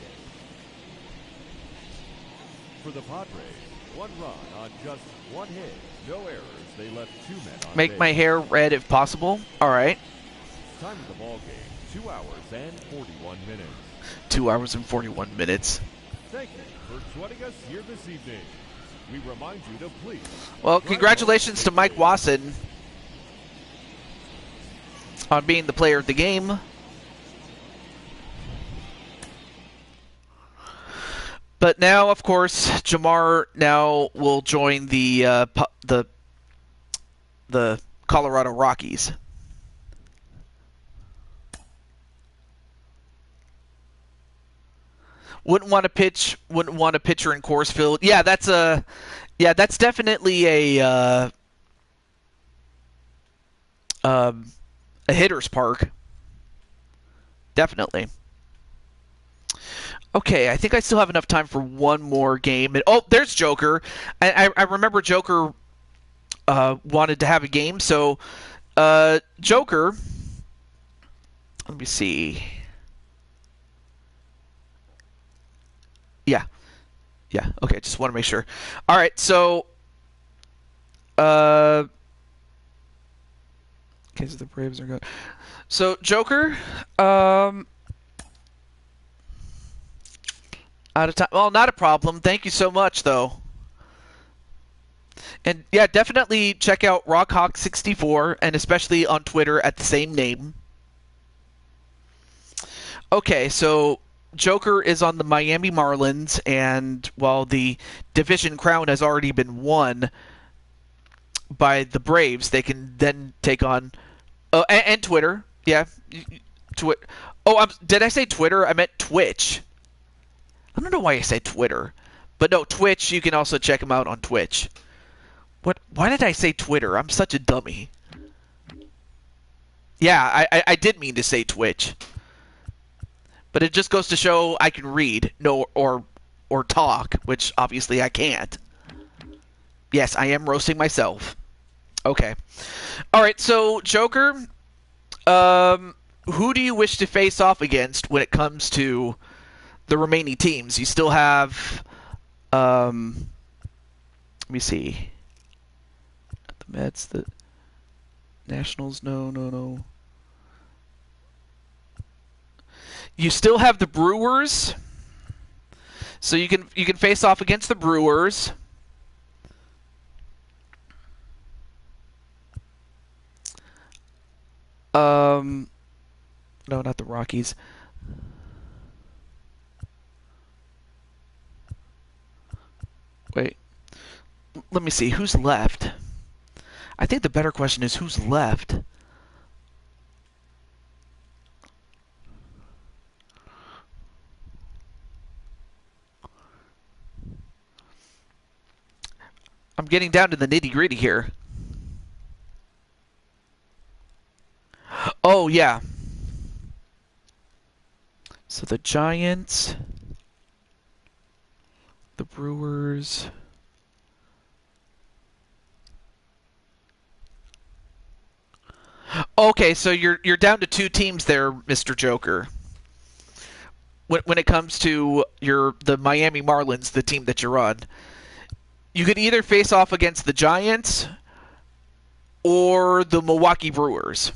For the Padres, 1 run on just 1 hit, no errors. They left 2 men on Make base. my hair red if possible. All right. Time of the ball game, 2 hours and 41 minutes. 2 hours and 41 minutes. Thank you for joining us here this evening. We remind you to please. Well, congratulations to Mike Wasson on being the player of the game. But now, of course, Jamar now will join the Colorado Rockies. Wouldn't want to pitch. Wouldn't want a pitcher in Coors Field. Yeah, that's definitely a hitter's park. Definitely. Okay, I think I still have enough time for one more game. And, oh, there's Joker. I remember Joker wanted to have a game. So, Joker, let me see. Yeah, okay, just want to make sure. All right, so, okay, so the Braves are good. So, Joker, out of time. Well, not a problem. Thank you so much, though. And, yeah, definitely check out RockHawk64, and especially on Twitter at the same name. Okay, so Joker is on the Miami Marlins, and while the division crown has already been won by the Braves, they can then take on... and Twitter. Yeah. Did I say Twitter? I meant Twitch. I don't know why I said Twitter. But no, Twitch, you can also check him out on Twitch. What? Why did I say Twitter? I'm such a dummy. Yeah, I did mean to say Twitch. But it just goes to show I can read, or talk, which obviously I can't. Yes, I am roasting myself. Okay. All right, so Joker, who do you wish to face off against when it comes to the remaining teams? You still have, let me see. The Mets, the Nationals, no. You still have the Brewers, so you can face off against the Brewers. No, not the Rockies. Wait, let me see who's left. I think the better question is who's left. I'm getting down to the nitty-gritty here. Oh, yeah. So the Giants, the Brewers. Okay, so you're down to 2 teams there, Mr. Joker. When it comes to the Miami Marlins, the team that you're on. You could either face off against the Giants or the Milwaukee Brewers.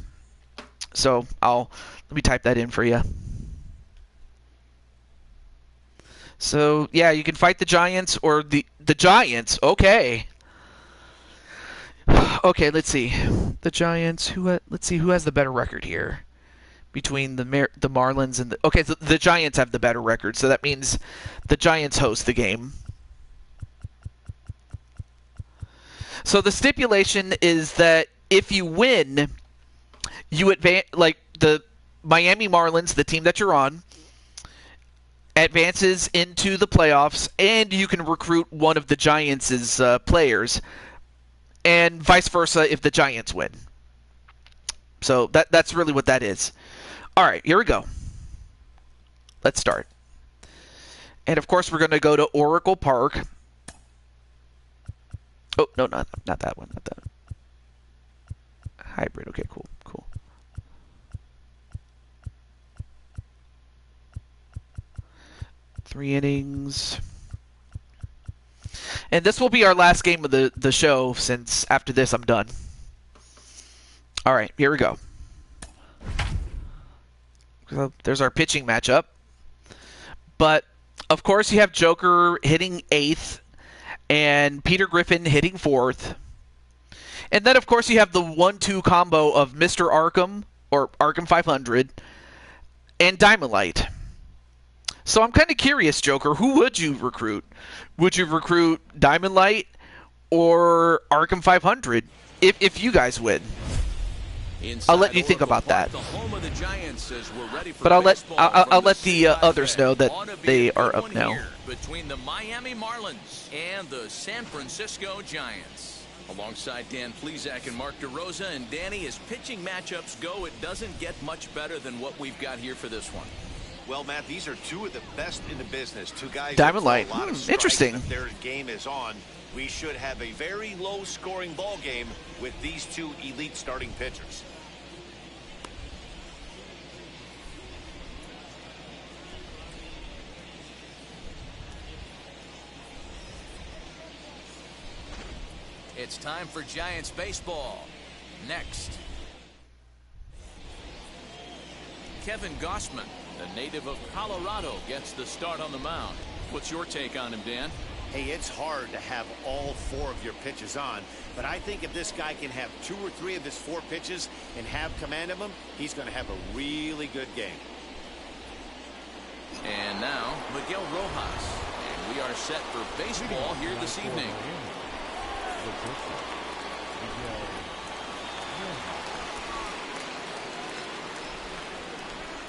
So let me type that in for you. So, yeah, you can fight the Giants or the Giants. Okay. Okay, let's see. The Giants, let's see who has the better record here between the Marlins and the... Okay, so the Giants have the better record, so that means the Giants host the game. So the stipulation is that if you win, you advance, like the Miami Marlins, the team that you're on, advances into the playoffs, and you can recruit one of the Giants' players, and vice versa if the Giants win. So that's really what that is. All right, here we go. Let's start. And, of course, we're going to go to Oracle Park. Oh, no, not that one. Not that one. Hybrid. Okay, cool. 3 innings. And this will be our last game of the show, since after this I'm done. All right, here we go. So there's our pitching matchup. But, of course, you have Joker hitting 8th and Peter Griffin hitting 4th. And then, of course, you have the 1-2 combo of Mr. Arkham, or Arkham 500, and Diamond Light. So I'm kind of curious, Joker, who would you recruit? Would you recruit Diamond Light or Arkham 500 if you guys win? I'll let you think about that. But I'll let the others know that they are up now. Between the Miami Marlins and the San Francisco Giants. Alongside Dan Plesac and Mark DeRosa, and Danny, as pitching matchups go, it doesn't get much better than what we've got here for this one. Well, Matt, these are two of the best in the business. Two guys. Diamond Light. A lot of Interesting. If their game is on, we should have a very low-scoring ball game with these two elite starting pitchers. It's time for Giants baseball. Next. Kevin Gossman, the native of Colorado, gets the start on the mound. What's your take on him, Dan? Hey, it's hard to have all 4 of your pitches on, but I think if this guy can have 2 or 3 of his 4 pitches and have command of them, he's going to have a really good game. And now, Miguel Rojas. And we are set for baseball here this evening.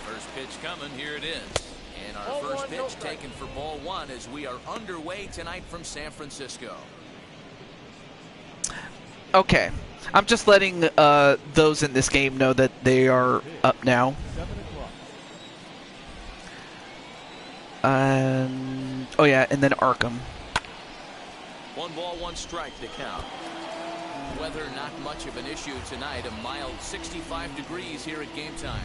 First pitch coming, here it is. And our first pitch taken for ball 1 as we are underway tonight from San Francisco. Okay. I'm just letting those in this game know that they are up now. Oh yeah, and then Arkham. 1 ball, 1 strike to count. Weather not much of an issue tonight. A mild 65 degrees here at game time.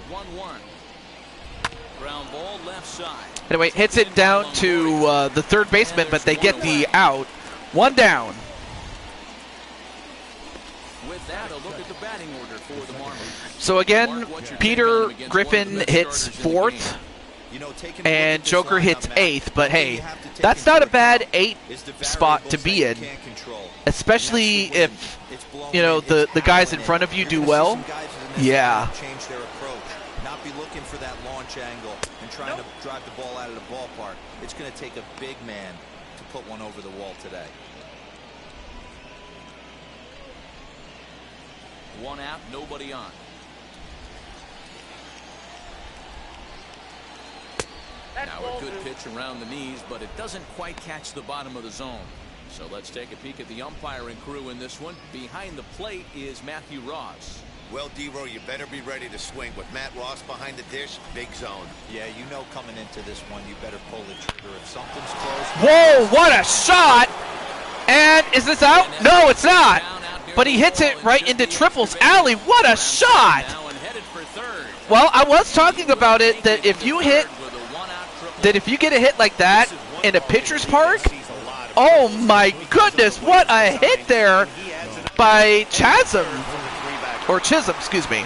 The 1-1. Ground ball left side. Anyway, hits it down to the third baseman, but they get the out. 1 down. With that, a look at the batting order for the Marlins. So again, Peter Griffin hits 4th, and Joker hits 8th. But hey, that's not a bad 8th spot to be in, especially if the guys in front of you do well. Yeah. Change their approach, not be looking for that launch angle and trying to drive the ball out of the ballpark. It's going to take a big man to put one over the wall today. 1 out, nobody on. Now a good pitch around the knees, but it doesn't quite catch the bottom of the zone. So let's take a peek at the umpiring crew in this one. Behind the plate is Matthew Ross. Well, D-Row, you better be ready to swing. With Matt Ross behind the dish, big zone. Yeah, you know coming into this one, you better pull the trigger. If something's close... Whoa, what a shot! And is this out? No, it's not. But he hits it right into Triple's alley. What a shot! Well, I was talking about it, that if you get a hit like that in a pitcher's park, oh my goodness, what a hit there by Chisholm, excuse me.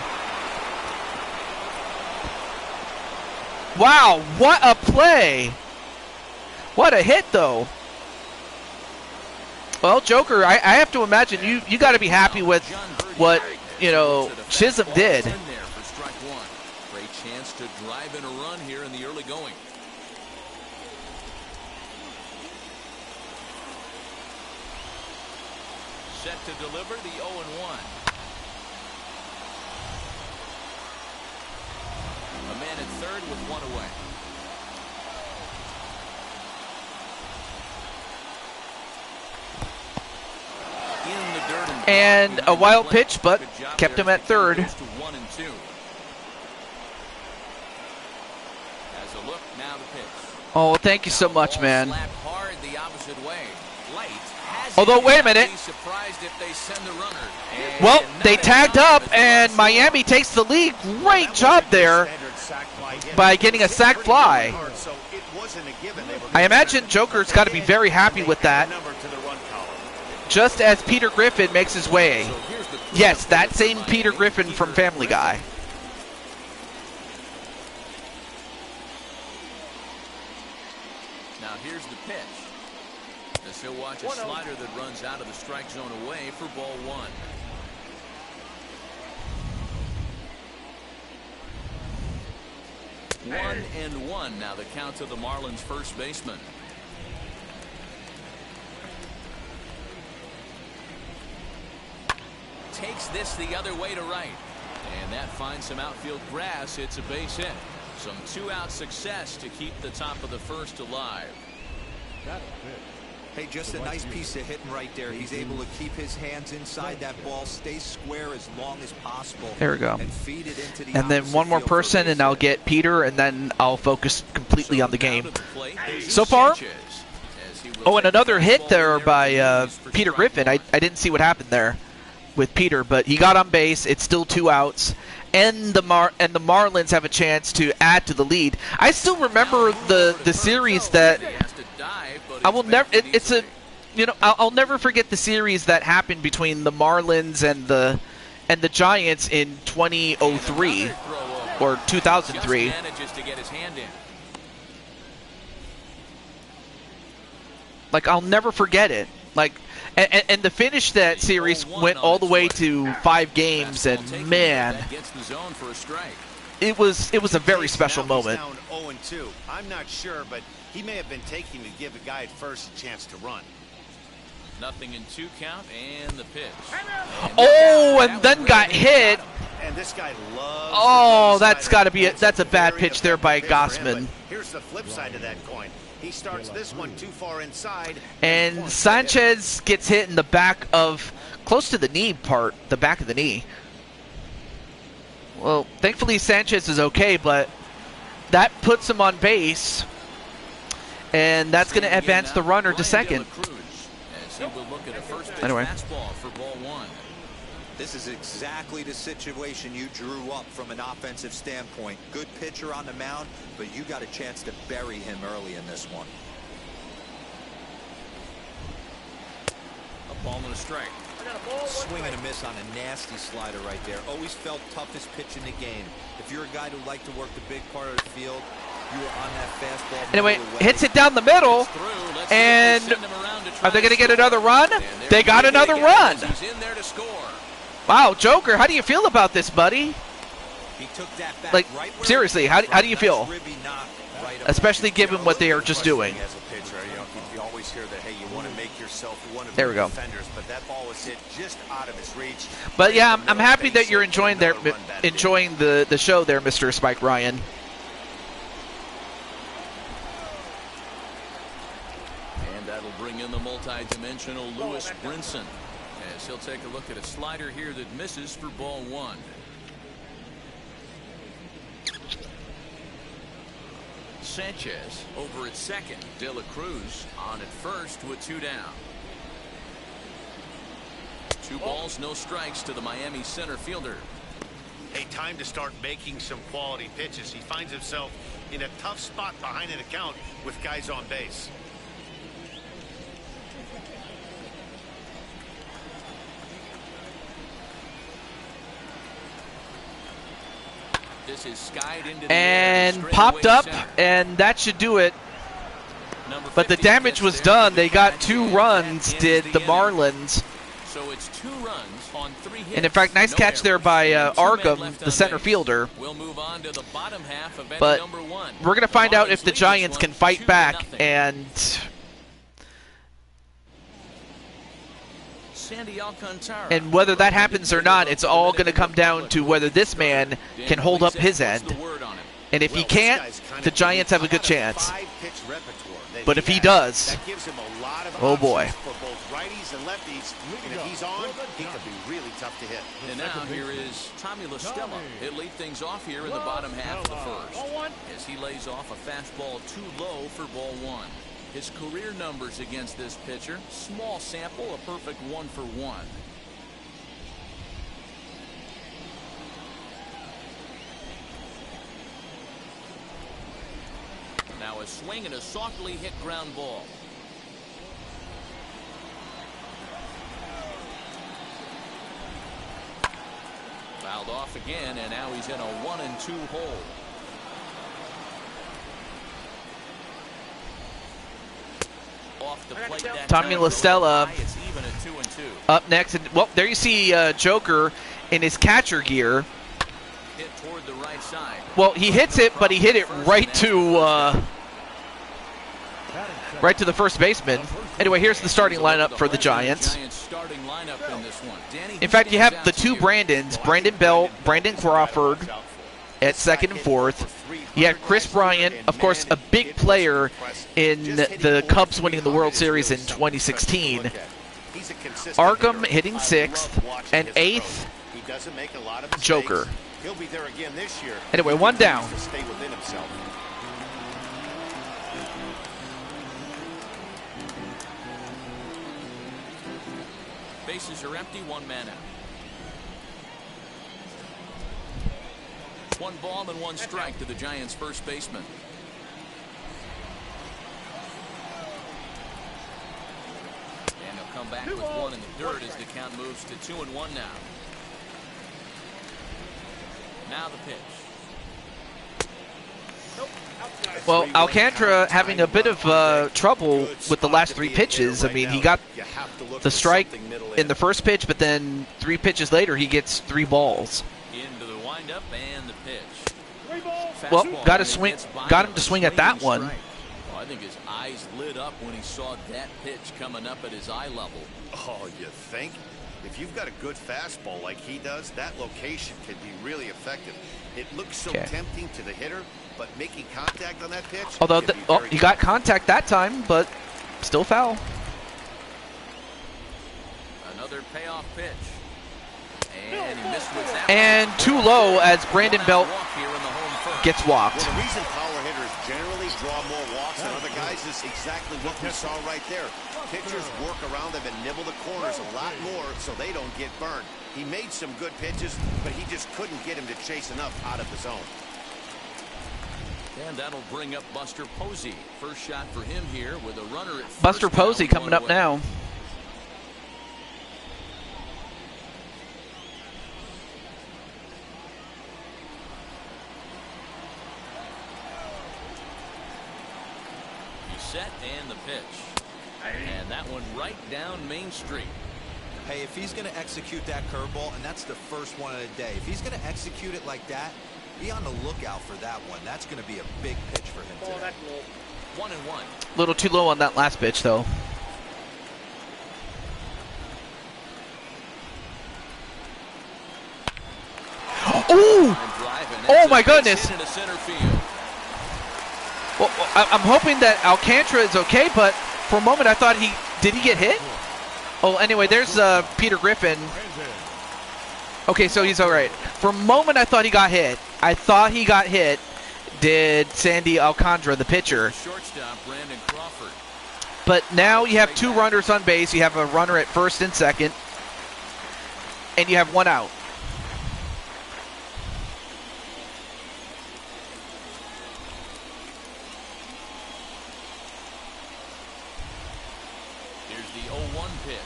Wow, what a play! What a hit, though. Well, Joker, I have to imagine you got to be happy with what, Chisholm did. Great chance to drive in a run here in the early going. Set to deliver the 0-1. A man at third with one away. In the dirt and a wild pitch, but kept him at third. Goes to 1 and 2. Has a look, now the pitch. Oh, thank you so much, man. Slapped hard the opposite way. Light has Although, it. wait a minute. I'd be surprised if they send the runner. And Well, they not tagged enough up, as the and run Miami takes the lead. Great job there by getting a sac fly. I imagine Joker's got to be very happy with that. Just as Peter Griffin makes his way. Yes, that same Peter Griffin from Family Guy. Now here's the pitch. As he'll watch a slider that runs out of the strike zone away for ball 1. One and one now the count to the Marlins first baseman. Takes this the other way to right. And that finds some outfield grass. It's a base hit. Some 2-out success to keep the top of the first alive. Hey, just a nice piece of hitting right there. He's able to keep his hands inside that ball, stay square as long as possible. There we go. And feed it into the And then one more person, and I'll get Peter, and then I'll focus completely on the game. So far, oh, and another hit there by Peter Griffin. I didn't see what happened there with Peter, but he got on base. It's still 2 outs, and the Marlins have a chance to add to the lead. I still remember the series that I will never. I'll never forget the series that happened between the Marlins and the Giants in 2003 or 2003. Like, I'll never forget it. Like, and the finish that series went all the way to 5 games, and man, it was a very special moment. 0-2. I'm not sure, but he may have been taking to give the guy at first a chance to run. Nothing in 2 count, and the pitch. And then got hit. And this guy loves. Oh, that's got to be that's a bad pitch there by Gossman. Here's the flip side of that coin. He starts this one too far inside. And Sanchez gets hit in the back of, close to the knee part, the back of the knee. Well, thankfully Sanchez is okay, but that puts him on base. And that's going to advance the runner to second. Anyway. This is exactly the situation you drew up from an offensive standpoint. Good pitcher on the mound, but you got a chance to bury him early in this one. A ball and a strike. Swing and a miss on a nasty slider right there. Always felt toughest pitch in the game. If you're a guy who liked to work the big part of the field, you were on that fastball. Anyway, hits it down the middle, and are they going to get another run? They got another run. He's in there to score. Wow, Joker, how do you feel about this, buddy? He took that back Like, right seriously, how do you feel? Especially given what they are just doing. As a pitcher, you always hear that, hey, you want to make yourself one of There we the go. defenders, but that ball was hit just out of his reach. But yeah, I'm happy that you're enjoying the show there, Mr. Spike Ryan. And that'll bring in the multi-dimensional Lewis Brinson, as he'll take a look at a slider here that misses for ball 1. Sanchez over at second. De La Cruz on at first with 2 down. 2 balls, no strikes to the Miami center fielder. Hey, time to start making some quality pitches. He finds himself in a tough spot behind an account with guys on base. This is skied into the and air, popped up, center. and that should do it. Number But the 50 damage gets was there done. for They the got catch, 2 and runs, that did ends the inning. Marlins. So it's 2 runs on 3 hits. And in fact, nice no catch there errors, by and 2 men Arkham, left the on center base. fielder. We'll move on to the bottom half of inning But number 1. we're going to find out if the Marlins lead this Giants one can fight 2-0. back, and Sandy Alcantara. whether that happens or not, it's all going to come down to whether this man can hold up his end. And if he can't, the Giants have a good chance. But if he does, that gives him a lot of oh boy. options for both righties and lefties. And if he's on, he could be really tough to hit. And now here is Tommy La Stella. He'll lead things off here in the bottom half of the first, as he lays off a fastball too low for ball 1. His career numbers against this pitcher, small sample, a perfect 1 for 1. Now a swing and a softly hit ground ball. Fouled off again, and now he's in a 1-2 hole. Off the plate that Tommy time. La Stella It's even at 2-2. up next. And, well, there you see Joker in his catcher gear. Hit toward the right side. Well, he hits it, but he hit it right to the first baseman. Anyway, here's the starting lineup for the Giants. Starting lineup in this one. In fact, you have the 2 Brandons, Brandon Belt, Brandon Crawford at second and fourth. You have Chris Bryant, of course, a big player in the Cubs winning the World Series in 2016. Arkham hitting 6th, and 8th, Joker. He'll be there again this year. Anyway, 1 down. To stay within himself. Bases are empty, 1 man out. 1 ball and 1 strike to the Giants' first baseman. And he'll come back with 1 in the dirt as the count moves to 2-1 now. Now the pitch. Well, Alcantara having a bit of trouble with the last 3 pitches. I mean, he got the strike in the first pitch, but then 3 pitches later, he gets 3 balls. Into the windup and the pitch. Well, Fastball, got and it gets by him to swing at that and one. strike. Well, I think his eyes lit up when he saw that pitch coming up at his eye level. Oh, you think? If you've got a good fastball like he does, that location can be really effective. It looks so tempting to the hitter, but making contact on that pitch. Although, can be very he got contact that time, but still foul. Another payoff pitch. And he missed with that And one. too low as Brandon Belt Walk here in the home first. gets walked. Well, the reason power hitters generally draw more walks than other guys is exactly what we saw right there. Pitchers work around them and nibble the corners a lot more so they don't get burned. He made some good pitches, but he just couldn't get him to chase enough out of the zone. And that'll bring up Buster Posey. First shot for him here with a runner at first. Buster Posey down, coming up away. now. He's set and the pitch. And that one right down Main Street. Hey, if he's going to execute that curveball, and that's the first one of the day, if he's going to execute it like that, be on the lookout for that one. That's going to be a big pitch for him today. 1-1. A little too low on that last pitch, though. Ooh! Oh, my goodness. Into center field. Well, I'm hoping that Alcantara is okay, but for a moment I thought did he get hit? Oh, anyway, there's Peter Griffin. Okay, so he's all right. For a moment I thought he got hit. I thought he got hit. Did Sandy Alcantara, the pitcher. Shortstop Brandon Crawford. But now you have 2 runners on base. You have a runner at first and second. And you have 1 out. Here's the 0-1 pitch.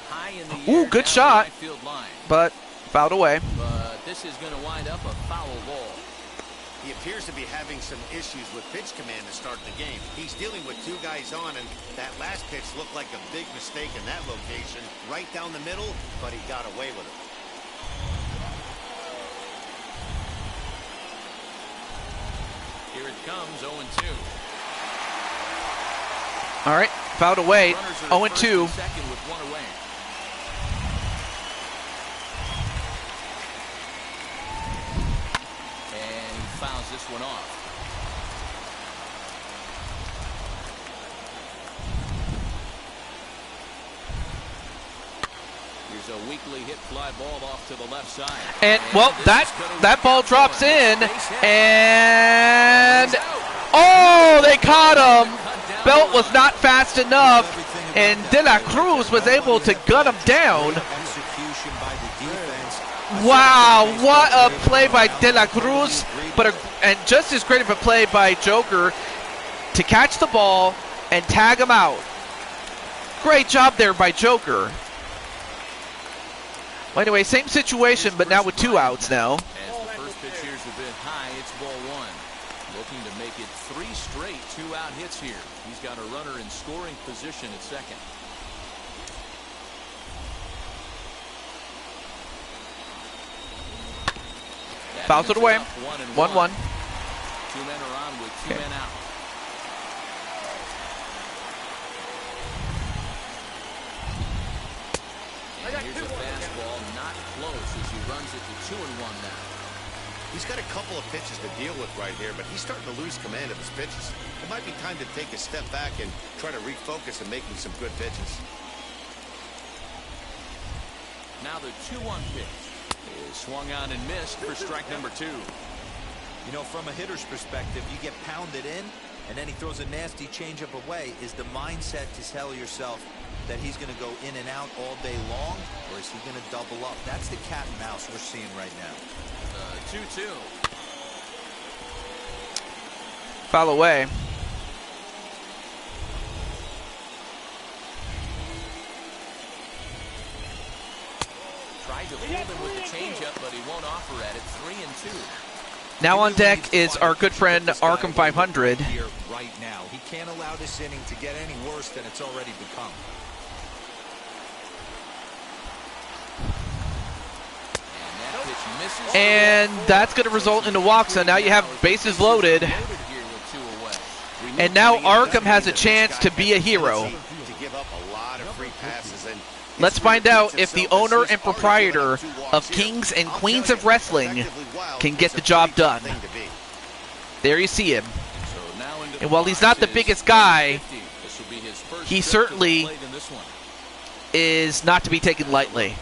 High in the Ooh, air, good down the shot. right field line. But fouled away. But This is going to wind up a foul ball. He appears to be having some issues with pitch command to start the game. He's dealing with two guys on, and that last pitch looked like a big mistake in that location, right down the middle, but he got away with it. Here it comes, 0-2. All right, fouled away, 0-2. Second with one away. And he fouls this one off. Here's a weakly hit fly ball off to the left side. And, well, that ball drops in, and, oh, they caught him. Belt was not fast enough, and De La Cruz was able to gut him down. Wow, what a play by De La Cruz, and just as great of a play by Joker to catch the ball and tag him out. Great job there by Joker. Well, anyway, same situation, but now with 2 outs now. As the first pitch here's a bit high, it's ball 1. Looking to make it 3 straight 2-out hits here. He's got a runner in scoring position at second. Fouls it away. 1-1. 2 men are on with 2 men out. And here's a fastball, not close as he runs it to 2-1 now. He's got a couple of pitches to deal with right here, but he's starting to lose command of his pitches. It might be time to take a step back and try to refocus on making some good pitches. Now the 2-1 pitch is swung on and missed for strike number 2. You know, from a hitter's perspective, you get pounded in, and then he throws a nasty changeup away. Is the mindset to tell yourself that he's going to go in and out all day long, or is he going to double up? That's the cat and mouse we're seeing right now. 2-2. Foul away. Tried to hold him with the changeup, but he won't offer at it. 3-2. Now on deck is our good friend Arkham 500. Here right now, he can't allow this inning to get any worse than it's already become. And that's going to result in a walk, so now you have bases loaded. And now Arkham has a chance to be a hero. Let's find out if the owner and proprietor of Kings and Queens of Wrestling can get the job done. There you see him. And while he's not the biggest guy, he certainly is not to be taken lightly.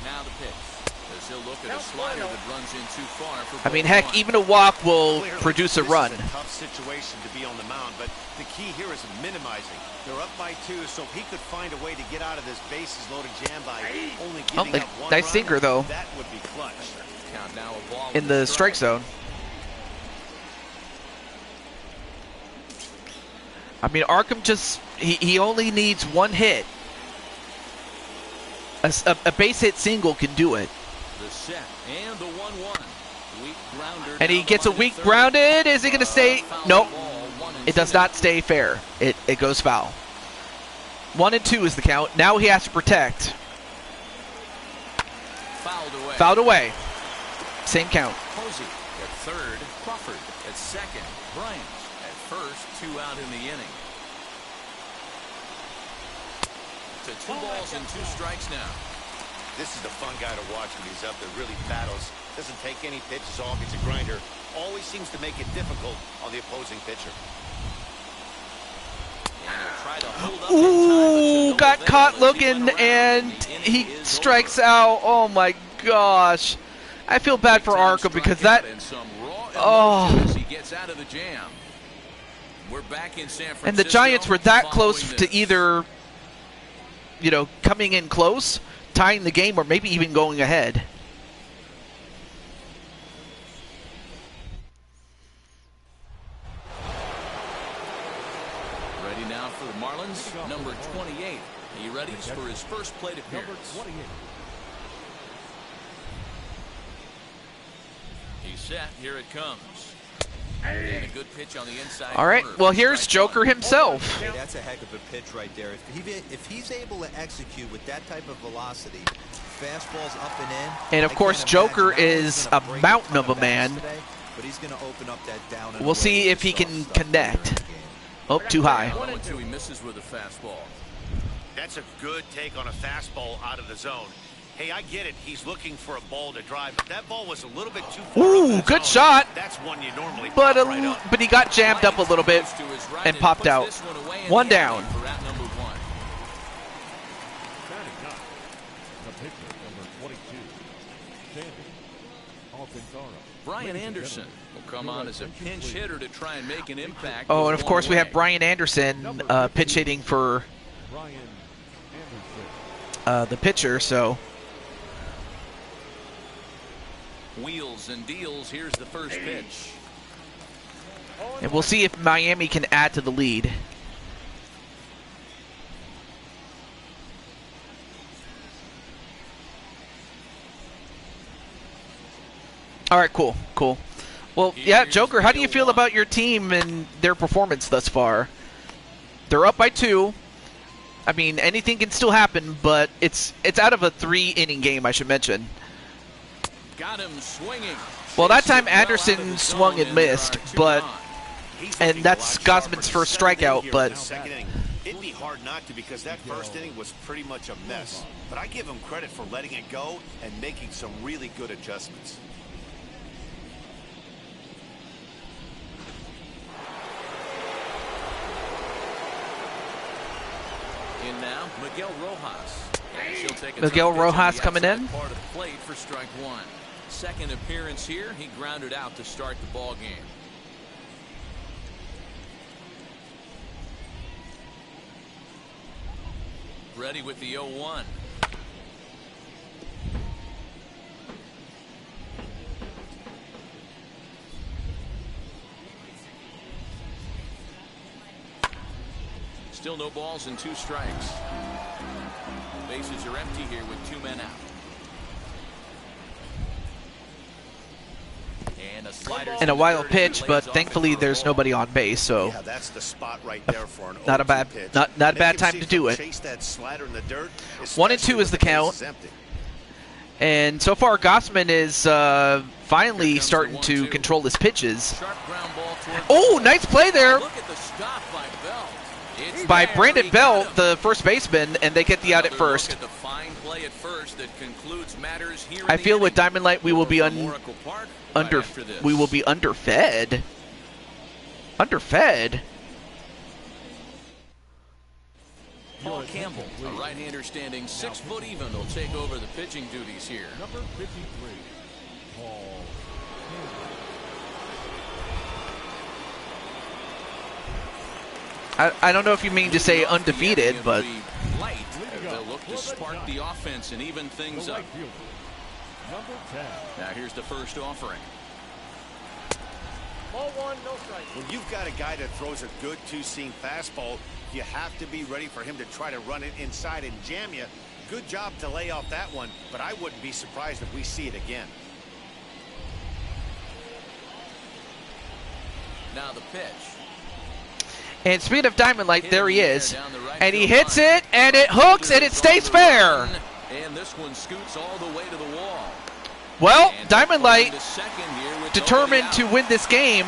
I mean, heck, even a walk will produce a run. This is a tough situation to be on the mound, but the key here is minimizing. They're up by 2, so if he could find a way to get out of this bases loaded jam by only giving up 1 nice run, sinker, though, that would be clutch. in the strike zone. I mean, Arkham just, he only needs 1 hit. A base hit single can do it. The set and the 1-1. Weak grounder. And he gets a weak grounded. Is he going to stay? Nope. It does not stay fair. It goes foul. 1-2 is the count. Now he has to protect. Fouled away. Same count. Posey at third. Crawford at second. Bryant at first. 2 out in the inning. To 2 balls and 2 strikes now. This is the fun guy to watch when he's up there, really battles. Doesn't take any pitches off. He's a grinder. Always seems to make it difficult on the opposing pitcher. Ooh, got caught looking, and he strikes out. Oh, my gosh. I feel bad for Arkham because that... Oh. And the Giants were that close to either, you know, coming in close, tying the game, or maybe even going ahead. Ready now for the Marlins, number 28. He ready for his first plate appearance. set. Here it comes. And a good pitch on the inside. All right, well, here's Joker himself. Hey, that's a heck of a pitch right there. If he's able to execute with that type of velocity, fastballs up and in. And of course, Joker is a mountain of a man. Today, but he's going to open up that down. We'll see if he can connect. Oh, too high. 1-2, he misses with a fastball. That's a good take on a fastball out of the zone. Hey, I get it. He's looking for a ball to drive, but that ball was a little bit too far. Ooh, good shot. That's one you normally But pop right up. but he got jammed up a little bit and popped out. One down. Batting up, the pitcher, number 22, Sandy Alcantara. Brian Anderson will come on as a pinch hitter to try and make an impact. Oh, and of course we have Brian Anderson pitch hitting for Brian Anderson. the pitcher, so Wheels and deals. Here's the first pitch. and we'll see if Miami can add to the lead. All right, cool. Well, yeah, Joker, how do you feel about your team and their performance thus far? They're up by 2. I mean, anything can still happen, but it's out of a 3-inning game, I should mention. Got him swinging. Well, that time Anderson swung and missed, and that's Gosman's first strikeout, but Second inning. It'd be hard not to because that first inning was pretty much a mess. But I give him credit for letting it go and making some really good adjustments. In now, Miguel Rojas. And she'll take a Miguel tough pitch on Rojas the coming outside in. Part of the plate for strike 1. Second appearance here, he grounded out to start the ball game. Ready with the 0-1. Still no balls and 2 strikes. Bases are empty here with 2 men out. and a wild pitch, but thankfully there's nobody on base, so Yeah, that's the spot right there for an not a 0-2 bad pitch. not a Make bad him time see to if do he'll it. chase that slider in the dirt, 1-2 especially is the when count. base is empty. And so far, Gossman is finally starting to control his pitches. Oh, nice play there Look at the stop by Belt. It's by there. Brandon He Belt, got him. the first baseman, and they get the out at Another look first. at the fine play at first that concludes matters here I in the feel with inning. Diamond Light we will be Oracle Park right after this. underfed. Underfed. Paul Campbell, a right-hander standing 6 foot even, will take over the pitching duties here. Number 53, Paul I don't know if you mean to say undefeated, but Light, they'll look to spark the offense and even things the up. right fielder. Number 10, Now here's the first offering. Ball 1, no strike. When you've got a guy that throws a good two-seam fastball, you have to be ready for him to try to run it inside and jam you. Good job to lay off that one, but I wouldn't be surprised if we see it again. Now the pitch. and speed of Diamond Light, there he is. And he hits it, and it hooks, and it stays fair. And this one scoots all the way to the wall. Well, And Diamond pulling Light, to second here with determined nobody to out. win this game,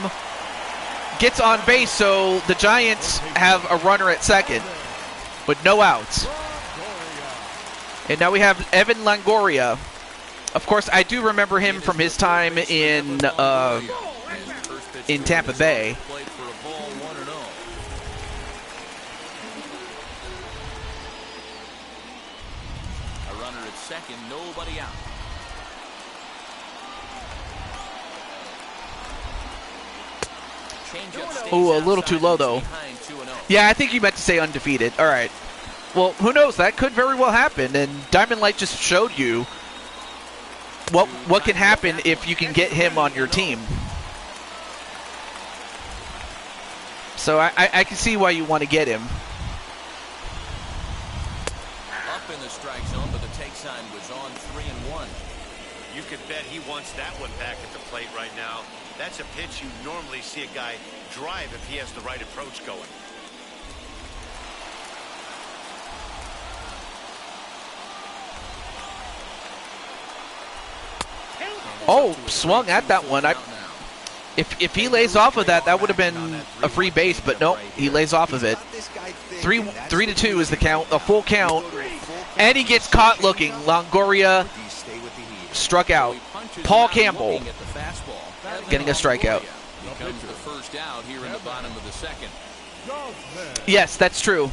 gets on base, so the Giants have a runner at second with no outs. And now we have Evan Longoria. Of course, I do remember him from his time in Tampa Bay. Played for a ball 1-0. A runner at second, nobody out. Changeup stays Ooh, a little too outside, low, he's though. behind 2-0. Yeah, I think you meant to say undefeated. All right. Well, who knows? That could very well happen. And Diamond Light just showed you what can happen if you can get him on your team. So I can see why you want to get him. Up in the strike zone, but the take sign was on 3-1. You can bet he wants that one back at the plate right now. That's a pitch you normally see a guy drive if he has the right approach going. Oh, swung at that one. If he lays off of that, that would have been a free base, but nope, he lays off of it. 3-2 is the count, a full count, and he gets caught looking. Longoria struck out. Paul Campbell getting a strikeout. Becomes the first out here in the bottom of the second. Yes, that's true.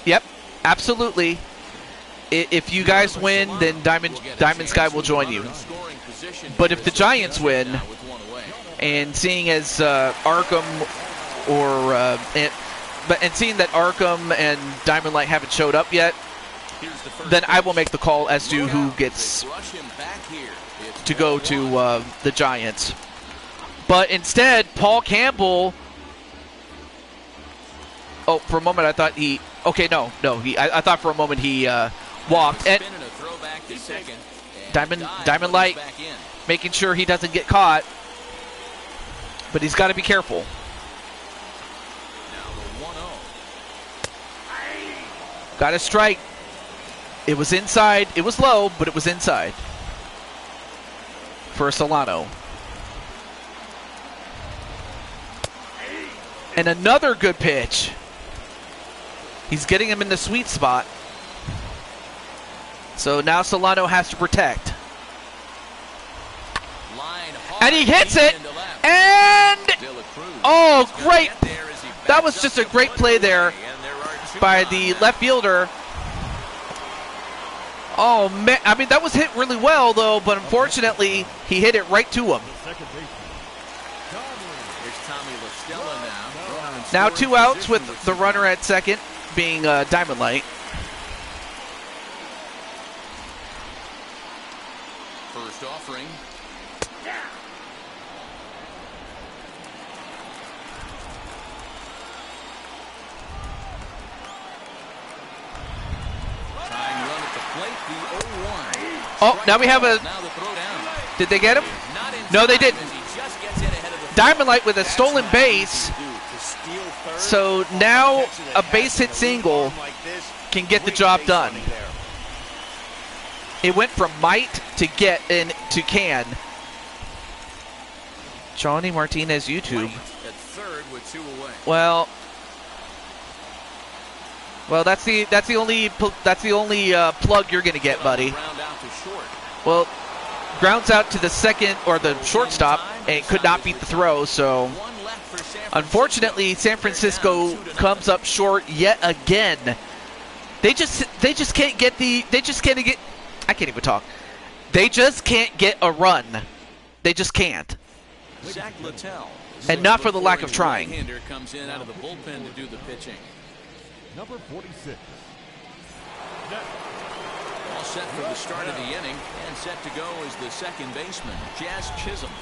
Yep, absolutely. If you guys win, then Diamond Sky will join you. But if the Giants win, and seeing as Arkham and seeing that Arkham and Diamond Light haven't showed up yet, then I will make the call as to who gets to go to the Giants. But instead, Paul Campbell. Oh, for a moment I thought he. Okay, no. I thought for a moment he walked. And Diamond Light making sure he doesn't get caught. But he's got to be careful. Got a strike. It was inside. It was low, but it was inside for Solano. And another good pitch. He's getting him in the sweet spot. So now Solano has to protect. And he hits it. And oh, great. That was just a great play there by the left fielder. Oh, man. I mean, that was hit really well, though, but unfortunately, he hit it right to him. Now 2 outs with the runner at second being Diamond Light. First offering. Tying run at the plate, the 0-1. Oh, now we have a... Did they get him? No, they didn't. Diamond Light with a stolen base. So now a base hit single can get the job done. It went from might to get in to can. Johnny Martinez YouTube. Well, that's the only plug you're gonna get, buddy. Well, grounds out to the second or the shortstop and could not beat the throw. So unfortunately, San Francisco comes up short yet again. They just can't get I can't even talk. They just can't get a run. They just can't. Zach Littell. And not for the lack of trying. Right-hander comes in out of the bullpen to do the pitching. Number 46. All set for the start of the inning, and set to go is the second baseman, Jazz Chisholm.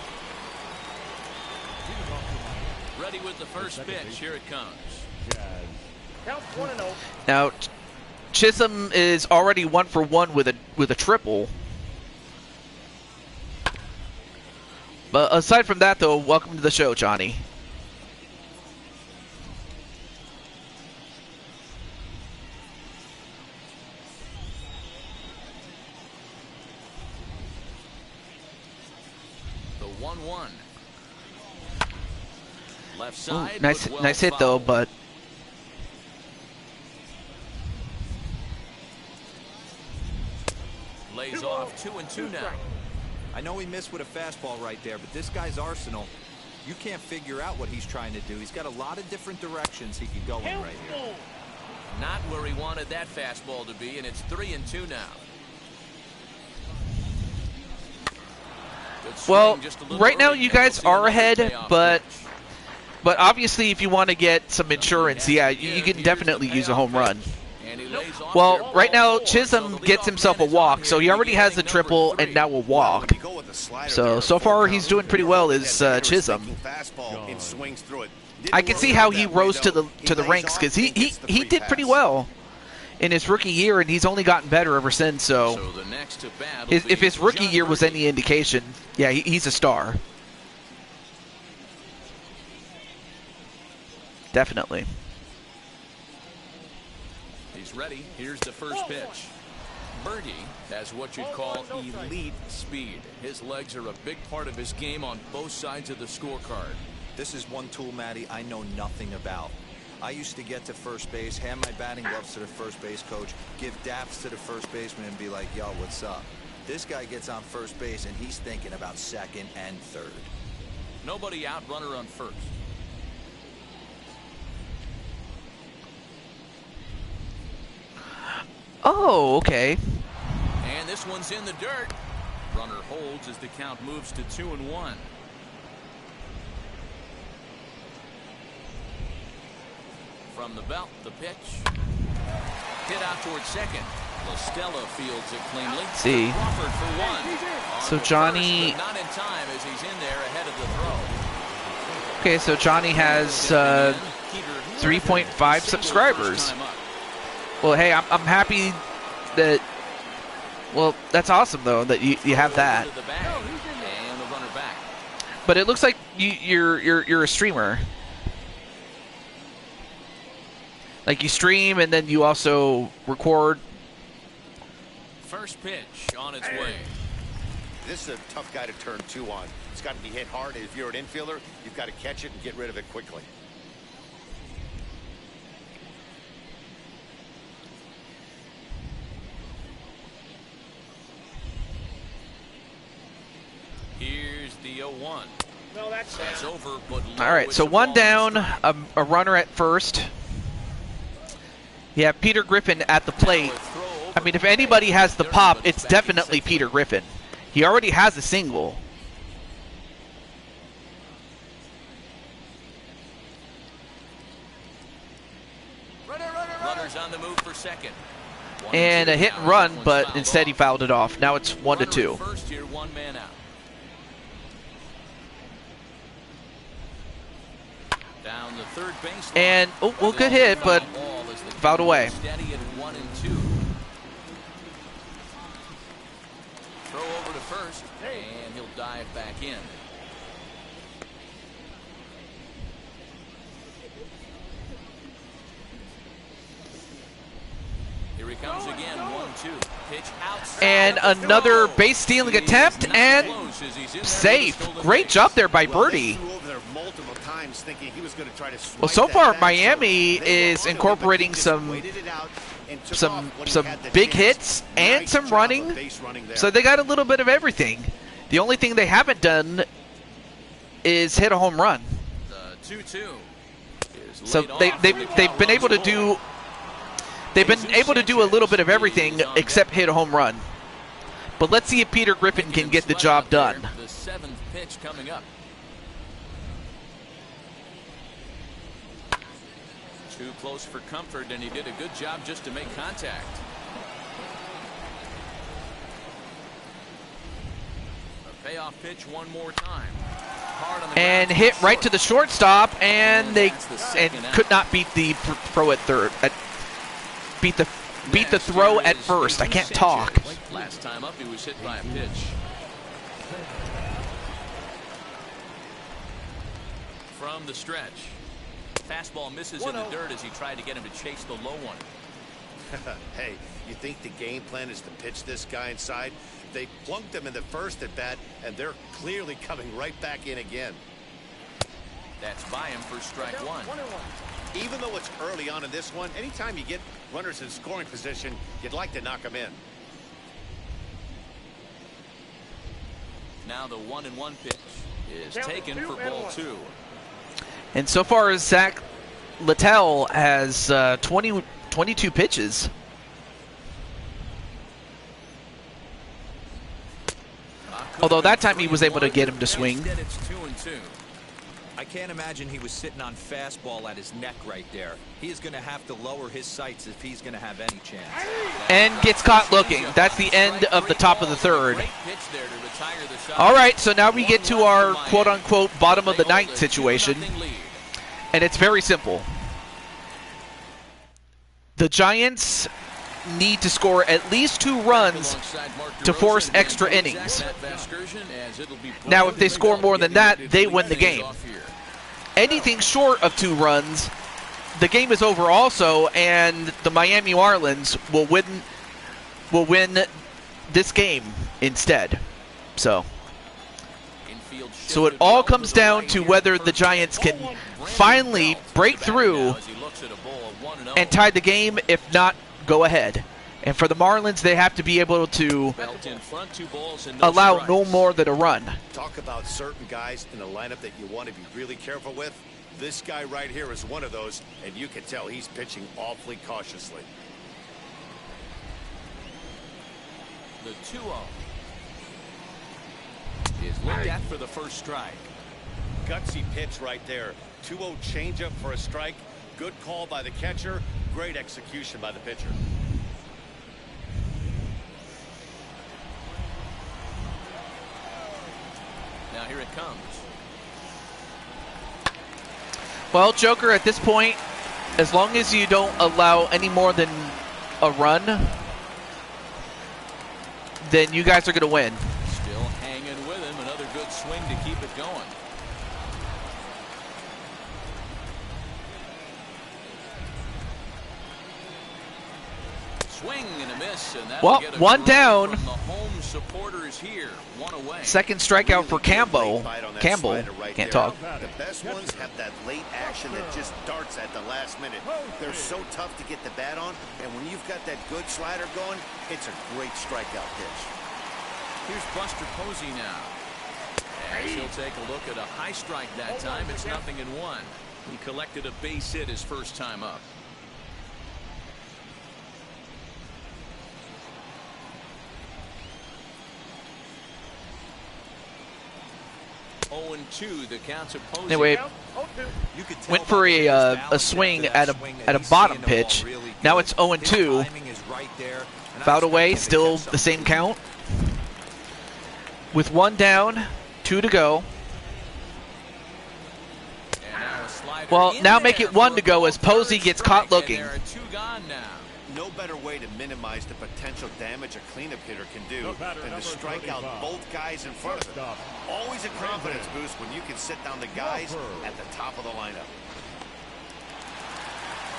Ready with the first pitch. Here it comes. Count 1-0. Now, Chisholm is already 1 for 1 with a triple. But aside from that, though, welcome to the show, Johnny. The 1-1. Left side. Ooh, nice hit though, but lays off 2-2 now. I know he missed with a fastball right there, but this guy's arsenal, you can't figure out what he's trying to do. He's got a lot of different directions he could go in right here. Not where he wanted that fastball to be, and it's 3-2 now. well, right now you guys are ahead, but obviously if you want to get some insurance, yeah, you can definitely use a home run. Well, right now Chisholm gets himself a walk, so he already has a triple and now a walk. So far he's doing pretty well, is Chisholm. I can see how he rose to the ranks because he did pretty well. in his rookie year, and he's only gotten better ever since. So the next to bat if his rookie year was any indication, yeah, he's a star. Definitely. He's ready. Here's the first pitch. Birdie has what you'd call elite speed. His legs are a big part of his game on both sides of the scorecard. This is one tool, Matty, I know nothing about. I used to get to first base, hand my batting gloves to the first base coach, give daps to the first baseman and be like, yo, what's up? This guy gets on first base and he's thinking about second and third. Nobody out, runner on first. Oh, okay. And this one's in the dirt. Runner holds as the count moves to 2-1. From the belt, the pitch. Hit out towards second. LaStella fields it cleanly. See. Crawford for one. So Johnny. First, not in time as he's in there ahead of the throw. Okay, so Johnny has 3.5 subscribers. Well, hey, I'm happy that. Well, that's awesome though that you have that. But it looks like you're a streamer. Like you stream and then you also record. First pitch on its way. This is a tough guy to turn two on. It's got to be hit hard. If you're an infielder, you've got to catch it and get rid of it quickly. Here's the 0-1. No, that's over. But all right, so one down, a runner at first. Yeah, Peter Griffin at the plate. I mean, if anybody has the pop, it's definitely Peter Griffin. He already has a single. Runners on the move for second. And a hit and run, but instead he fouled it off. Now it's 1-2. First here, one man out. Down the third base line. And well, good hit, but fouled away. Steady at 1-2. Throw over to first, and he'll dive back in. Here he comes again, 1-2. Pitch outside. And another base stealing attempt, and safe. Great job there by Birdie. Well, so far Miami is incorporating some big hits and some running, so they got a little bit of everything. The only thing they haven't done is hit a home run. The 2-2. So they've been able to do. They've been able to do a little bit of everything except hit a home run. But let's see if Peter Griffin can get the job done. The seventh pitch coming up. Too close for comfort, and he did a good job just to make contact. A payoff pitch one more time. And hit right to the shortstop, and they could not beat the throw at third. Beat the throw at first. I can't talk. Last time up, he was hit by a pitch. From the stretch. Fastball misses in the dirt as he tried to get him to chase the low one. Hey, you think the game plan is to pitch this guy inside? They plunked him in the first at bat, and they're clearly coming right back in again. That's by him for strike one. Even though it's early on in this one, anytime you get runners in scoring position, you'd like to knock them in. Now the 1-1 pitch is taken for ball two. And so far, Zach Littell has 22 pitches. Although that time he was able to get him to swing. Instead, it's 2-2. I can't imagine he was sitting on fastball at his neck right there. He is going to have to lower his sights if he's going to have any chance. And gets caught looking. That's the end of the top of the third. All right, so now we get to our quote-unquote bottom of the ninth situation. And it's very simple. The Giants need to score at least 2 runs to force extra innings. Now, if they score more than that, they win the game. Anything short of 2 runs, the game is over also, and the Miami Marlins will win this game instead. So it all comes down to whether the Giants can finally break through and tie the game. If not, go ahead. And for the Marlins, they have to be able to allow no more than a run. Talk about certain guys in the lineup that you want to be really careful with. This guy right here is one of those, and you can tell he's pitching awfully cautiously. The 2-0 is looked at for the first strike. Gutsy pitch right there. 2-0 changeup for a strike. Good call by the catcher. Great execution by the pitcher. Now here it comes. Well, Joker, at this point, as long as you don't allow any more than a run, then you guys are going to win. Still hanging with him. Another good swing to keep it going. Swing and a miss, and well, one down. From the home supporters here, 1 away. Second strikeout for Campbell. Campbell can't talk. The best ones have that late action that just darts at the last minute. They're so tough to get the bat on, and when you've got that good slider going, it's a great strikeout pitch. Here's Buster Posey now. As he'll take a look at a high strike that time. It's 0-1. He collected a base hit his first time up. The counts of Posey. Anyway, went for a swing at a bottom pitch. Now it's 0-2. Fouled away, still the same count. With 1 down, 2 to go. Well, now make it 1 to go as Posey gets caught looking. No better way to minimize the potential damage a cleanup hitter can do than to strike out both guys in front of him. Always a confidence boost when you can sit down the guys at the top of the lineup.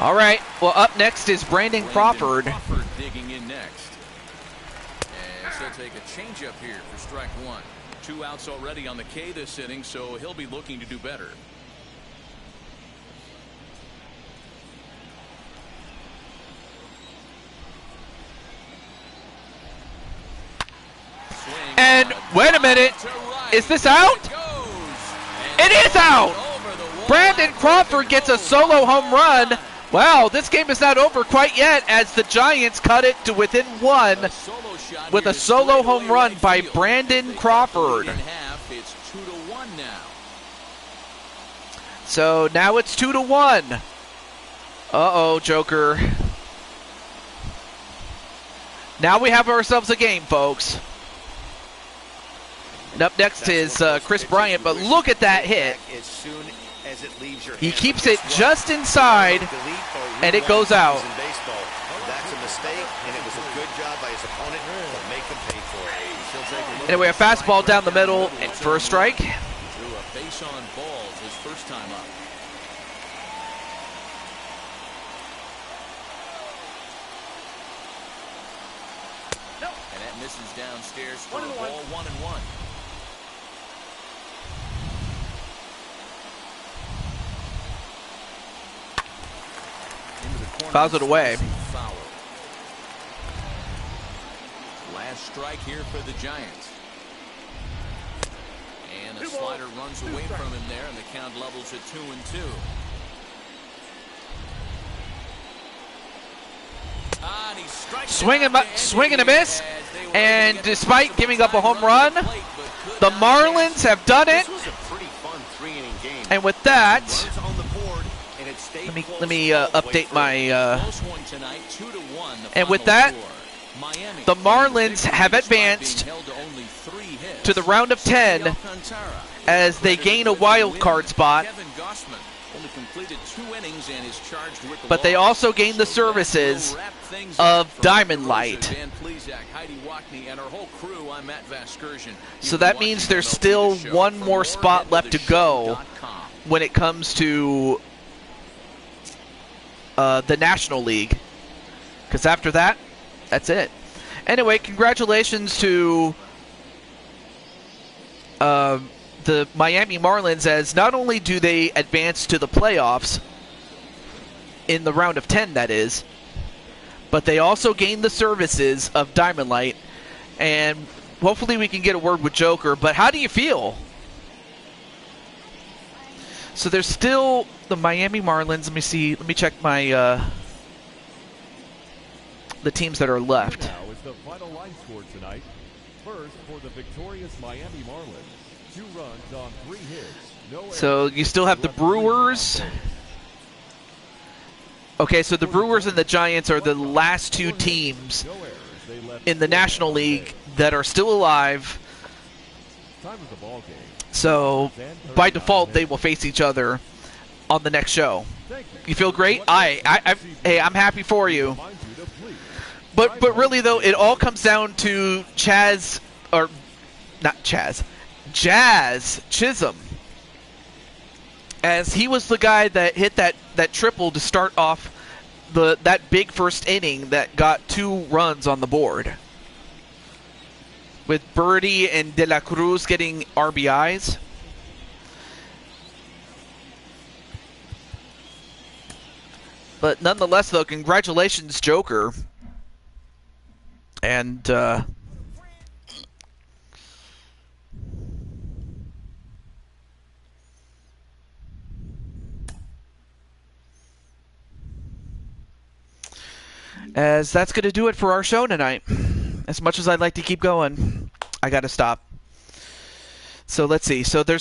All right. Well, up next is Brandon Crawford. Digging in next. And he'll take a changeup here for strike 1. 2 outs already on the K this inning, so he'll be looking to do better. And wait a minute, is this out? It is out! Brandon Crawford gets a solo home run. Wow, this game is not over quite yet as the Giants cut it to within 1 with a solo home run by Brandon Crawford. So now it's 2-1. Uh-oh, Joker. Now we have ourselves a game, folks. And up next is Chris Bryant, but look at that hit. He keeps it just inside, and it goes out. That's a mistake, and it was a good job by his opponent to make him pay for it. Anyway, a fastball down the middle for a strike. Drew a base on balls his first time up. And that misses downstairs for a ball, 1-1. Fouls it away. Last strike here for the Giants. And the slider runs away from him there, and the count levels at 2-2. Swing and a miss, and despite giving up a home run, the Marlins have done it. And with that, let me update my. And with that, the Marlins have advanced to the round of 10 as they gain a wild card spot Only completed 2 innings and is charged with the But they loss. also gained the So that services will wrap things of up for Diamond Rosa, Light. Dan Plesac, Heidi Wackney, and our whole crew. I'm Matt Vasgersian. So that means there's still one more spot left to go when it comes to the National League. Because after that, that's it. Anyway, congratulations to the Miami Marlins, as not only do they advance to the playoffs in the round of 10, that is, but they also gain the services of Diamond Light, and hopefully we can get a word with Joker. But how do you feel? So there's still the Miami Marlins. Let me see. Let me check my the teams that are left. Now is the final line score tonight. First, for the victorious Miami Marlins, 2 runs on 3 hits. No errors. So you still have the Brewers. Okay, so the Brewers and the Giants are the last 2 teams in the National League that are still alive. Time of the ball game. So by default, they will face each other on the next show. You feel great? Hey, I'm happy for you. But really though, it all comes down to Jazz Chisholm, as he was the guy that hit that triple to start off that big first inning that got 2 runs on the board, with Birdie and De La Cruz getting RBIs. But nonetheless, though, congratulations, Joker. And as that's going to do it for our show tonight. As much as I'd like to keep going, I got to stop. So let's see. So there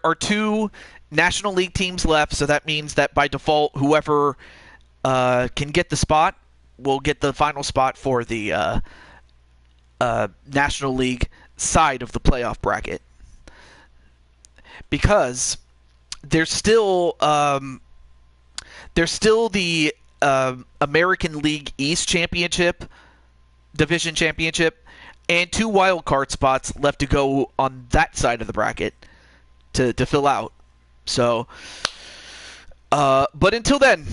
are 2 National League teams left. So that means that by default, whoever can get the spot will get the final spot for the National League side of the playoff bracket. Because there's still the American League East Championship, Division Championship, and 2 wild card spots left to go on that side of the bracket to fill out. So, but until then,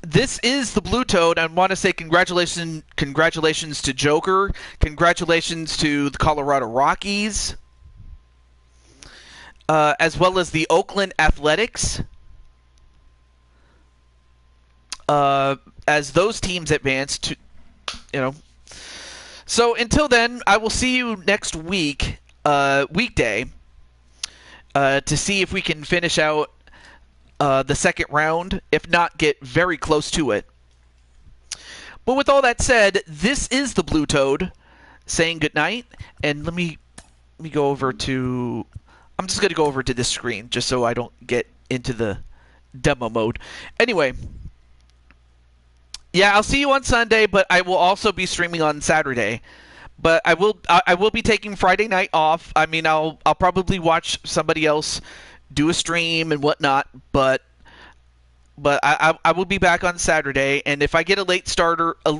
this is the Blue Toad. I want to say congratulations to Joker, congratulations to the Colorado Rockies, as well as the Oakland Athletics. As those teams advance to, So until then, I will see you next week, weekday, to see if we can finish out the second round, if not get very close to it. But with all that said, this is the Blue Toad saying goodnight, and let me go over to... I'm just going to go over to this screen just so I don't get into the demo mode. Anyway... Yeah, I'll see you on Sunday, but I will also be streaming on Saturday. But I will be taking Friday night off. I mean, I'll probably watch somebody else do a stream and whatnot. But I will be back on Saturday. And if I get a late starter, a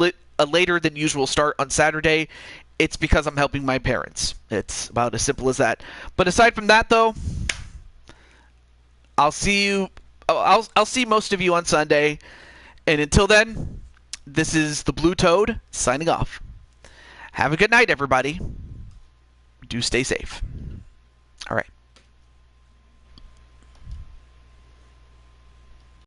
later than usual start on Saturday, it's because I'm helping my parents. It's about as simple as that. But aside from that, though, I'll see you. I'll see most of you on Sunday. And until then, this is the Blue Toad signing off. Have a good night, everybody. Do stay safe. All right.